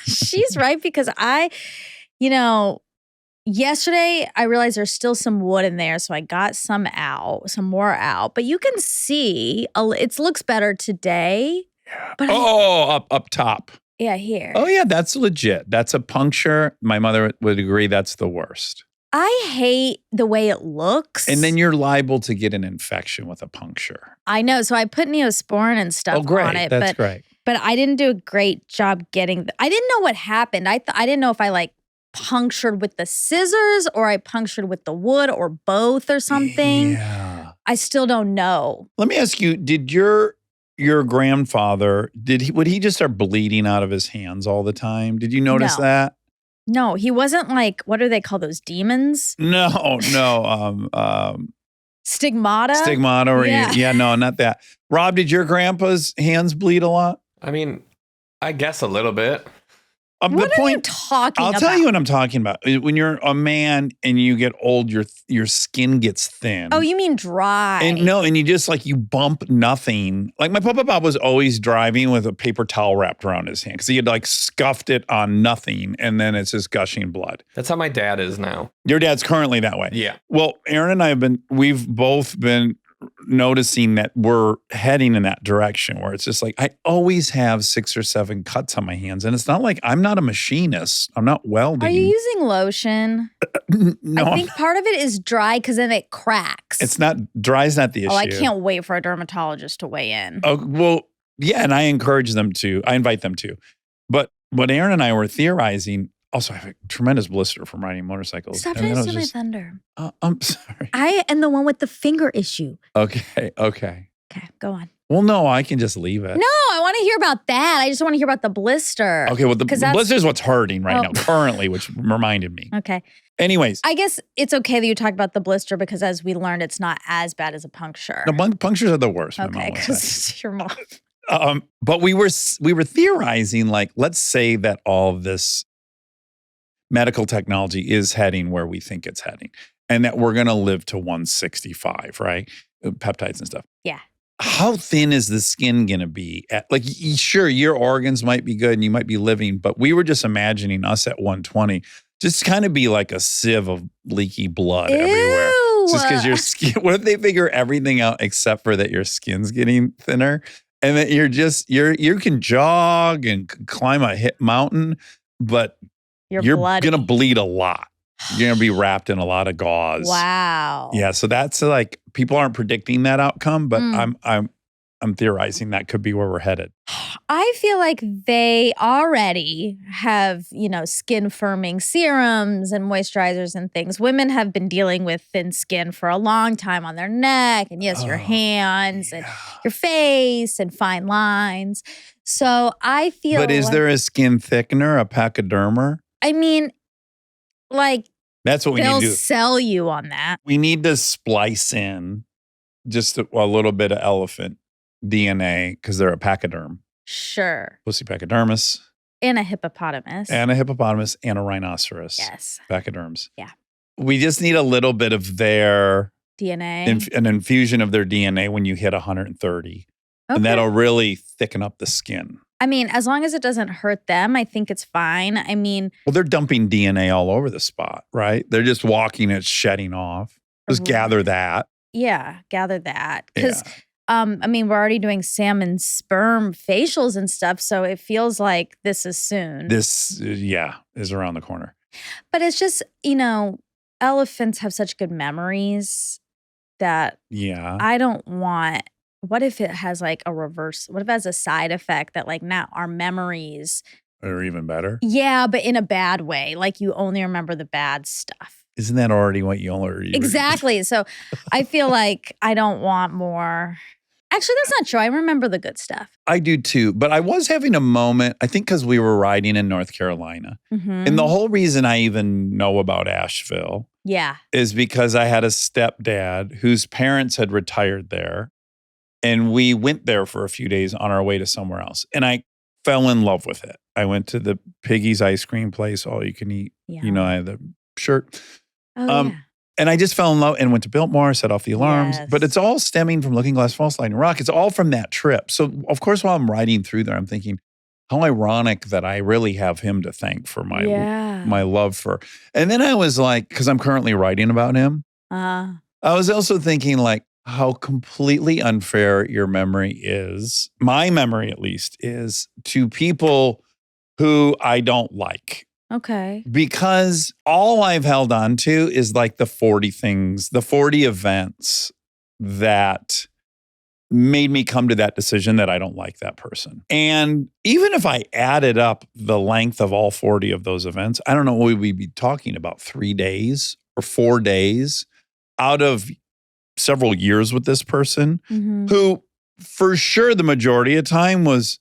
she's right because yesterday I realized there's still some wood in there. So I got some more out. But you can see it looks better today. Yeah. But up top. Yeah, here. Oh, yeah, that's legit. That's a puncture. My mother would agree that's the worst. I hate the way it looks. And then you're liable to get an infection with a puncture. I know. So I put Neosporin and stuff on it. That's great. But I didn't do a great job getting I didn't know what happened. I didn't know if I punctured with the scissors or I punctured with the wood or both or something. Yeah. I still don't know. Let me ask you, did your grandfather, would he just start bleeding out of his hands all the time? Did you notice No. that? No, he wasn't what do they call those demons? No. Stigmata? Stigmata or Yeah. no, not that. Rob, did your grandpa's hands bleed a lot? I mean, I guess a little bit. What are you talking I'll about? tell you what I'm talking about. When you're a man and you get old, your skin gets thin. Oh, you mean dry. And you just you bump nothing. Like my Papa Bob was always driving with a paper towel wrapped around his hand because he had scuffed it on nothing and then it's just gushing blood. That's how my dad is now. Your dad's currently that way. Yeah. Well, Aaron and we've both been noticing that we're heading in that direction where it's just I always have 6 or 7 cuts on my hands. And it's not I'm not a machinist. I'm not welding. Are you using lotion? No, I think part of it is dry because then it cracks. it's not, dry's not the issue. Oh, I can't wait for a dermatologist to weigh in. Oh, well, yeah. And I encourage them to, I invite them to. But what Aaron and I were theorizing, also I have a tremendous blister from riding motorcycles. Stop And trying then to I steal was my thunder. I'm sorry. I am the one with the finger issue. Okay. Okay, go on. Well, no, I can just leave it. No, I want to hear about that. I just want to hear about the blister. Okay, well, the 'Cause that's- blister is what's hurting right Oh. now, currently, which reminded me. Okay. Anyways, I guess it's okay that you talk about the blister because as we learned, it's not as bad as a puncture. no, punctures are the worst. my Okay, mom would say. because your mom. But we were theorizing, let's say that all of this medical technology is heading where we think it's heading, and that we're going to live to 165, right? Peptides and stuff. Yeah. how thin is the skin going to be? Sure, your organs might be good and you might be living, but we were just imagining us at 120, just kind of be like a sieve of leaky blood everywhere. Just because your skin, what if they figure everything out except for that your skin's getting thinner and that you can jog and climb a mountain, but you're going to bleed a lot. You're going to be wrapped in a lot of gauze. Wow. Yeah. So that's like, people aren't predicting that outcome, but I'm theorizing that could be where we're headed. I feel like they already have, skin firming serums and moisturizers and things. Women have been dealing with thin skin for a long time on their neck and your hands and your face and fine lines. So I feel But is there a skin thickener, a pachyderma? I mean, that's what we need they'll to do. sell you on that. We need to splice in just a little bit of elephant DNA because they're a pachyderm. Sure. Pussy pachydermis. And a hippopotamus. And a hippopotamus and a rhinoceros. Yes. Pachyderms. Yeah. We just need a little bit of their DNA. An infusion of their DNA when you hit 130. Okay. And that'll really thicken up the skin. I mean, as long as it doesn't hurt them, I think it's fine. I mean, well, they're dumping DNA all over the spot, right? They're just walking it, shedding off. Just gather that. Yeah, gather that. Because, we're already doing salmon sperm facials and stuff, so it feels like this is soon. This, is around the corner. But it's just, elephants have such good memories that I don't want. What if it has like a reverse? What if it has a side effect that now our memories are even better? Yeah, but in a bad way. Like you only remember the bad stuff. Isn't that already what you only Exactly. So I feel like I don't want more. Actually, that's not true. I remember the good stuff. I do too. But I was having a moment, I think because we were riding in North Carolina. Mm-hmm. And the whole reason I even know about Asheville is because I had a stepdad whose parents had retired there. And we went there for a few days on our way to somewhere else. And I fell in love with it. I went to the Piggy's ice cream place, all you can eat. Yeah. I had the shirt. Oh, And I just fell in love and went to Biltmore, set off the alarms. Yes. But it's all stemming from Looking Glass Falls, Sliding Rock. It's all from that trip. So, of course, while I'm riding through there, I'm thinking, how ironic that I really have him to thank for my love for. And then I was like, because I'm currently writing about him. I was also thinking how completely unfair your memory is. My memory, at least, is to people who I don't like. Okay. Because all I've held on to is the 40 things, the 40 events that made me come to that decision that I don't like that person. And even if I added up the length of all 40 of those events, I don't know what we'd be talking about, 3 days or 4 days out of several years with this person who for sure the majority of time was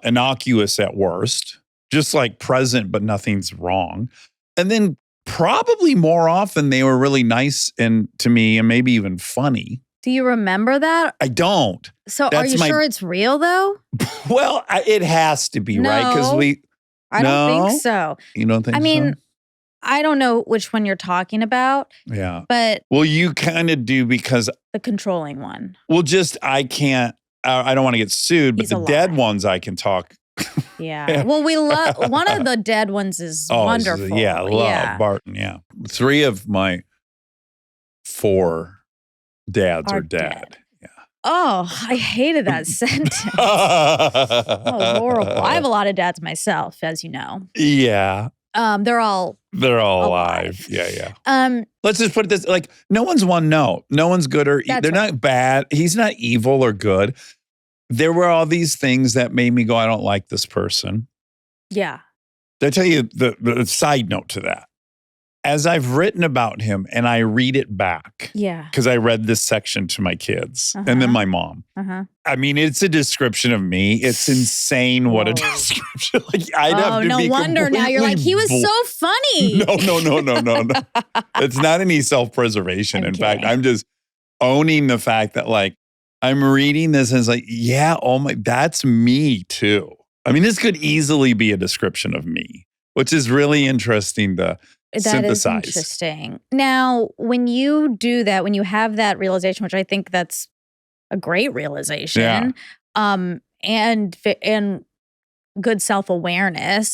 innocuous at worst, just present, but nothing's wrong. And then probably more often they were really nice to me and maybe even funny. Do you remember that? I don't. So are you sure it's real though? Well, it has to be, right? Because I don't think so. You don't think so? I mean, I don't know which one you're talking about. Yeah. But well, you kind of do because the controlling one. Well, I can't. I don't want to get sued, but the dead ones I can talk. Yeah. Well, we love one of the dead ones is wonderful. Love Barton. Yeah. 3 of my 4 dads are dead. Yeah. Oh, I hated that sentence. Oh, horrible. I have a lot of dads myself, as you know. Yeah. They're all alive. Yeah. Let's just put it this, no one's one note. No one's good or they're not bad. He's not evil or good. There were all these things that made me go, I don't like this person. Yeah. Did I tell you the side note to that? As I've written about him and I read it back. Yeah. Because I read this section to my kids and then my mom. I mean, it's a description of me. It's insane what a description. I'd have to no be wonder now you're like, he was so funny. No. It's not any self-preservation. In fact, I'm just owning the fact that I'm reading this and it's that's me too. I mean, this could easily be a description of me, which is really interesting to synthesize. That is interesting. Now, when you do that, when you have that realization, which I think that's a great realization. Yeah. And good self-awareness.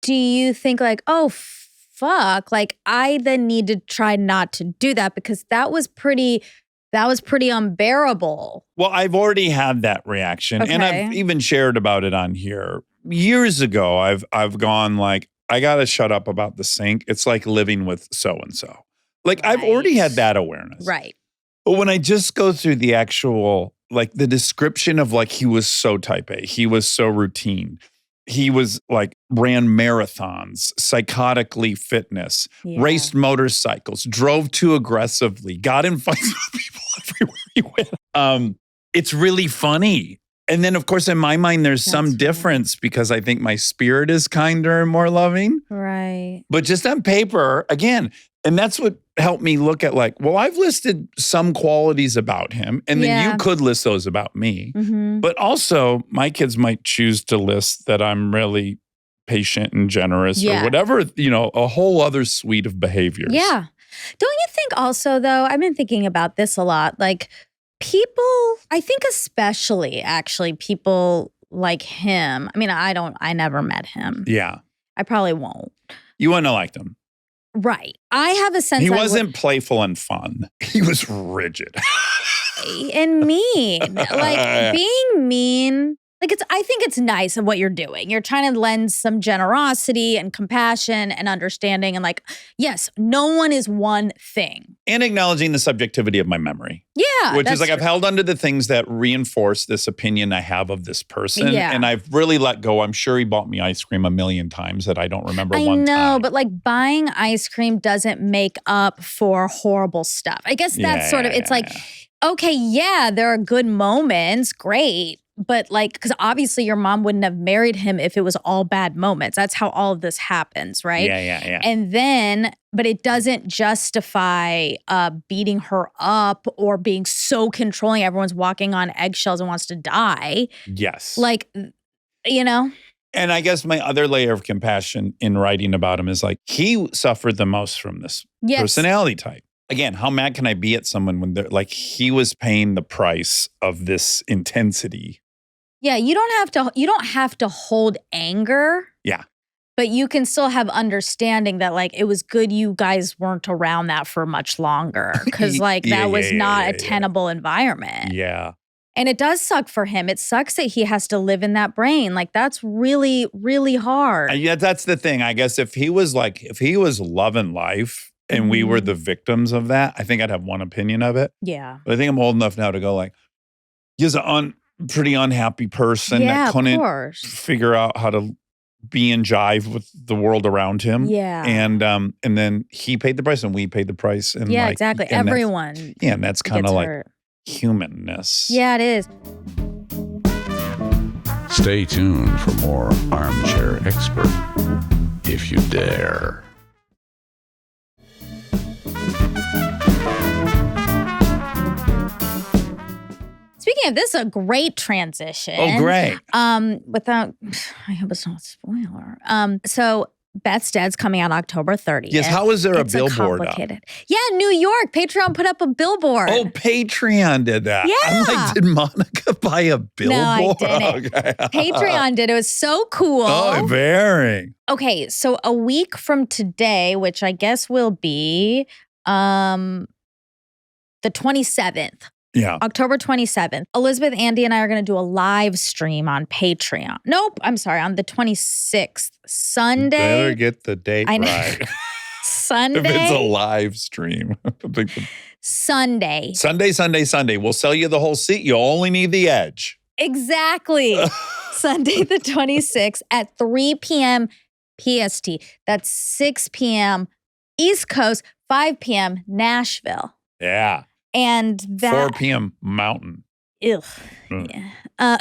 Do you think like, oh, fuck, like I then need to try not to do that because that was pretty unbearable. Well, I've already had that reaction, and Okay. I've even shared about it on here. Years ago, I've gone like, I gotta shut up about the sink. It's like living with so-and-so. Like I've already had that awareness. Right. But when I just go through the actual, like the description of like, he was so type A, he was so routine. He was like ran marathons, psychotically fitness, Yeah. raced motorcycles, drove too aggressively, got in fights with people everywhere he went. It's really funny. And then, of course, in my mind, there's some That's right. difference because I think my spirit is kinder and more loving. Right. But just on paper, again, and that's what helped me look at like, well, I've listed some qualities about him, and then Yeah. you could list those about me. Mm-hmm. But also, my kids might choose to list that I'm really patient and generous Yeah. or whatever, a whole other suite of behaviors. Yeah. Don't you think also, though, I've been thinking about this a lot, like people, I think especially actually people like him. I mean, I never met him. Yeah. I probably won't. You wouldn't have liked him. Right. I have a sense He I wasn't playful and fun. He was rigid. and mean. Like being mean. Like I think it's nice of what you're doing. You're trying to lend some generosity and compassion and understanding. And like, yes, no one is one thing. And acknowledging the subjectivity of my memory. Yeah. Which is that's like I've true. held onto the things that reinforce this opinion I have of this person. Yeah. And I've really let go. I'm sure he bought me ice cream a million times that I don't remember I one know, time. but like buying ice cream doesn't make up for horrible stuff. I guess that's sort of, it's like, okay, yeah, there are good moments, great. But like, because obviously your mom wouldn't have married him if it was all bad moments. That's how all of this happens, right? Yeah. And then, but it doesn't justify beating her up or being so controlling. Everyone's walking on eggshells and wants to die. Yes. Like, you know? And I guess my other layer of compassion in writing about him is like, he suffered the most from this Yes. personality type. Again, how mad can I be at someone when they're like, he was paying the price of this intensity? Yeah, you don't have to hold anger. Yeah. But you can still have understanding that like it was good you guys weren't around that for much longer because like Yeah, that was yeah, not yeah, a tenable environment. Yeah. And it does suck for him. It sucks that he has to live in that brain. Like that's really, really hard. Yeah, that's the thing. I guess if he was loving life and we were the victims of that, I think I'd have one opinion of it. Yeah. But I think I'm old enough now to go like, he's a pretty unhappy person Yeah, that of couldn't course. figure out how to be in jive with the world around him. Yeah. And then he paid the price and we paid the price. And Yeah, like, exactly. and that's- Everyone Yeah, and that's kind gets of like hurt. humanness. Yeah, it is. Stay tuned for more Armchair Expert, if you dare. Speaking of this, a great transition. Oh, great. Without, I hope it's not a spoiler. So Beth's Dead's coming out October 30th. Yes, how is there a It's billboard up? complicated. Yeah, New York. Patreon put up a billboard. Oh, Patreon did that. I'm Yeah. like, did Monica buy a billboard? No, I didn't. Okay. Patreon did. It was so cool. Oh, very. Okay, so a week from today, which I guess will be the 27th. Yeah. October 27th. Elizabeth, Andy, and I are going to do a live stream on Patreon. Nope, I'm sorry, on the 26th. Sunday. Better get the date I know. right. Sunday. If it's a live stream. Sunday. Sunday. We'll sell you the whole seat. You only need the edge. Exactly. Sunday the 26th at 3 p.m. PST. That's 6 p.m. East Coast, 5 p.m. Nashville. Yeah. And that 4 p.m. Mountain. Ugh. Mm. Yeah.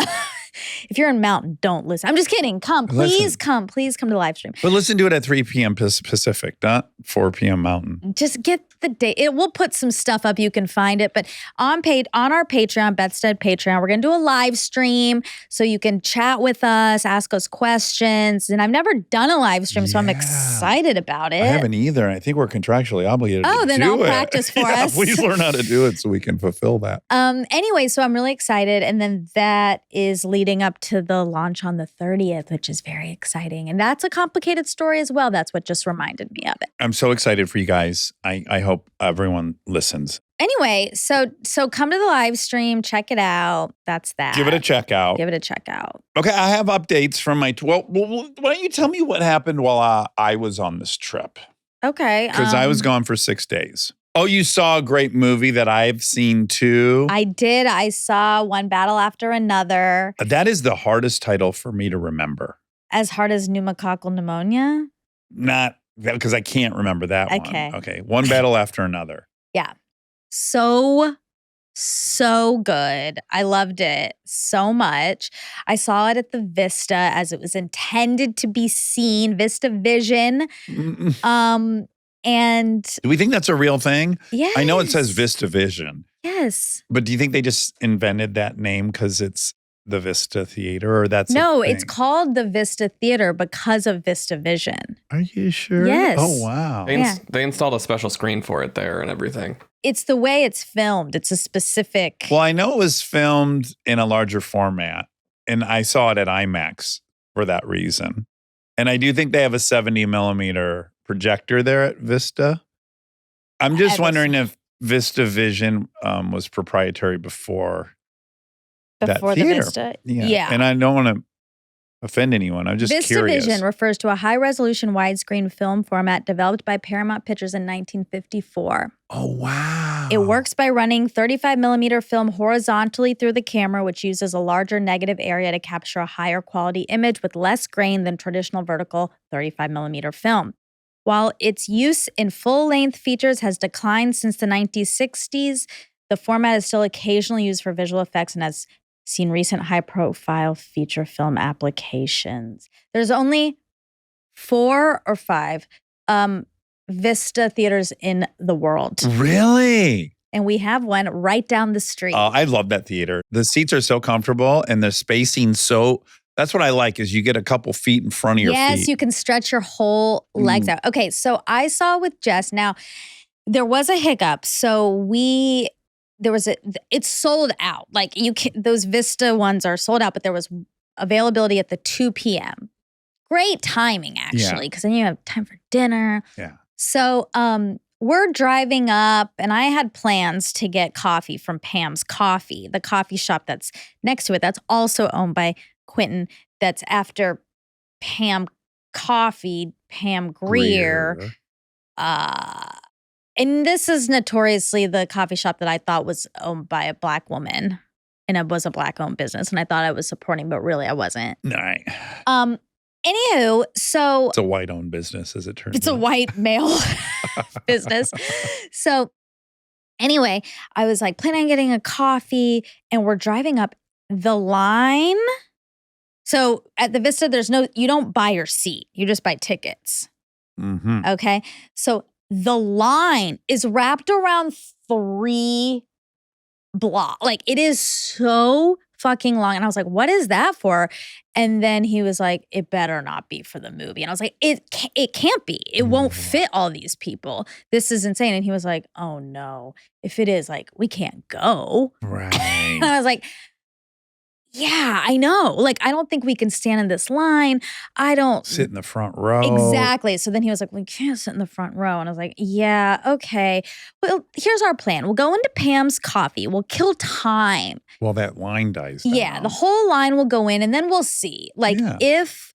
If you're in Mountain, don't listen. I'm just kidding. Come, please Listen. come. Please come to the live stream. But listen to it at 3 p.m. Pacific, not 4 p.m. Mountain. Just get the date. We'll put some stuff up. You can find it. But on our Patreon, Bethstead Patreon, we're going to do a live stream so you can chat with us, ask us questions. And I've never done a live stream, so I'm excited about it. I haven't either. I think we're contractually obligated to then do I'll it. practice for us. Please learn how to do it so we can fulfill that. Anyway, so I'm really excited. And then that is leading up to the launch on the 30th, which is very exciting. And that's a complicated story as well. That's what just reminded me of it. I'm so excited for you guys. I hope everyone listens. Anyway, so come to the live stream, check it out. That's that. Give it a check out. Give it a check out. Okay, I have updates from my. Well, why don't you tell me what happened while I was on this trip? Okay. Because I was gone for 6 days. Oh, you saw a great movie that I've seen too? I did. I saw One Battle After Another. That is the hardest title for me to remember. As hard as pneumococcal pneumonia? Not because I can't remember that one. Okay. One Battle After Another. Yeah. So good. I loved it so much. I saw it at the Vista as it was intended to be seen, Vista Vision. And do we think that's a real thing? yes. I know it says Vista Vision. Yes. But do you think they just invented that name because it's the Vista Theater, or that's No, a thing? it's called the Vista Theater because of Vista Vision. Are you sure? Yes. Oh, wow. They installed a special screen for it there and everything. It's the way it's filmed. It's a specific. Well, I know it was filmed in a larger format, and I saw it at IMAX for that reason. And I do think they have a 70 millimeter projector there at Vista. I'm just wondering if Vista Vision was proprietary before that the theater. Vista. Yeah. And I don't want to offend anyone. I'm just Vista curious. Vision refers to a high-resolution widescreen film format developed by Paramount Pictures in 1954. Oh, wow. It works by running 35 millimeter film horizontally through the camera, which uses a larger negative area to capture a higher quality image with less grain than traditional vertical 35 millimeter film. While its use in full-length features has declined since the 1960s, the format is still occasionally used for visual effects and has seen recent high-profile feature film applications. There's only 4 or 5 Vista theaters in the world. Really? And we have one right down the street. I love that theater. The seats are so comfortable and the spacing so... That's what I like is you get a couple feet in front of your feet. Yes, you can stretch your whole legs out. Okay, so I saw with Jess. Now, there was a hiccup. So it's sold out. Like those Vista ones are sold out, but there was availability at the 2 p.m. Great timing, actually, because then you have time for dinner. Yeah. So we're driving up, and I had plans to get coffee from Pam's Coffee, the coffee shop that's next to it. That's also owned by Quentin. That's after Pam Coffee, Pam Greer. And this is notoriously the coffee shop that I thought was owned by a Black woman. And it was a Black-owned business. And I thought I was supporting, but really I wasn't. All right. Anywho, so... It's a white-owned business, as it turns out. It's a white male business. So anyway, I was like planning on getting a coffee, and we're driving up the line. So at the Vista, you don't buy your seat. You just buy tickets. Mm-hmm. Okay. So the line is wrapped around 3 blocks. Like it is so fucking long. And I was like, what is that for? And then he was like, it better not be for the movie. And I was like, it can't be. It won't fit all these people. This is insane. And he was like, oh no, if it is, like, we can't go. Right. And I was like, yeah, I know. Like, I don't think we can stand in this line. I don't sit in the front row. Exactly. So then he was like, we can't sit in the front row. And I was like, yeah, okay. Well, here's our plan. We'll go into Pam's Coffee. We'll kill time. Well, that line dies down. Yeah, the whole line will go in, and then we'll see. Like, if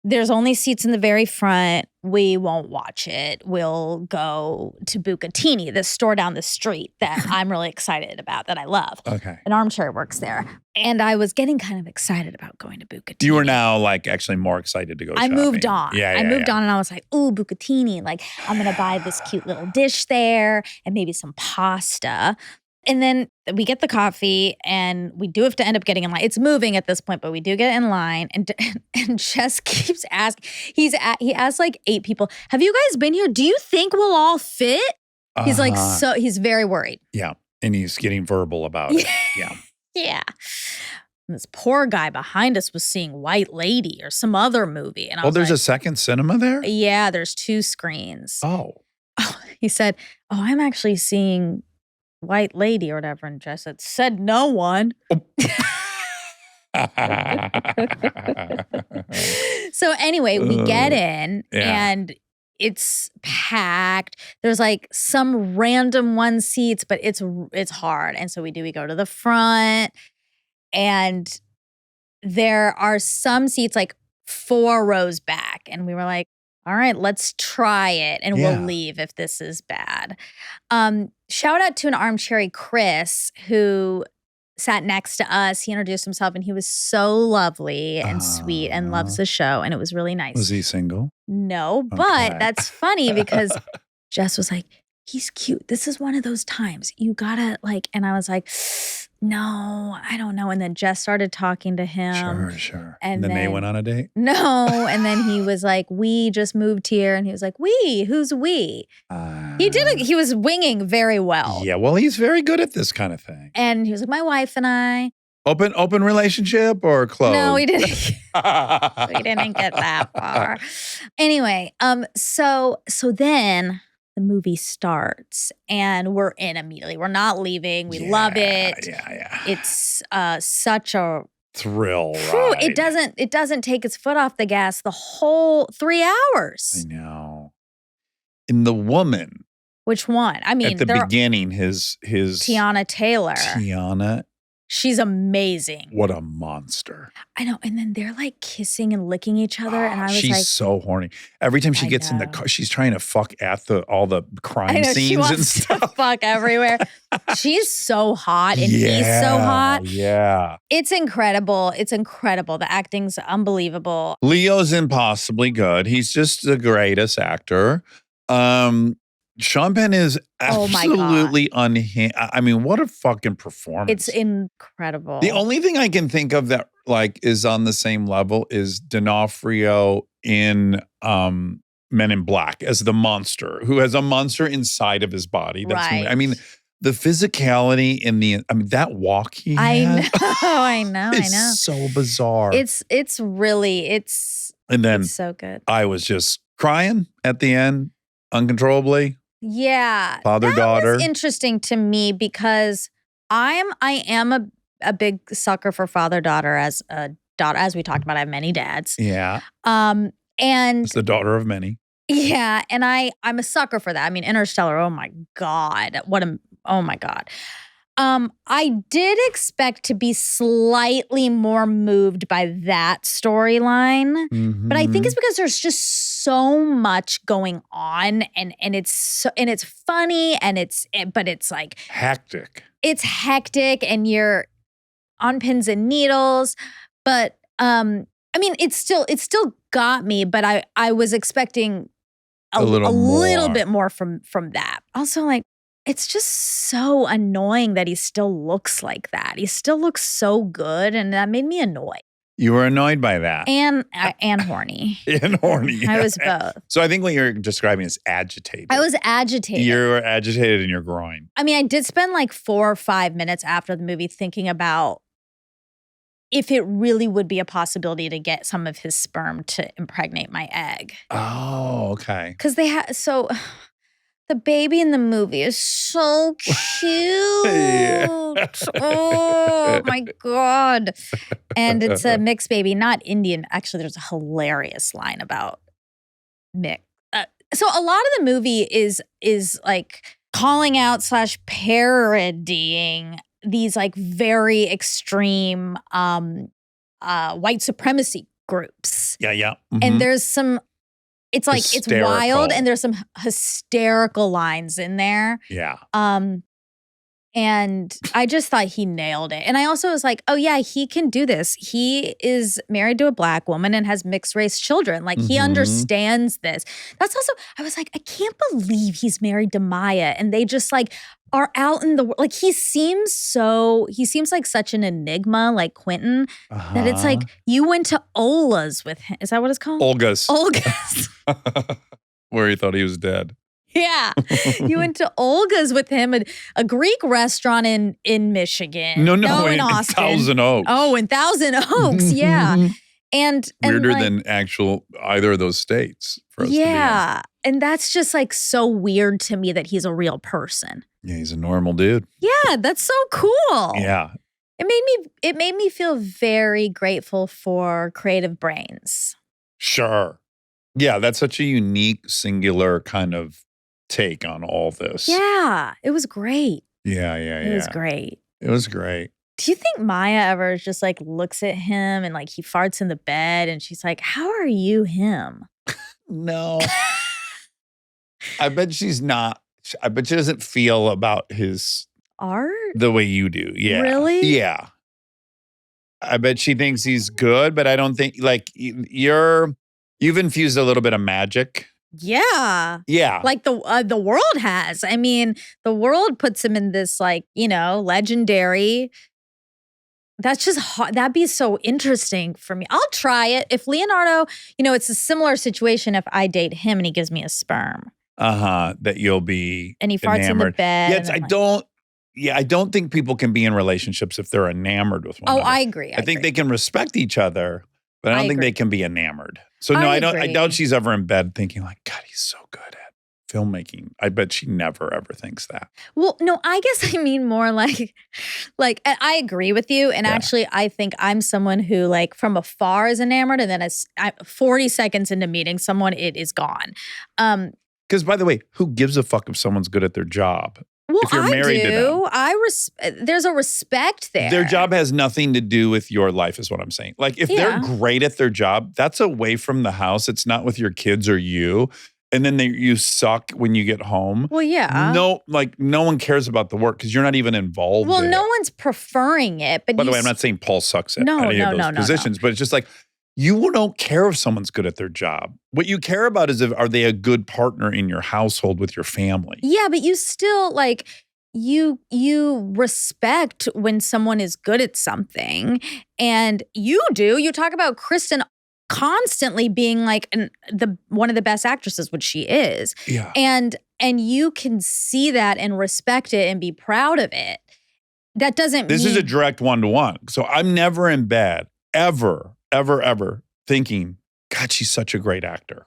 there's only seats in the very front, we won't watch it. We'll go to Bucatini, this store down the street that I'm really excited about, that I love. Okay. An Armchair works there. And I was getting kind of excited about going to Bucatini. You were now like actually more excited to go shopping. I moved on. Yeah, I moved on, and I was like, ooh, Bucatini. Like, I'm going to buy this cute little dish there and maybe some pasta. And then we get the coffee, and we do have to end up getting in line. It's moving at this point, but we do get in line. And Jess keeps asking. He asked like 8 people, have you guys been here? Do you think we'll all fit? He's like, he's very worried. Yeah. And he's getting verbal about it. Yeah. Yeah. And this poor guy behind us was seeing White Lady or some other movie. And I was there's like, a second cinema there? yeah, there's 2 screens. Oh. He said, I'm actually seeing White Lady or whatever. And Jess said no one. So anyway, we get in and it's packed. There's like some random 1 seats, but it's hard. And so we go to the front, and there are some seats like 4 rows back. And we were like, all right, let's try it and we'll leave if this is bad. Shout out to an armchair Chris who sat next to us. He introduced himself and he was so lovely and sweet and loves the show. And it was really nice. Was he single? No, but that's funny because Jess was like, he's cute. This is one of those times you gotta like, and I was like, no, I don't know. And then Jess started talking to him. Sure. And then they went on a date? No. And then he was like, we just moved here. And he was like, we? Who's we? He was winging very well. Yeah, well, he's very good at this kind of thing. And he was like, my wife and I. Open relationship or closed? No, we didn't. We didn't get that far. Anyway, so then the movie starts and we're in immediately. We're not leaving. We love it. Yeah. It's such a thrill ride. It doesn't take its foot off the gas the whole 3 hours. I know. And the woman. Which one? I mean, at the beginning, his Tiana Taylor. Tiana. She's amazing. What a monster. I know. And then they're like kissing and licking each other. And I was she's so horny. Every time she gets in the car, she's trying to fuck at all the crime scenes she wants and stuff. To fuck everywhere. She's so hot and he's so hot. Yeah. It's incredible. It's incredible. The acting's unbelievable. Leo's impossibly good. He's just the greatest actor. Sean Penn is absolutely unhinged. I mean, what a fucking performance. It's incredible. The only thing I can think of that like is on the same level is D'Onofrio in Men in Black as the monster, who has a monster inside of his body. That's right. I mean, the physicality in that walk he had. I know. It's so bizarre. It's so good. I was just crying at the end uncontrollably. Yeah. Father-daughter. That was interesting to me because I am a big sucker for father-daughter as a daughter. As we talked about, I have many dads. Yeah. And it's the daughter of many. Yeah. And I'm a sucker for that. I mean, Interstellar, oh my God. Oh my God. I did expect to be slightly more moved by that storyline, but I think it's because there's just so much going on, and it's funny, but it's like hectic. It's hectic, and you're on pins and needles. But I mean, it still got me, but I was expecting a little bit more from that. Also, like, it's just so annoying that he still looks like that. He still looks so good, and that made me annoyed. You were annoyed by that. And horny. And horny. I was both. So I think what you're describing is agitated. I was agitated. You were agitated in your groin. I mean, I did spend like 4 or 5 minutes after the movie thinking about if it really would be a possibility to get some of his sperm to impregnate my egg. Oh, okay. Because the baby in the movie is so cute. Oh, my God. And it's a mixed baby, not Indian. Actually, there's a hilarious line about mix. So a lot of the movie is like calling out / parodying these like very extreme white supremacy groups. Yeah. Mm-hmm. And there's some... It's like, hysterical. It's wild, and there's some hysterical lines in there. Yeah. And I just thought he nailed it. And I also was like, oh yeah, he can do this. He is married to a Black woman and has mixed race children. Like, he understands this. That's also, I was like, I can't believe he's married to Maya, and they just like are out in the world. Like, he seems like such an enigma, like Quentin, that it's like, you went to Ola's with him. Is that what it's called? Olga's. Olga's. Where he thought he was dead. Yeah. You went to Olga's with him, a Greek restaurant in Michigan. No, in in Austin. Thousand Oaks. Oh, in Thousand Oaks, yeah. And Weirder like, than actual either of those states for us to be in. yeah. And that's just like so weird to me that he's a real person. Yeah, he's a normal dude. Yeah, that's so cool. Yeah. It made me feel very grateful for creative brains. Sure. Yeah, that's such a unique, singular kind of take on all this. Yeah, it was great. Yeah. It was great. It was great. Do you think Maya ever just like looks at him and like he farts in the bed and she's like, "How are you him?" No. I bet she's not. I bet she doesn't feel about his Art? the way you do. Yeah. Really? Yeah. I bet she thinks he's good, but I don't think like you've infused a little bit of magic. Yeah. Yeah. Like the world has. I mean, the world puts him in this like, legendary. That's just hard. That'd be so interesting for me. I'll try it. If Leonardo, it's a similar situation if I date him and he gives me a sperm. That you'll be and he farts enamored. in the bed. Yes, I don't think people can be in relationships if they're enamored with one another. I agree. I think they can respect each other, but I don't think agree. they can be enamored. So no, I doubt she's ever in bed thinking like, God, he's so good at filmmaking. I bet she never ever thinks that. Well, no, I guess I mean more like I agree with you. And actually, I think I'm someone who like from afar is enamored, and then as 40 seconds into meeting someone, it is gone. Because by the way, who gives a fuck if someone's good at their job? Well, if you're married to them. There's a respect there. Their job has nothing to do with your life, is what I'm saying. Like, if they're great at their job, that's away from the house. It's not with your kids or you. And then you suck when you get home. Well, yeah. No one cares about the work because you're not even involved. Well, in no it. one's preferring it. But by the way, I'm not saying Paul sucks at any of those positions, but it's just like, you don't care if someone's good at their job. What you care about is are they a good partner in your household with your family? Yeah, but you still like you respect when someone is good at something, and you do. You talk about Kristen constantly being like one of the best actresses, which she is. Yeah. And you can see that and respect it and be proud of it. That doesn't This mean is a direct one-to-one. So I'm never in bed, ever thinking, God, she's such a great actor.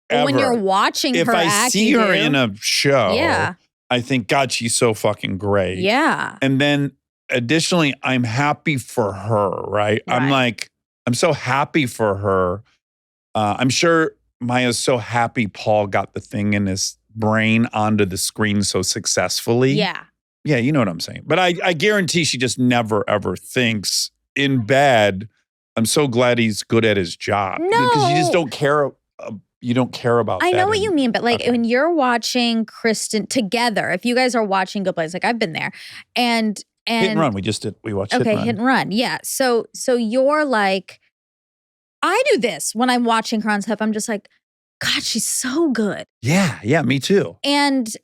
But when you're watching if her I act, see her in a show, I think, God, she's so fucking great. Yeah. And then additionally, I'm happy for her, right? I'm like, I'm so happy for her. I'm sure Maya's so happy Paul got the thing in his brain onto the screen so successfully. Yeah. Yeah, you know what I'm saying. But I guarantee she just never, ever thinks in bed, I'm so glad he's good at his job. No. Because you just don't care. You don't care about that. I know what you mean, but like when you're watching Kristen together, if you guys are watching Good Place, like I've been there, and Hit and Run. We watched Hit and Run. Okay, Hit and Run. Yeah. So you're like, I do this when I'm watching her on stuff. I'm just like, God, she's so good. Yeah, me too. And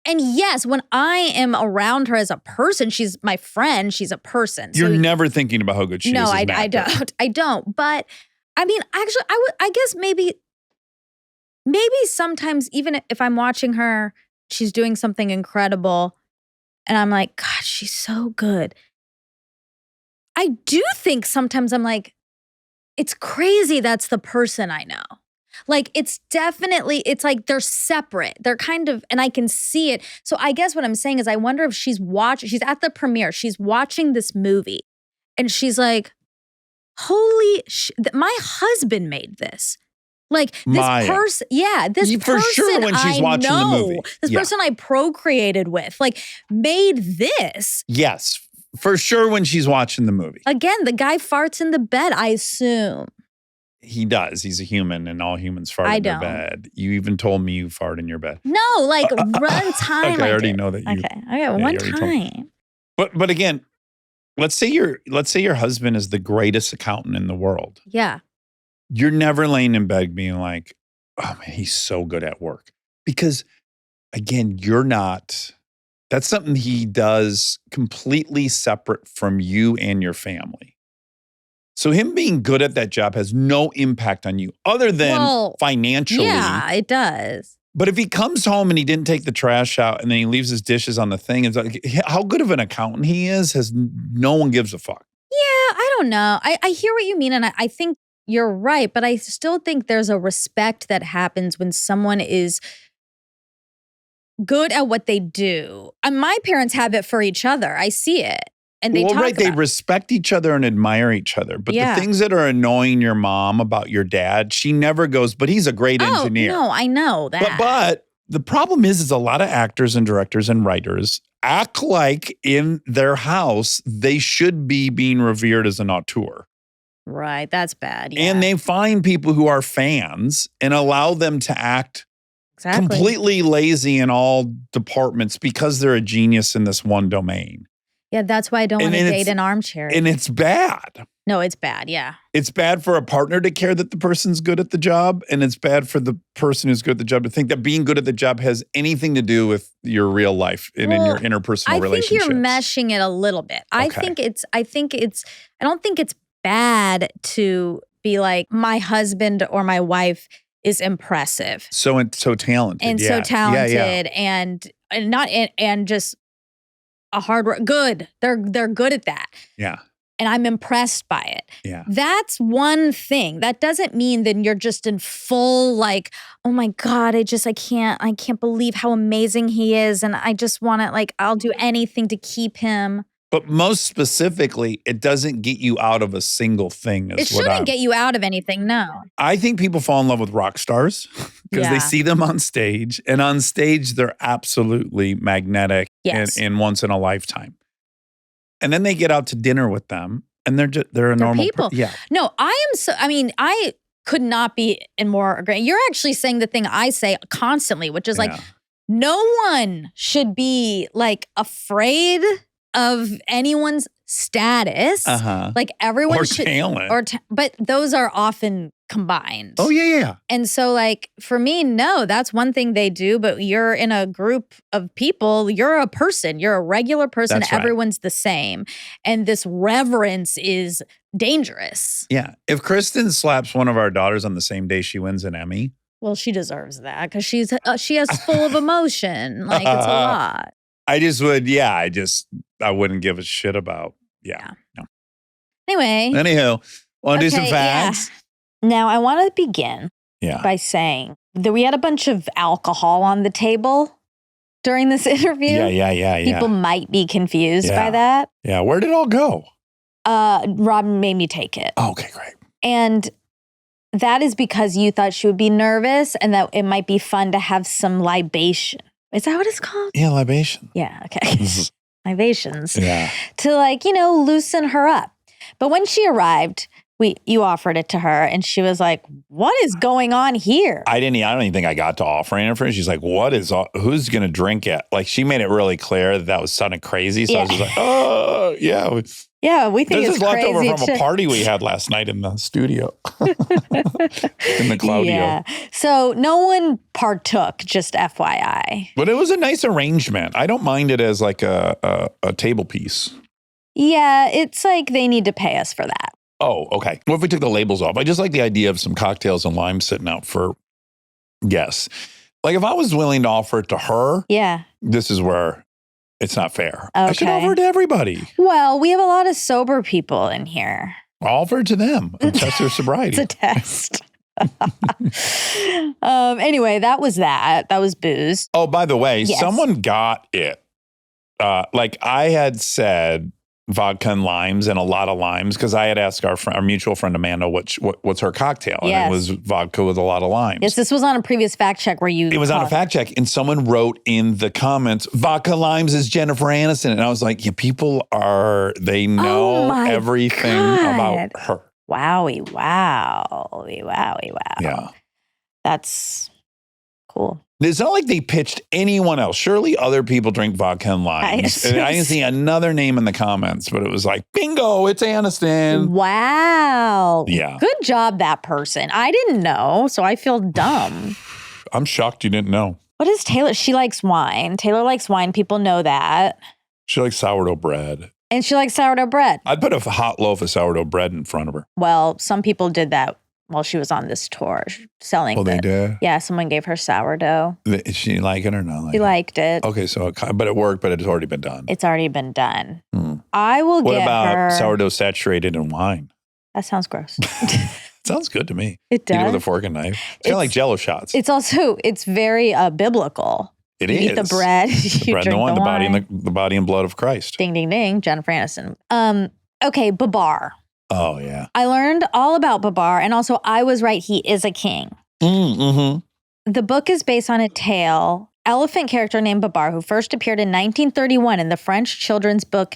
yes, when I am around her as a person, she's my friend. She's a person. You're never thinking about how good she is. No, as an I actor. don't. I don't. But I mean, actually, I guess maybe sometimes even if I'm watching her, she's doing something incredible, and I'm like, God, she's so good. I do think sometimes I'm like, it's crazy that's the person I know. Like, it's like they're separate. They're kind of, and I can see it. So I guess what I'm saying is I wonder if she's at the premiere, she's watching this movie, and she's like, my husband made this. Like this person, this for person sure when she's watching the movie. This person I procreated with, like, made this. Yes, for sure when she's watching the movie. Again, the guy farts in the bed, I assume. He does. He's a human, and all humans fart in their bed. You even told me you fart in your bed. No, like one time. Okay, I already know that you. Okay, I got one time. But again, let's say your husband is the greatest accountant in the world. Yeah. You're never laying in bed being like, oh man, he's so good at work. Because again, you're not. That's something he does completely separate from you and your family. So him being good at that job has no impact on you other than financially. Yeah, it does. But if he comes home and he didn't take the trash out and then he leaves his dishes on the thing, it's like, how good of an accountant he is, no one gives a fuck. Yeah, I don't know. I hear what you mean, and I think you're right, but I still think there's a respect that happens when someone is good at what they do. And my parents have it for each other. I see it. And they talk about they respect each other and admire each other. But the things that are annoying your mom about your dad, she never goes, but he's a great engineer. No, I know that. But the problem is a lot of actors and directors and writers act like in their house, they should be being revered as an auteur. Right, that's bad. Yeah. And they find people who are fans and allow them to act completely lazy in all departments because they're a genius in this one domain. Yeah, that's why I don't want to date an armchair. And it's bad. No, it's bad, yeah. It's bad for a partner to care that the person's good at the job, and it's bad for the person who's good at the job to think that being good at the job has anything to do with your real life and in your interpersonal relationships. I think you're meshing it a little bit. I don't think it's bad to be like, my husband or my wife is impressive. So talented. And so talented and just a hard work. Good. They're good at that. Yeah. And I'm impressed by it. Yeah. That's one thing. That doesn't mean that you're just in full like, oh my God, I can't believe how amazing he is. And I just want to I'll do anything to keep him. But most specifically, it doesn't get you out of a single thing. It shouldn't get you out of anything, no. I think people fall in love with rock stars because they see them on stage. And on stage, they're absolutely magnetic and once in a lifetime. And then they get out to dinner with them and they're a normal people. No, I could not be in more agreement. You're actually saying the thing I say constantly, which is no one should be afraid of anyone's status. Everyone should talent. But those are often combined. Oh, yeah. And so for me, no, that's one thing they do, but you're in a group of people, you're a person, you're a regular person, That's right. Everyone's the same. And this reverence is dangerous. Yeah. If Kristen slaps one of our daughters on the same day she wins an Emmy. Well, she deserves that because she has full of emotion. It's a lot. I wouldn't give a shit about. Yeah. No. Anywho, want to do some facts? Yeah. Now, I want to begin by saying that we had a bunch of alcohol on the table during this interview. Yeah. People might be confused by that. Yeah. Where did it all go? Rob made me take it. Oh, okay, great. And that is because you thought she would be nervous and that it might be fun to have some libation. Is that what it's called? Yeah, libation. Yeah, okay. Libations. Yeah. To loosen her up. But when she arrived, you offered it to her and she was like, what is going on here? I don't even think I got to offering it for her. She's like, who's going to drink it? She made it really clear that was sounding crazy. So I was just like, oh, yeah. Yeah, we think this it's is left crazy over from a party we had last night in the studio. In the Clydeo. Yeah. So no one partook, just FYI. But it was a nice arrangement. I don't mind it as a table piece. Yeah, it's they need to pay us for that. Oh, okay. What if we took the labels off? I just like the idea of some cocktails and lime sitting out for guests. If I was willing to offer it to her, this is where it's not fair. Okay. I should offer it to everybody. Well, we have a lot of sober people in here. I'll offer it to them and test their sobriety. It's a test. Anyway, that was that. That was booze. Oh, by the way, someone got it. I had said vodka and limes and a lot of limes because I had asked our mutual friend Amanda what's her cocktail, and it was vodka with a lot of limes. Yes, this was on a previous fact check where It was on a fact check, and someone wrote in the comments, "Vodka limes is Jennifer Aniston," and I was like, they know everything about her. Wowie. Yeah, that's cool. It's not like they pitched anyone else. Surely other people drink vodka and limes. I didn't see another name in the comments, but it was like, bingo, it's Aniston. Wow. Yeah. Good job, that person. I didn't know, so I feel dumb. I'm shocked you didn't know. What is Taylor? She likes wine. Taylor likes wine. People know that. She likes sourdough bread. And she likes sourdough bread. I'd put a hot loaf of sourdough bread in front of her. Well, some people did that while she was on this tour selling. Oh, they did? Yeah, someone gave her sourdough. Is she like it or not? Like She liked it. Okay, so but it worked, but it's already been done. It's already been done. I will What get about her. sourdough saturated in wine? That sounds gross. Sounds good to me. It does. Eat it with a fork and knife. It's kind of like Jello shots. It's very biblical. It You is. eat the bread, you bread drink and the wine, wine. the body and blood of Christ. Ding, ding, ding. Jennifer Aniston. Okay, Babar. Oh yeah. I learned all about Babar, and also I was right. He is a king. Mm-hmm. The book is based on a tale, elephant character named Babar, who first appeared in 1931 in the French children's book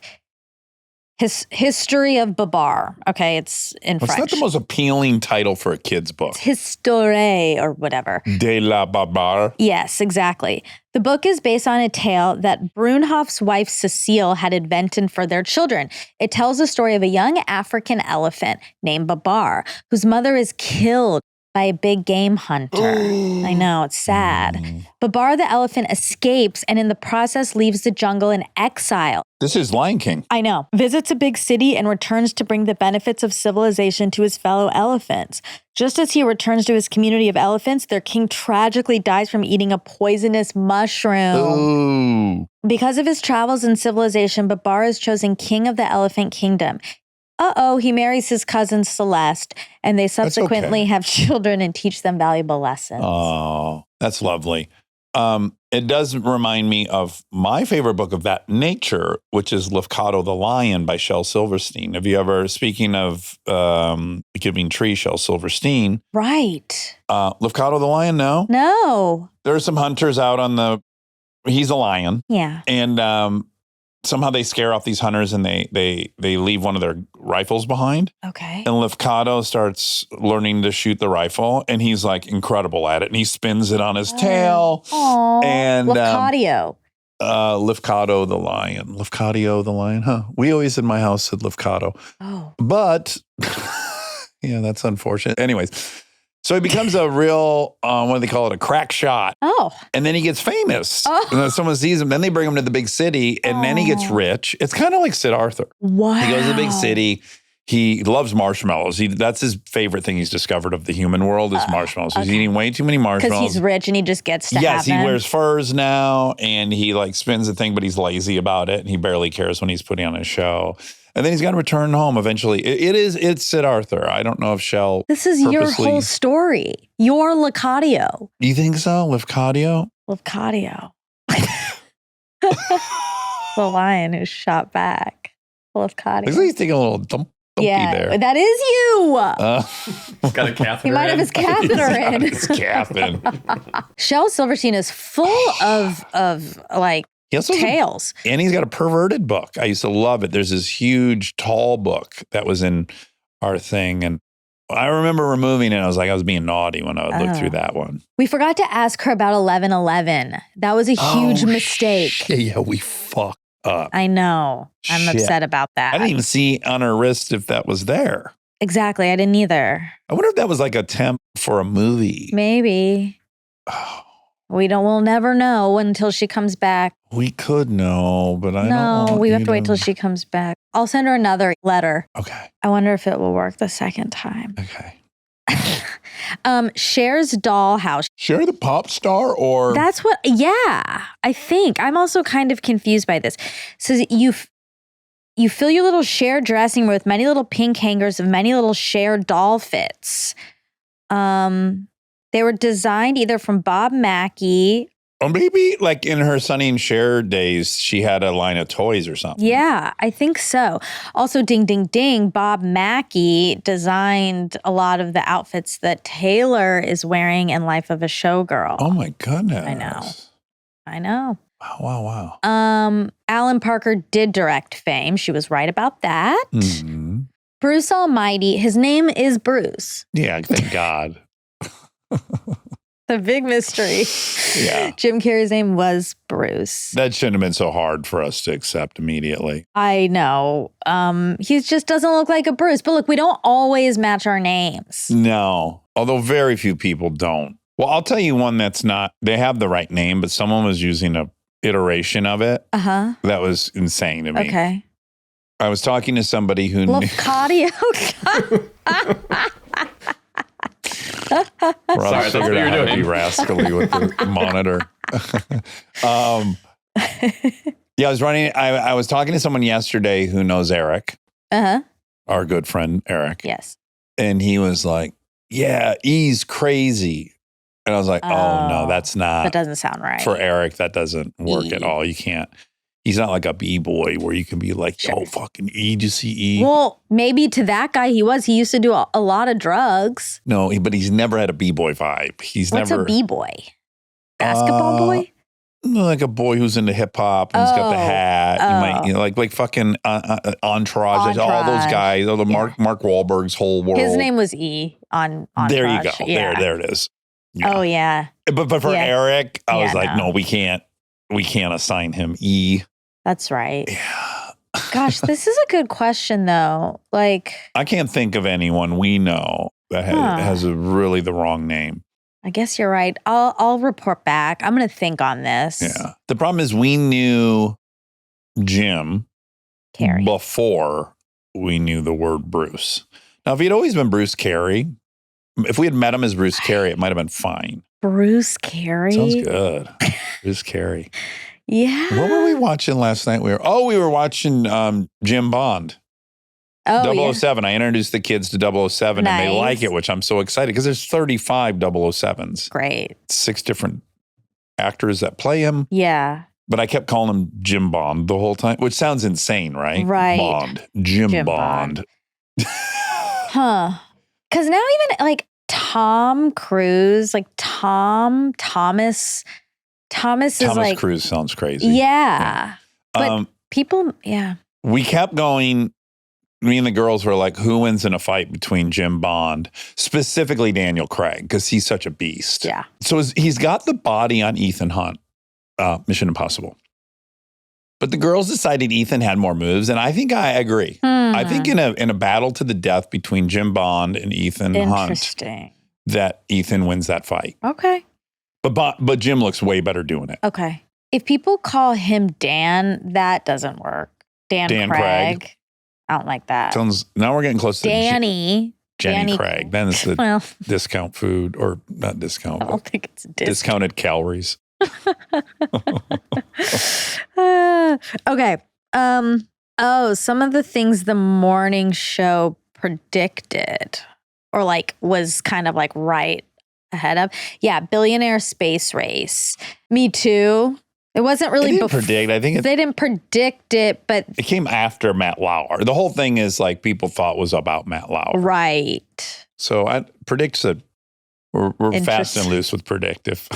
History of Babar. Okay, it's in What's French. not the most appealing title for a kid's book? Histoire or whatever. De la Babar. Yes, exactly. The book is based on a tale that Brunhoff's wife Cecile had invented for their children. It tells the story of a young African elephant named Babar, whose mother is killed by a big game hunter. I know, it's sad. Babar the elephant escapes and in the process leaves the jungle in exile. This is Lion King. I know. Visits a big city and returns to bring the benefits of civilization to his fellow elephants. Just as he returns to his community of elephants, their king tragically dies from eating a poisonous mushroom. Ooh. Because of his travels in civilization, Babar is chosen king of the elephant kingdom. He marries his cousin Celeste, and they subsequently okay. have children and teach them valuable lessons. Oh, that's lovely. It does remind me of my favorite book of that nature, which is Lefkado the Lion by Shel Silverstein. Have you ever, speaking of Giving Tree, Shel Silverstein. Right. Lefkado the Lion, no? No. There are some hunters out on he's a lion. Yeah. And somehow they scare off these hunters and they leave one of their rifles behind. Okay. And Lefkado starts learning to shoot the rifle, and he's like incredible at it. And he spins it on his tail. Oh. And Lefkado. Lefkado the lion. Lefkado the lion, huh? We always in my house said Lefkado. Oh. But yeah, that's unfortunate. Anyways, so he becomes a real, what do they call it? A crack shot. Oh. And then he gets famous. Oh. And then someone sees him. Then they bring him to the big city, and then he gets rich. It's kind of like Sid Arthur. Wow. He goes to the big city. He loves marshmallows. That's his favorite thing he's discovered of the human world is marshmallows. He's eating way too many marshmallows. Because he's rich and he just gets to have Yes, he them. wears furs now, and he like spins the thing, but he's lazy about it, and he barely cares when he's putting on a show. And then he's got to return home eventually. It's Sid Arthur. I don't know if Shel. This is your whole story. Your Lefkado. You think so, Lefkado? Lefkado. The lion who shot back. Lefkado. Looks like he's taking a little dumpy there. That is you. He's got a catheter. He might have his catheter in. His captain. Shel Silverstein is full of like He also has tales. and he's got a perverted book. I used to love it. There's this huge, tall book that was in our thing. And I remember removing it. I was being naughty when I would look through that one. We forgot to ask her about 1111. That was a huge mistake. Yeah, we fucked up. I know. I'm Shit. upset about that. I didn't even see on her wrist if that was there. Exactly. I didn't either. I wonder if that was like a temp for a movie. Maybe. Oh, We'll never know until she comes back. we could know, but I don't No, want we you have to wait till she comes back. I'll send her another letter. Okay. I wonder if it will work the second time. Okay. Cher's dollhouse. Cher the pop star or That's what, yeah, I think. I'm also kind of confused by this. Says you fill your little Cher dressing room with many little pink hangers of many little Cher doll fits. They were designed either from Bob Mackie. or maybe like in her Sonny and Cher days, she had a line of toys or something. Yeah, I think so. Also, ding, ding, ding, Bob Mackie designed a lot of the outfits that Taylor is wearing in Life of a Showgirl. Oh my goodness. I know. Wow. Alan Parker did direct Fame. She was right about that. Mm-hmm. Bruce Almighty, his name is Bruce. Yeah, thank God. The big mystery. Yeah. Jim Carrey's name was Bruce. That shouldn't have been so hard for us to accept immediately. I know. He just doesn't look like a Bruce. But look, we don't always match our names. No, although very few people don't. Well, I'll tell you one that's not, they have the right name, but someone was using a iteration of it. Uh-huh. That was insane to me. Okay. I was talking to somebody who knew. Lefkado. Sorry, that's what figured you're out how to doing. be rascally with the monitor. Yeah, I was talking to someone yesterday who knows Eric, our good friend Eric. Yes. And he was like, yeah, E's crazy. And I was like, oh no, that's not. That doesn't sound right. For Eric, that doesn't work E. at all. You can't. He's not like a B-boy where you can be like, Sure. oh, fucking E, did you see E? Well, maybe to that guy he was. He used to do a lot of drugs. No, but he's never had a B-boy vibe. He's What's never. a B-boy? Basketball boy? Like a boy who's into hip hop and he's got the hat. You might, like fucking Entourage. All those guys. All the Mark Wahlberg's whole world. His name was E on There you go. Entourage. Yeah. There it is. Yeah. Oh, yeah. But for Eric, I was Yeah, like, no, we can't assign him E. That's right. Yeah. Gosh, this is a good question, though. Like, I can't think of anyone we know that has really the wrong name. I guess you're right. I'll report back. I'm going to think on this. Yeah. The problem is we knew Jim Carrey. before we knew the word Bruce. Now, if he'd always been Bruce Carey, if we had met him as Bruce Carey, it might have been fine. Bruce Carrey? Sounds good. Bruce Carey. Yeah. What were we watching last night? We were watching Jim Bond. Oh, 007. I introduced the kids to 007 and they Nice. like it, which I'm so excited because there's 35 007s. Great. 6 different actors that play him. Yeah. But I kept calling him Jim Bond the whole time, which sounds insane, right? Right. Bond. Jim Bond. Huh. Because now even like Tom Cruise, like Thomas is like, Cruise sounds crazy. yeah. But people, yeah. We kept going. Me and the girls were like, who wins in a fight between Jim Bond, specifically Daniel Craig, because he's such a beast. Yeah. So he's got the body on Ethan Hunt, Mission Impossible. But the girls decided Ethan had more moves, and I think I agree. I think in a battle to the death between Jim Bond and Ethan Hunt, Interesting. that Ethan wins that fight. Okay. But Jim looks way better doing it. Okay. If people call him Dan, that doesn't work. Dan Craig. I don't like that. Now we're getting close to Danny Craig. Then it's the Well, discount food, or not discount, I don't think it's discounted calories. Okay. Some of the things the morning show predicted or like was kind of like right ahead of. Yeah, billionaire space race. Me too. It wasn't really predict. I think they didn't predict it, but it came after Matt Lauer. The whole thing is like people thought was about Matt Lauer. right. So I predict that we're fast and loose with predictive.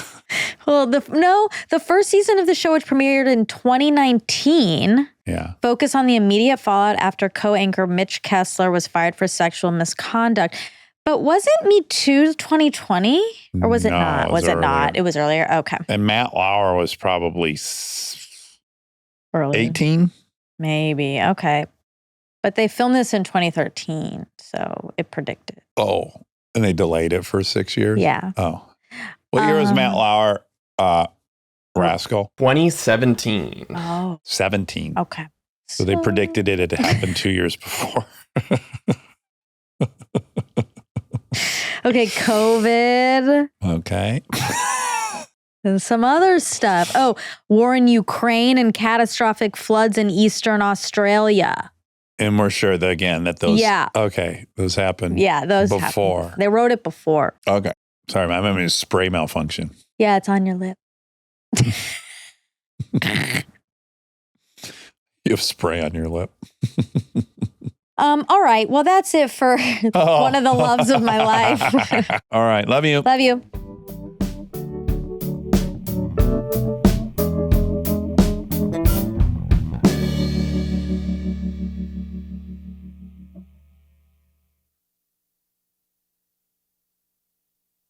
Well, the first season of the show, which premiered in 2019, Yeah. focused on the immediate fallout after co-anchor Mitch Kessler was fired for sexual misconduct. But wasn't Me Too 2020? Or was it No, not? it was Was it earlier. not? It was earlier. Okay. And Matt Lauer was probably Early. 18. Maybe. Okay. But they filmed this in 2013, so it predicted. Oh, and they delayed it for 6 years? Yeah. Oh. What year was Matt Lauer Rascal? 2017. Oh, 17. okay. So they predicted it had happened 2 years before. Okay, COVID Okay. and some other stuff. Oh, war in Ukraine and catastrophic floods in Eastern Australia. And we're sure that, again, that those. Yeah. Okay. Those happened. Yeah, those Before. happened. They wrote it before. Okay. Sorry, I'm having a spray malfunction. Yeah, it's on your lip. You have spray on your lip. All right. Well, that's it for one of the loves of my life. All right. Love you. Love you.